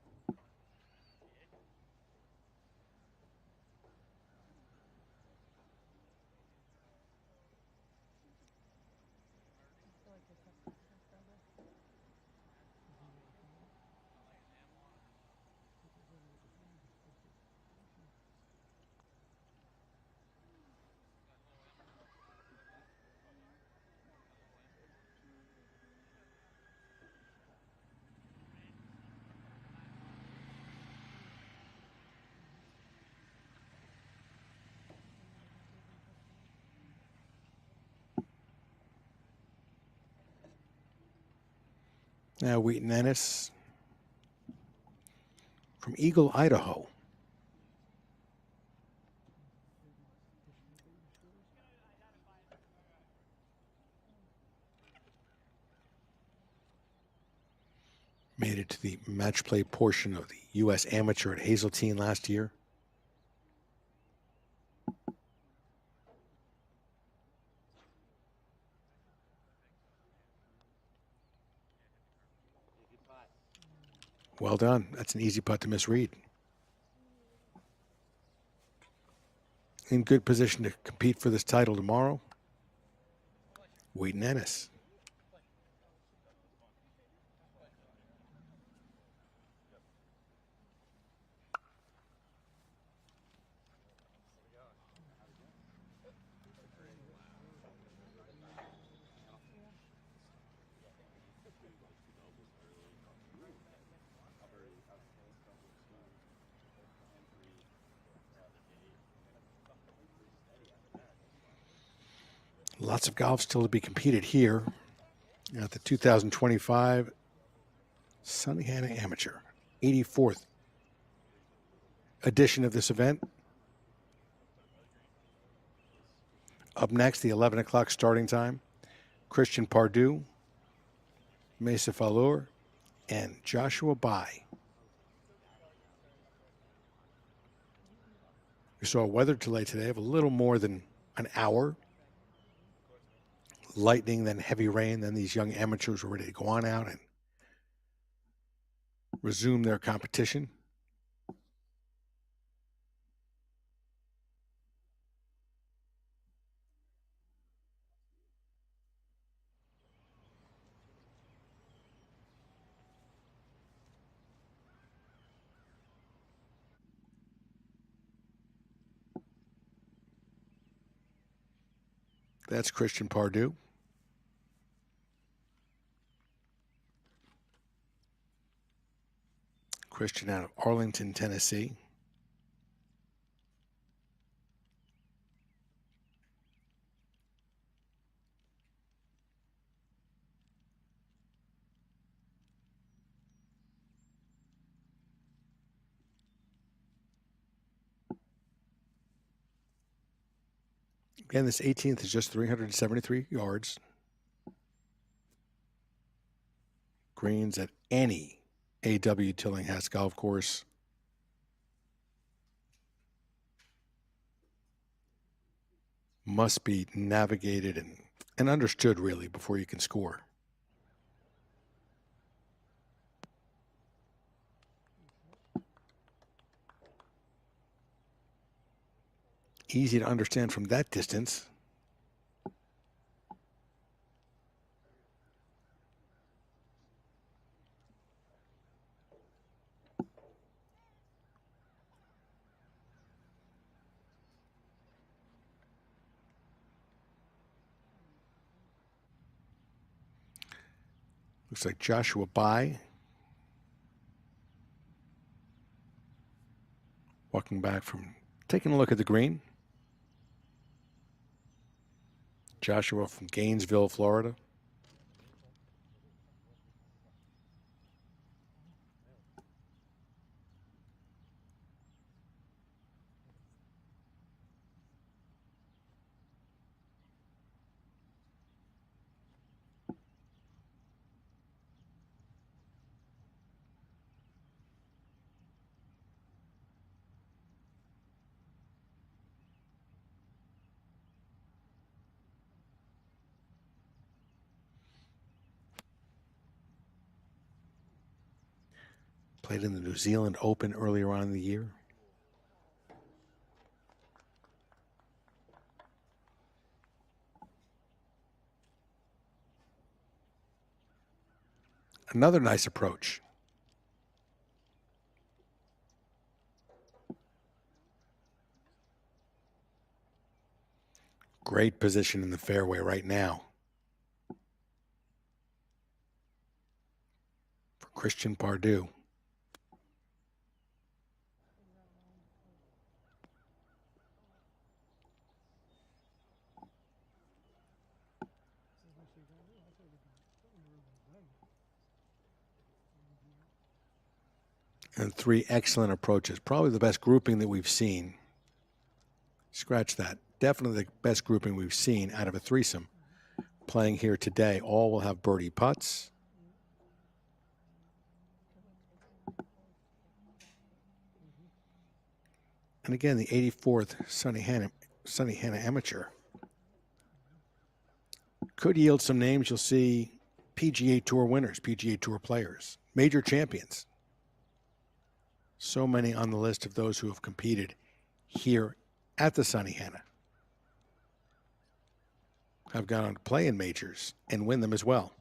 Now Wheaton Ennis from Eagle, Idaho. Made it to the match play portion of the U.S. Amateur at Hazeltine last year. Well done. That's an easy putt to misread. In good position to compete for this title tomorrow, Wheaton Ennis. Lots of golf still to be competed here at the 2025 Sunnehanna Amateur, 84th edition of this event. Up next, the 11 o'clock starting time, Christian Pardue, Mesa Falur, and Joshua Bai. We saw a weather delay today of a little more than an hour. Lightning, then heavy rain, then these young amateurs were ready to go on out and resume their competition. That's Christian Pardue. Christian out of Arlington, Tennessee. Again, this 18th is just 373 yards. Greens at any AW Tillinghast golf course. Must be navigated and understood, really, before you can score. Easy to understand from that distance. Looks like Joshua Bai walking back from taking a look at the green. Joshua from Gainesville, Florida. Played in the New Zealand Open earlier on in the year. Another nice approach. Great position in the fairway right now for Christian Pardue. And 3 excellent approaches. Probably the best grouping that we've seen. Scratch that. Definitely the best grouping we've seen out of a threesome playing here today. All will have birdie putts. And again, the 84th Sunnehanna Amateur could yield some names. You'll see PGA Tour winners, PGA Tour players, major champions. So many on the list of those who have competed here at the Sunnehanna have gone on to play in majors and win them as well.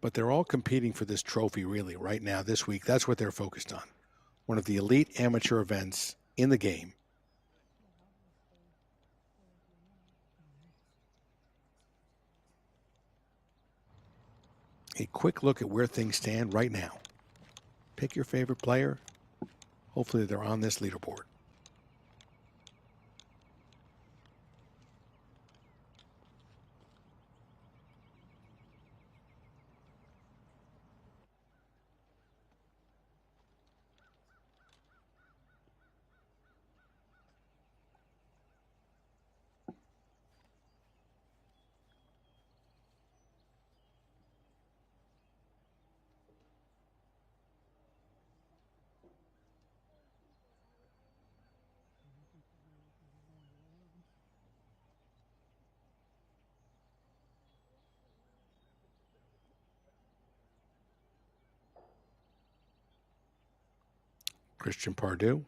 But they're all competing for this trophy really right now, this week. That's what they're focused on. One of the elite amateur events in the game. A quick look at where things stand right now. Pick your favorite player. Hopefully they're on this leaderboard. Christian Pardue.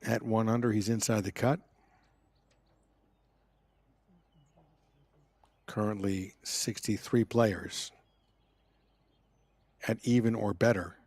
At 1 under, he's inside the cut. Currently 63 players at even or better.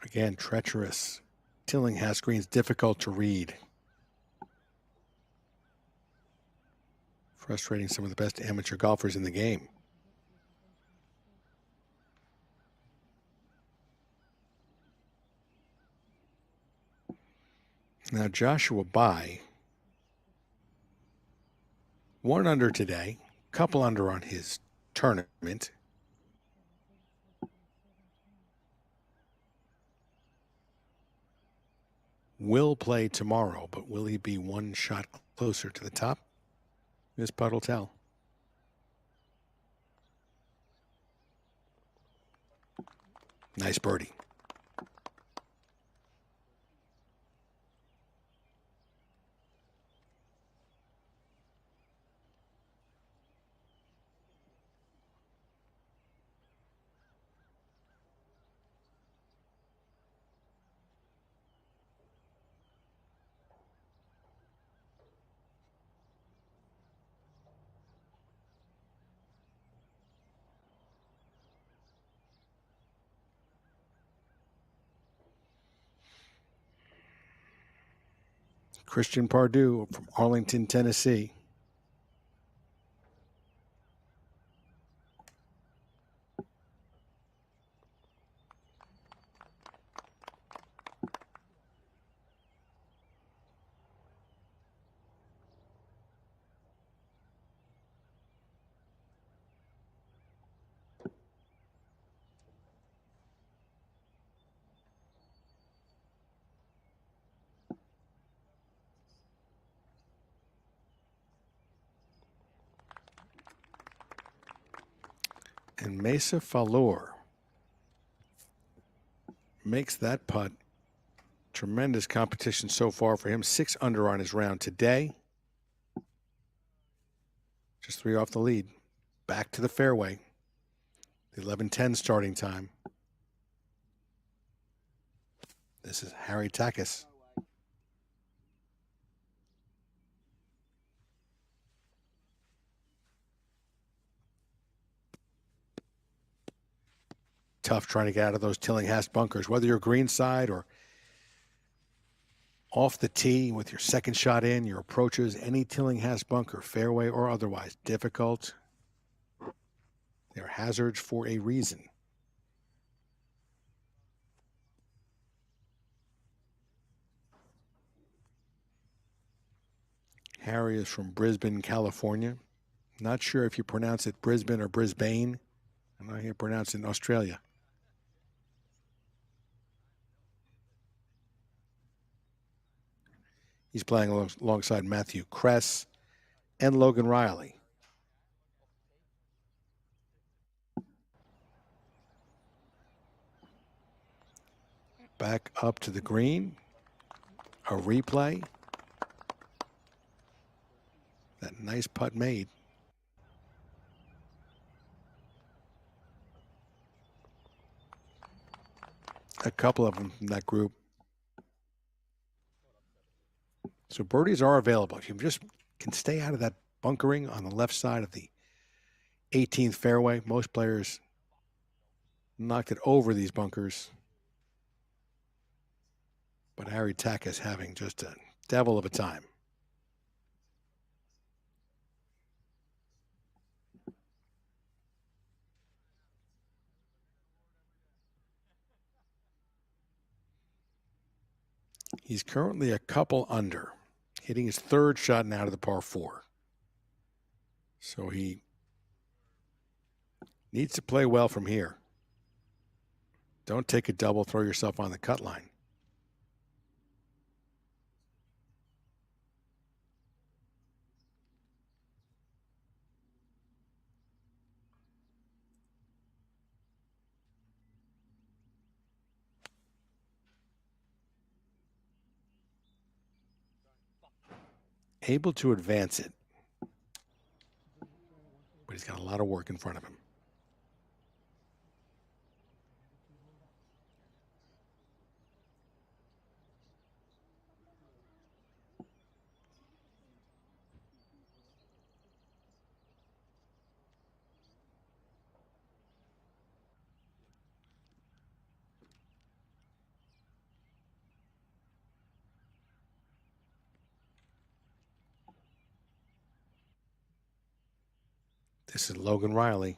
Again, treacherous. Tillinghast greens difficult to read. Frustrating some of the best amateur golfers in the game. Now Joshua Bai, 1 under today, couple under on his tournament. Will play tomorrow, but will he be 1 shot closer to the top? This putt will tell. Nice birdie. Christian Pardue from Arlington, Tennessee. And Mesa Falor makes that putt. Tremendous competition so far for him. 6 under on his round today. Just 3 off the lead. Back to the fairway. The 11:10 starting time. This is Harry Takis. tough trying to get out of those Tillinghast bunkers, whether you're greenside or off the tee with your second shot in, your approaches, any Tillinghast bunker, fairway or otherwise, difficult. They're hazards for a reason. Harry is from Brisbane, California. Not sure if you pronounce it Brisbane or Brisbane. I'm not here to pronounce it in Australia. He's playing alongside Matthew Kress and Logan Riley. Back up to the green. A replay. That nice putt made. A couple of them from that group. So birdies are available. If you just can stay out of that bunkering on the left side of the 18th fairway, most players knocked it over these bunkers. But Harry Tack is having just a devil of a time. He's currently a couple under, hitting his third shot now to the par 4. So he needs to play well from here. Don't take a double, throw yourself on the cut line. Able to advance it, but he's got a lot of work in front of him. This is Logan Riley.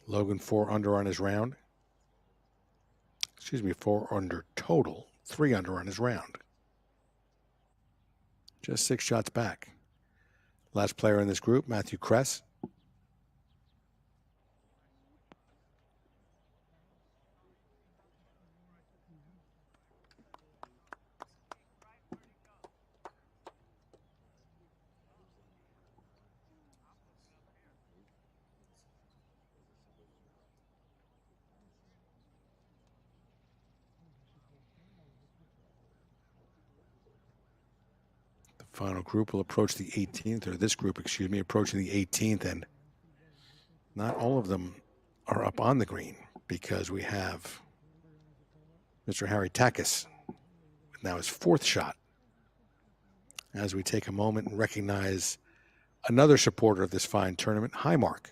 Logan 4 under on his round. Excuse me, 4 under total, 3 under on his round. Just 6 shots back. Last player in this group, Matthew Kress. Final group will approach the 18th, or this group, excuse me, approaching the 18th, and not all of them are up on the green because we have Mr. Harry Takis with now his 4th shot. As we take a moment and recognize another supporter of this fine tournament, Highmark.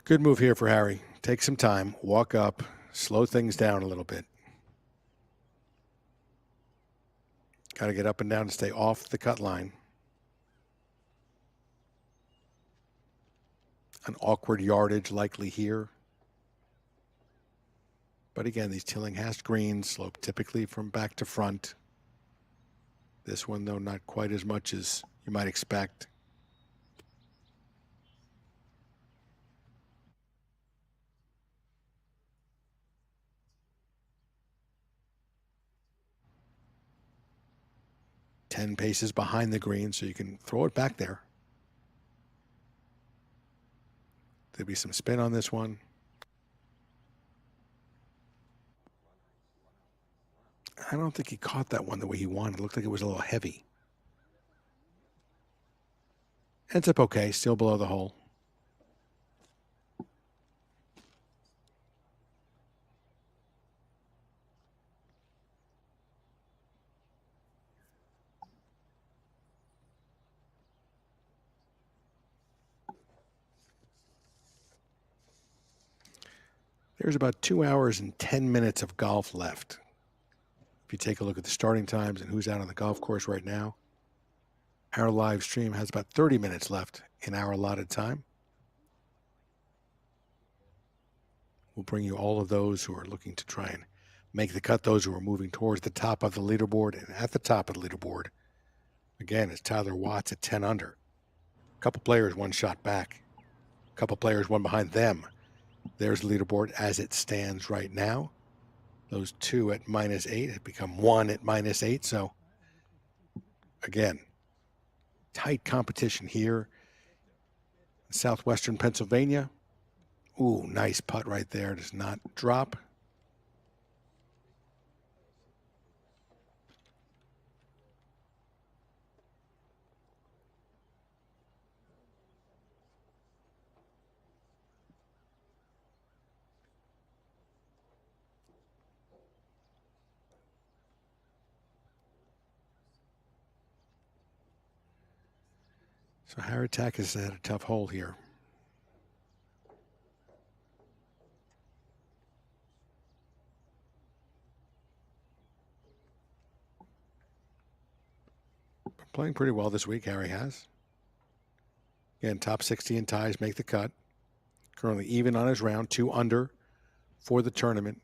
Good move here for Harry. Take some time, walk up, slow things down a little bit. Got to get up and down to stay off the cut line. An awkward yardage likely here. But again, these Tillinghast greens slope typically from back to front. This one, though, not quite as much as you might expect. Ten paces behind the green, so you can throw it back there. There'll be some spin on this one. I don't think he caught that one the way he wanted. It looked like it was a little heavy. Ends up okay, still below the hole. There's about 2 hours and 10 minutes of golf left. If you take a look at the starting times and who's out on the golf course right now, our live stream has about 30 minutes left in our allotted time. We'll bring you all of those who are looking to try and make the cut, those who are moving towards the top of the leaderboard. And at the top of the leaderboard, again, is Tyler Watts at 10 under. A couple players one shot back. A couple players one behind them. There's the leaderboard as it stands right now. Those two at -8 have become one at -8. So, again, tight competition here in southwestern Pennsylvania. Ooh, nice putt right there. Does not drop. So Haratak has had a tough hole here. Playing pretty well this week, Harry has. Again, top 60 in ties make the cut. Currently even on his round, 2 under for the tournament.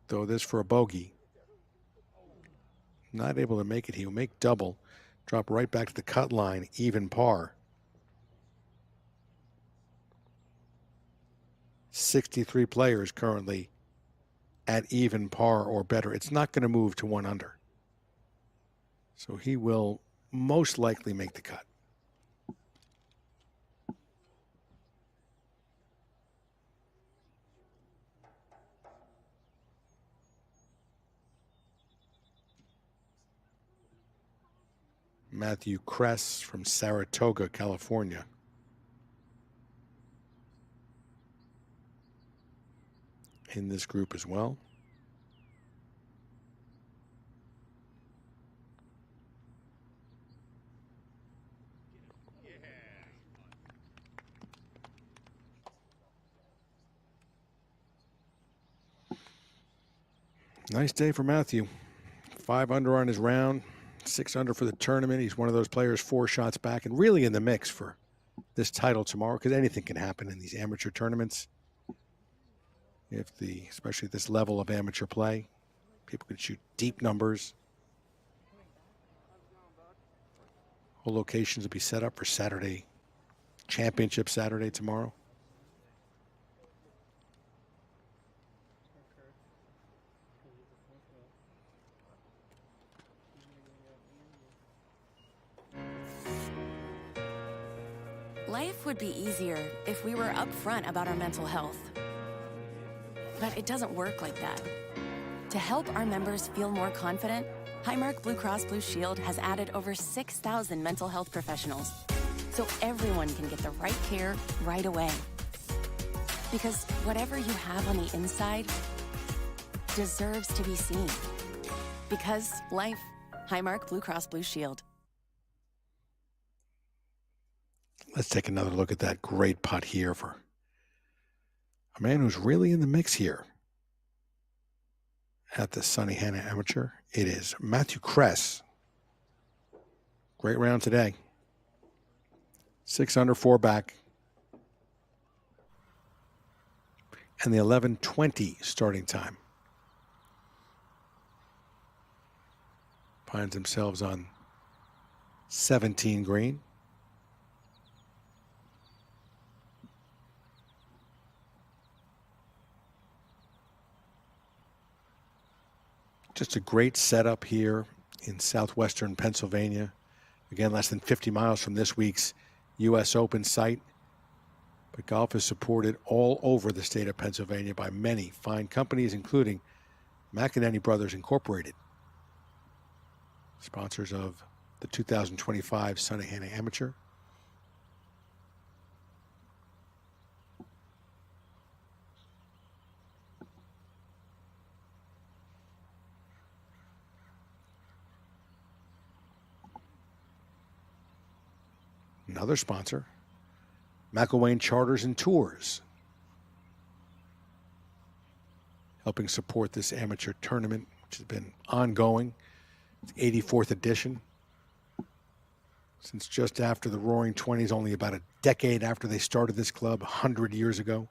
Though this for a bogey. Not able to make it. He'll make double. Drop right back to the cut line, even par. 63 players currently at even par or better. It's not going to move to 1 under. So he will most likely make the cut. Matthew Kress from Saratoga, California. In this group as well. Nice day for Matthew. 5 under on his round. 6 under for the tournament. He's one of those players 4 shots back and really in the mix for this title tomorrow, because anything can happen in these amateur tournaments. Especially at this level of amateur play, people can shoot deep numbers. Whole locations will be set up for Saturday, championship Saturday tomorrow. Life would be easier if we were upfront about our mental health. But it doesn't work like that. To help our members feel more confident, Highmark Blue Cross Blue Shield has added over 6,000 mental health professionals, so everyone can get the right care right away. Because whatever you have on the inside deserves to be seen. Because life, Highmark Blue Cross Blue Shield. Let's take another look at that great putt here for a man who's really in the mix here at the Sunnehanna Amateur. It is Matthew Kress. Great round today. 6 under, 4 back. And the 11:20 starting time. Finds themselves on 17 green. Just a great setup here in southwestern Pennsylvania. Again, less than 50 miles from this week's U.S. Open site. But golf is supported all over the state of Pennsylvania by many fine companies, including McEnany Brothers Incorporated, sponsors of the 2025 Sunnehanna Amateur. Another sponsor, McElwain Charters and Tours, helping support this amateur tournament, which has been ongoing. It's 84th edition. Since just after the Roaring Twenties, only about a decade after they started this club 100 years ago.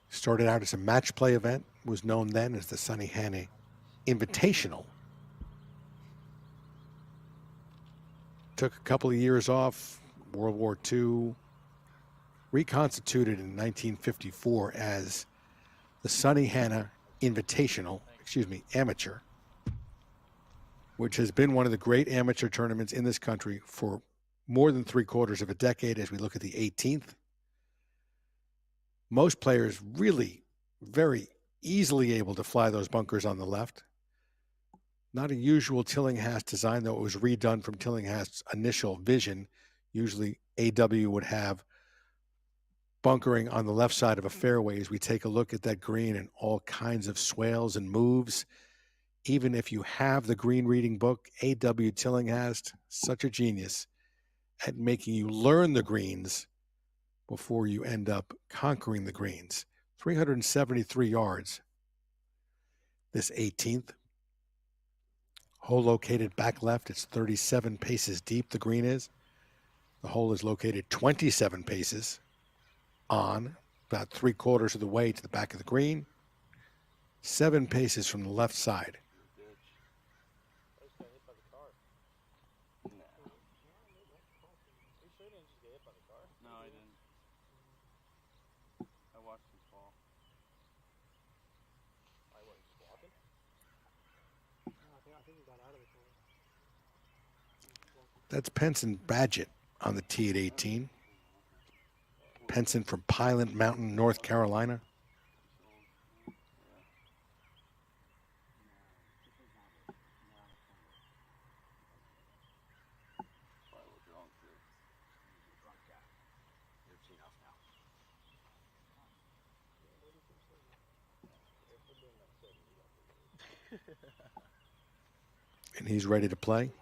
Started out as a match play event, was known then as the Sunnehanna Invitational. Took a couple of years off, World War II, reconstituted in 1954 as the Sunnehanna Invitational, Amateur, which has been one of the great amateur tournaments in this country for more than 3/4 of a decade as we look at the 18th. Most players really very easily able to fly those bunkers on the left. Not a usual Tillinghast design, though it was redone from Tillinghast's initial vision. Usually AW would have bunkering on the left side of a fairway as we take a look at that green and all kinds of swales and moves. Even if you have the green reading book, AW Tillinghast, such a genius at making you learn the greens before you end up conquering the greens. 373 yards. This 18th. Hole located back left. It's 37 paces deep, the green is. The hole is located 27 paces on, about 3/4 of the way to the back of the green. 7 paces from the left side. No, I didn't. I watched him fall. I wasn't just walking. I think he got out of the corner. That's Penson Badgett on the tee at 18. Penson from Pilot Mountain, North Carolina. And he's ready to play.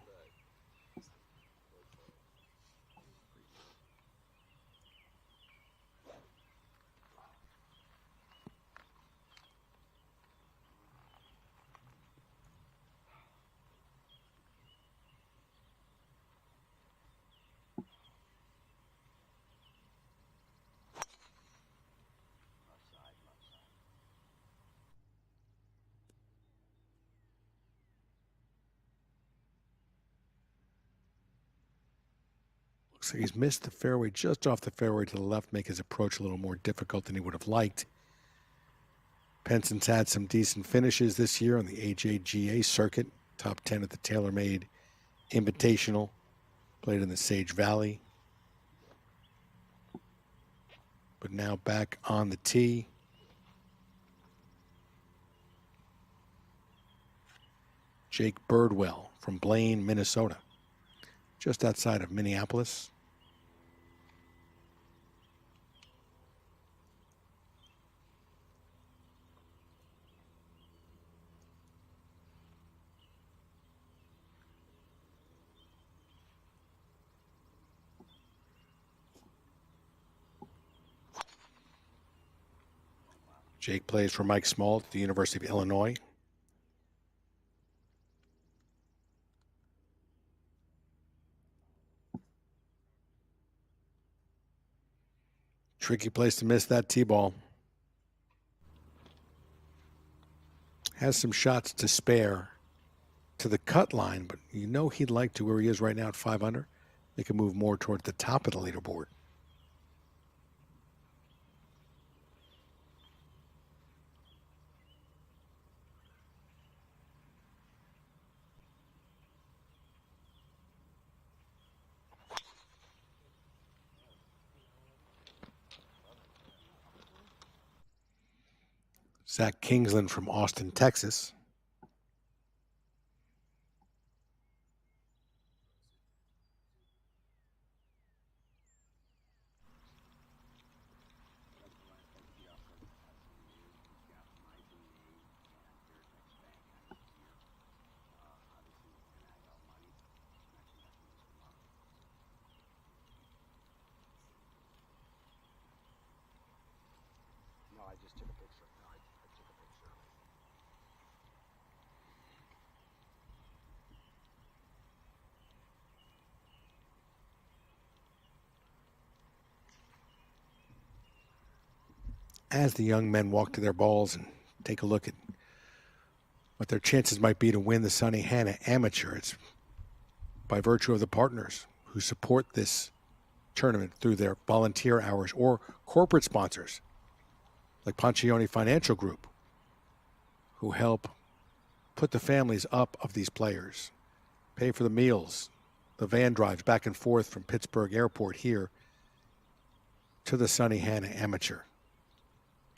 Looks like he's missed the fairway, just off the fairway to the left, make his approach a little more difficult than he would have liked. Penson's had some decent finishes this year on the AJGA circuit. Top 10 at the TaylorMade Invitational. Played in the Sage Valley. But now back on the tee. Jake Birdwell from Blaine, Minnesota. Just outside of Minneapolis. Jake plays for Mike Small at the University of Illinois. Tricky place to miss that tee ball. Has some shots to spare to the cut line, but you know he'd like to where he is right now at 5 under. They can move more toward the top of the leaderboard. Zach Kingsland from Austin, Texas. No, I just took a picture. No, I took a picture. As the young men walk to their balls and take a look at what their chances might be to win the Sunnehanna Amateur, it's by virtue of the partners who support this tournament through their volunteer hours or corporate sponsors like Pancioni Financial Group, who help put the families up of these players, pay for the meals, the van drives back and forth from Pittsburgh Airport here to the Sunnehanna Amateur.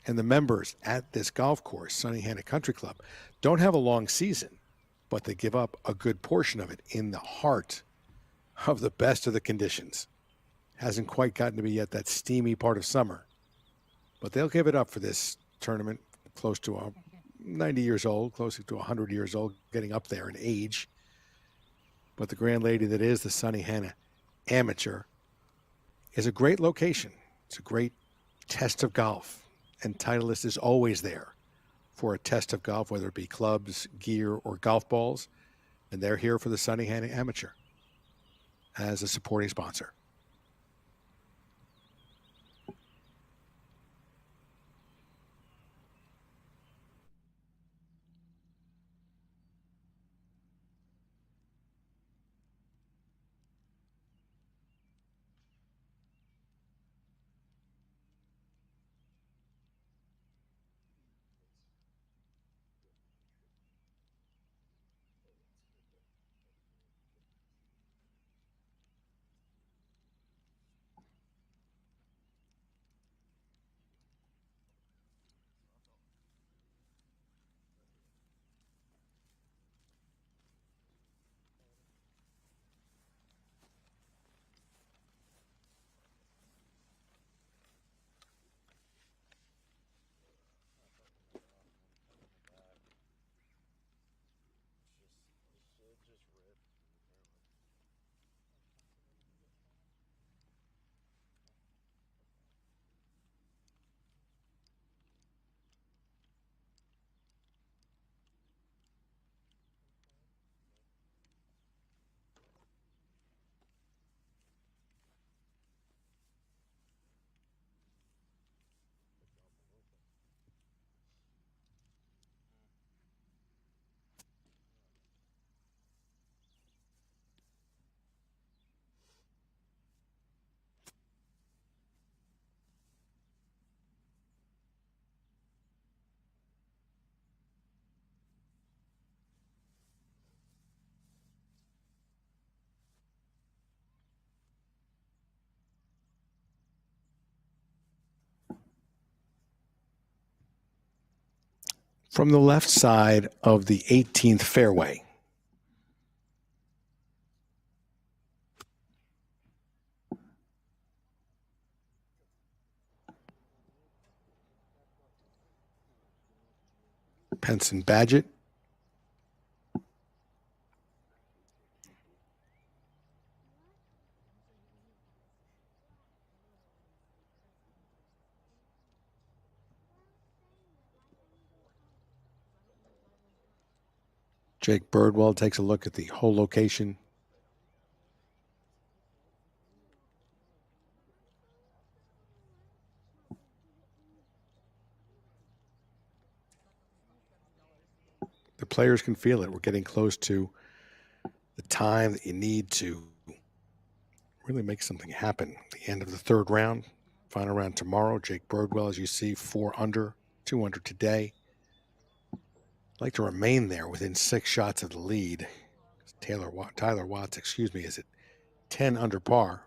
And the members at this golf course, Sunnehanna Country Club, don't have a long season, but they give up a good portion of it in the heart of the best of the conditions. Hasn't quite gotten to be yet that steamy part of summer, but they'll give it up for this tournament, close to 90 years old, closer to 100 years old, getting up there in age. But the grand lady that is the Sunnehanna Amateur is a great location. It's a great test of golf. And Titleist is always there for a test of golf, whether it be clubs, gear, or golf balls. And they're here for the Sunnehanna Amateur as a supporting sponsor. From the left side of the 18th fairway, Penson Badgett, Jake Birdwell takes a look at the whole location. The players can feel it. We're getting close to the time that you need to really make something happen. The end of the third round, final round tomorrow. Jake Birdwell, as you see, 4 under, 2 under today. Like to remain there within 6 shots of the lead. Tyler Watts, is at 10 under par.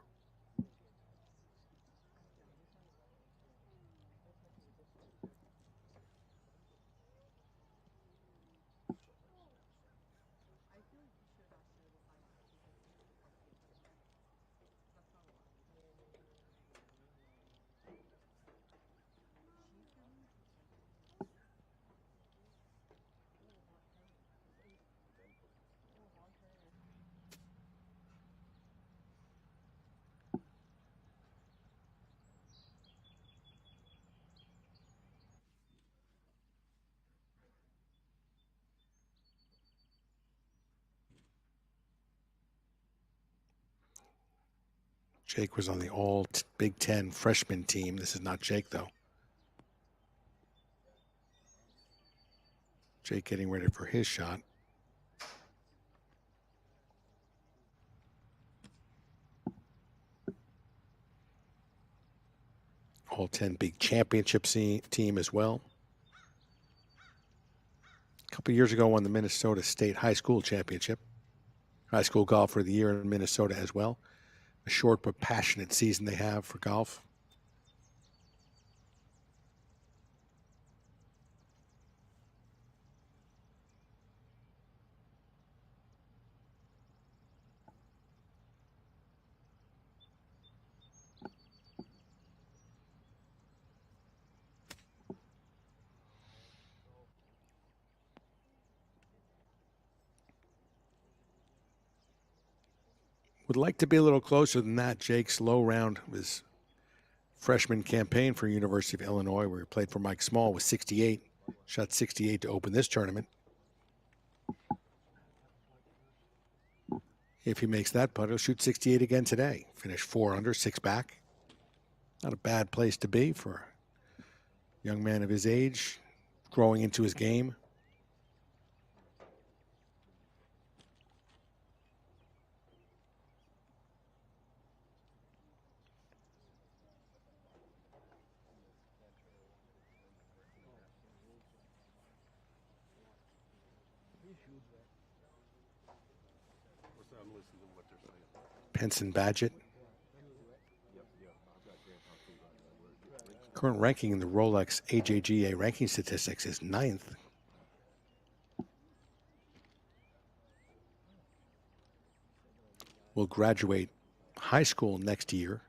Jake was on the all Big Ten freshman team. This is not Jake, though. Jake getting ready for his shot. All 10 big championship team as well. A couple years ago won the Minnesota State High School Championship. High School Golfer of the Year in Minnesota as well. A short but passionate season they have for golf. Would like to be a little closer than that. Jake's low round of his freshman campaign for University of Illinois, where he played for Mike Small, was 68. Shot 68 to open this tournament. If he makes that putt, he'll shoot 68 again today. Finish 4 under, 6 back. Not a bad place to be for a young man of his age, growing into his game. I'm listening to what they're saying. Penson Badgett. Current ranking in the Rolex AJGA ranking statistics is 9th. Will graduate high school next year.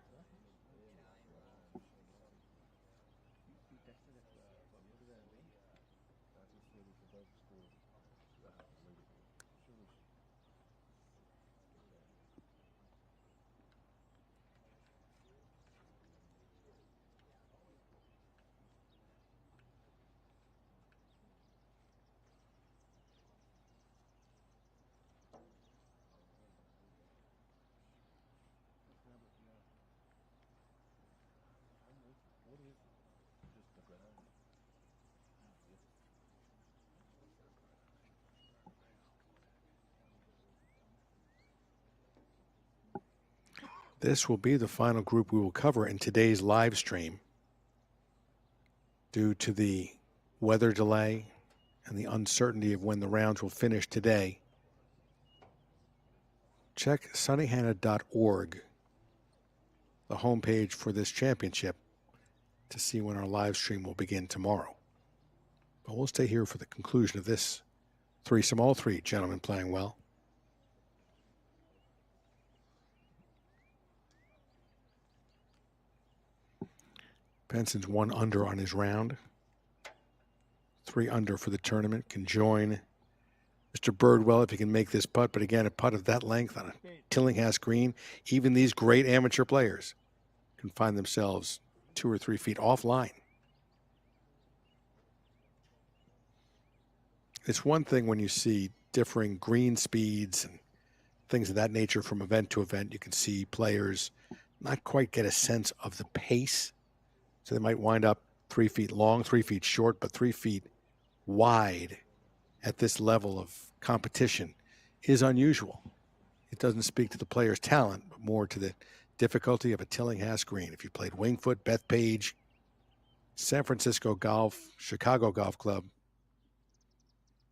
This will be the final group we will cover in today's live stream. Due to the weather delay and the uncertainty of when the rounds will finish today, check sunnehanna.org, the homepage for this championship, to see when our live stream will begin tomorrow. But we'll stay here for the conclusion of this threesome, all three gentlemen playing well. Benson's 1 under on his round. 3 under for the tournament. Can join Mr. Birdwell if he can make this putt. But again, a putt of that length on a Tillinghast green, even these great amateur players can find themselves 2 or 3 feet offline. It's one thing when you see differing green speeds and things of that nature from event to event. You can see players not quite get a sense of the pace. So they might wind up 3 feet long, 3 feet short, but 3 feet wide at this level of competition is unusual. It doesn't speak to the player's talent, but more to the difficulty of a Tillinghast green. If you played Wingfoot, Bethpage, San Francisco Golf, Chicago Golf Club,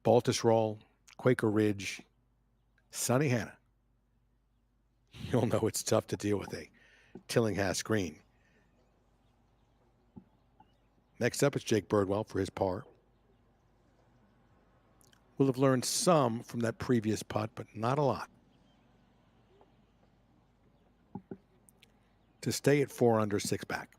Baltusrol, Quaker Ridge, Sunnehanna, you'll know it's tough to deal with a Tillinghast green. Next up is Jake Birdwell for his par. We'll have learned some from that previous putt, but not a lot. To stay at 4 under, 6 back.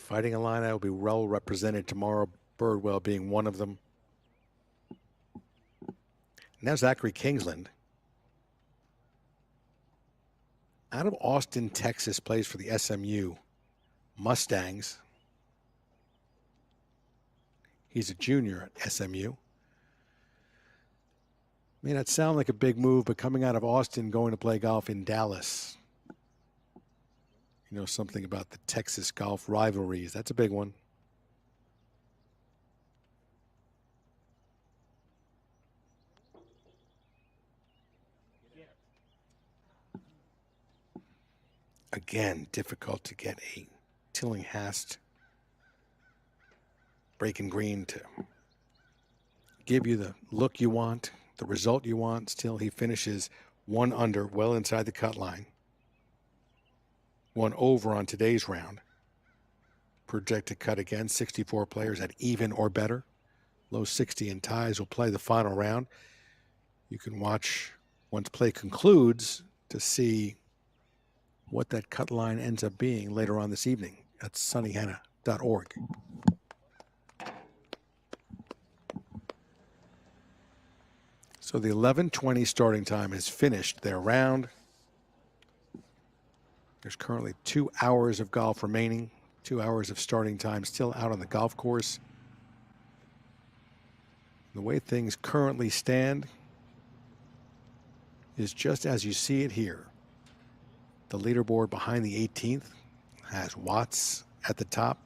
Fighting Illini will be well represented tomorrow, Birdwell being one of them. Now Zachary Kingsland, out of Austin, Texas, plays for the SMU Mustangs. He's a junior at SMU. May not sound like a big move, but coming out of Austin, going to play golf in Dallas. You know something about the Texas golf rivalries. That's a big one. Again, difficult to get a Tillinghast breaking green to give you the look you want, the result you want. Still, he finishes 1 under, well inside the cut line. 1 over on today's round. Projected cut again, 64 players at even or better. Low 60 in ties will play the final round. You can watch once play concludes to see what that cut line ends up being later on this evening at sunnehanna.org. So the 11:20 starting time has finished their round. There's currently 2 hours of golf remaining, 2 hours of starting time still out on the golf course. The way things currently stand is just as you see it here. The leaderboard behind the 18th has Watts at the top.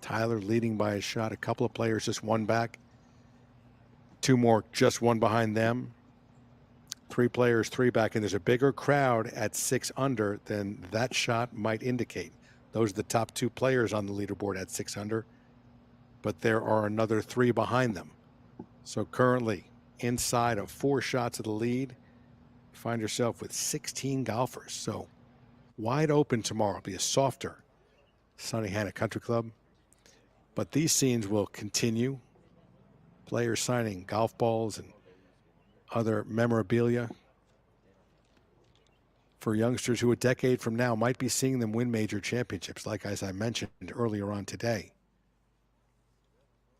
Tyler leading by a shot. A couple of players just 1 back. 2 more just 1 behind them. 3 players 3 back. And there's a bigger crowd at 6 under than that shot might indicate. Those are the top 2 players on the leaderboard at 6 under. But there are another 3 behind them. So currently inside of 4 shots of the lead, you find yourself with 16 golfers. So wide open tomorrow. It'll be a softer Sunnehanna Country Club. But these scenes will continue. Players signing golf balls and other memorabilia for youngsters who a decade from now might be seeing them win major championships, like as I mentioned earlier on today.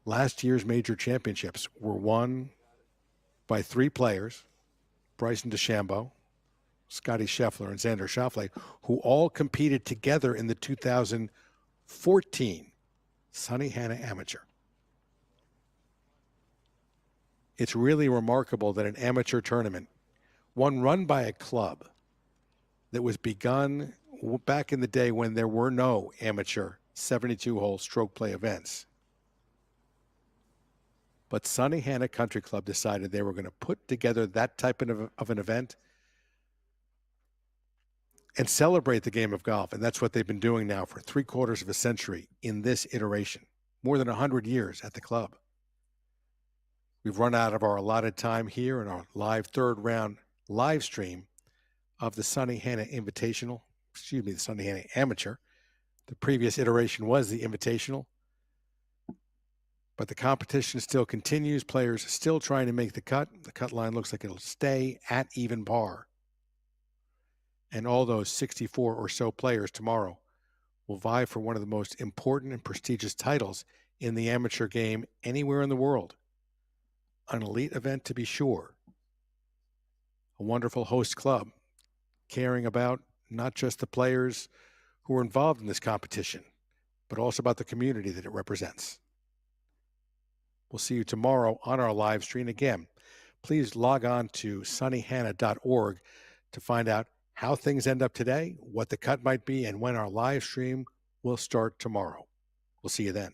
Last year's major championships were won by 3 players, Bryson DeChambeau, Scotty Scheffler, and Xander Schauffele, who all competed together in the 2014 Sunnehanna Amateur. It's really remarkable that an amateur tournament, one run by a club that was begun back in the day when there were no amateur 72-hole stroke play events. But Sunnehanna Country Club decided they were going to put together that type of an event and celebrate the game of golf. And that's what they've been doing now for 3/4 of a century in this iteration, more than 100 years at the club. We've run out of our allotted time here in our live 3rd round live stream of the Sunnehanna Invitational, the Sunnehanna Amateur. The previous iteration was the Invitational. But the competition still continues. Players still trying to make the cut. The cut line looks like it'll stay at even par. And all those 64 or so players tomorrow will vie for one of the most important and prestigious titles in the amateur game anywhere in the world. An elite event to be sure. A wonderful host club caring about not just the players who are involved in this competition, but also about the community that it represents. We'll see you tomorrow on our live stream. Again, please log on to sunnehanna.org to find out how things end up today, what the cut might be, and when our live stream will start tomorrow. We'll see you then.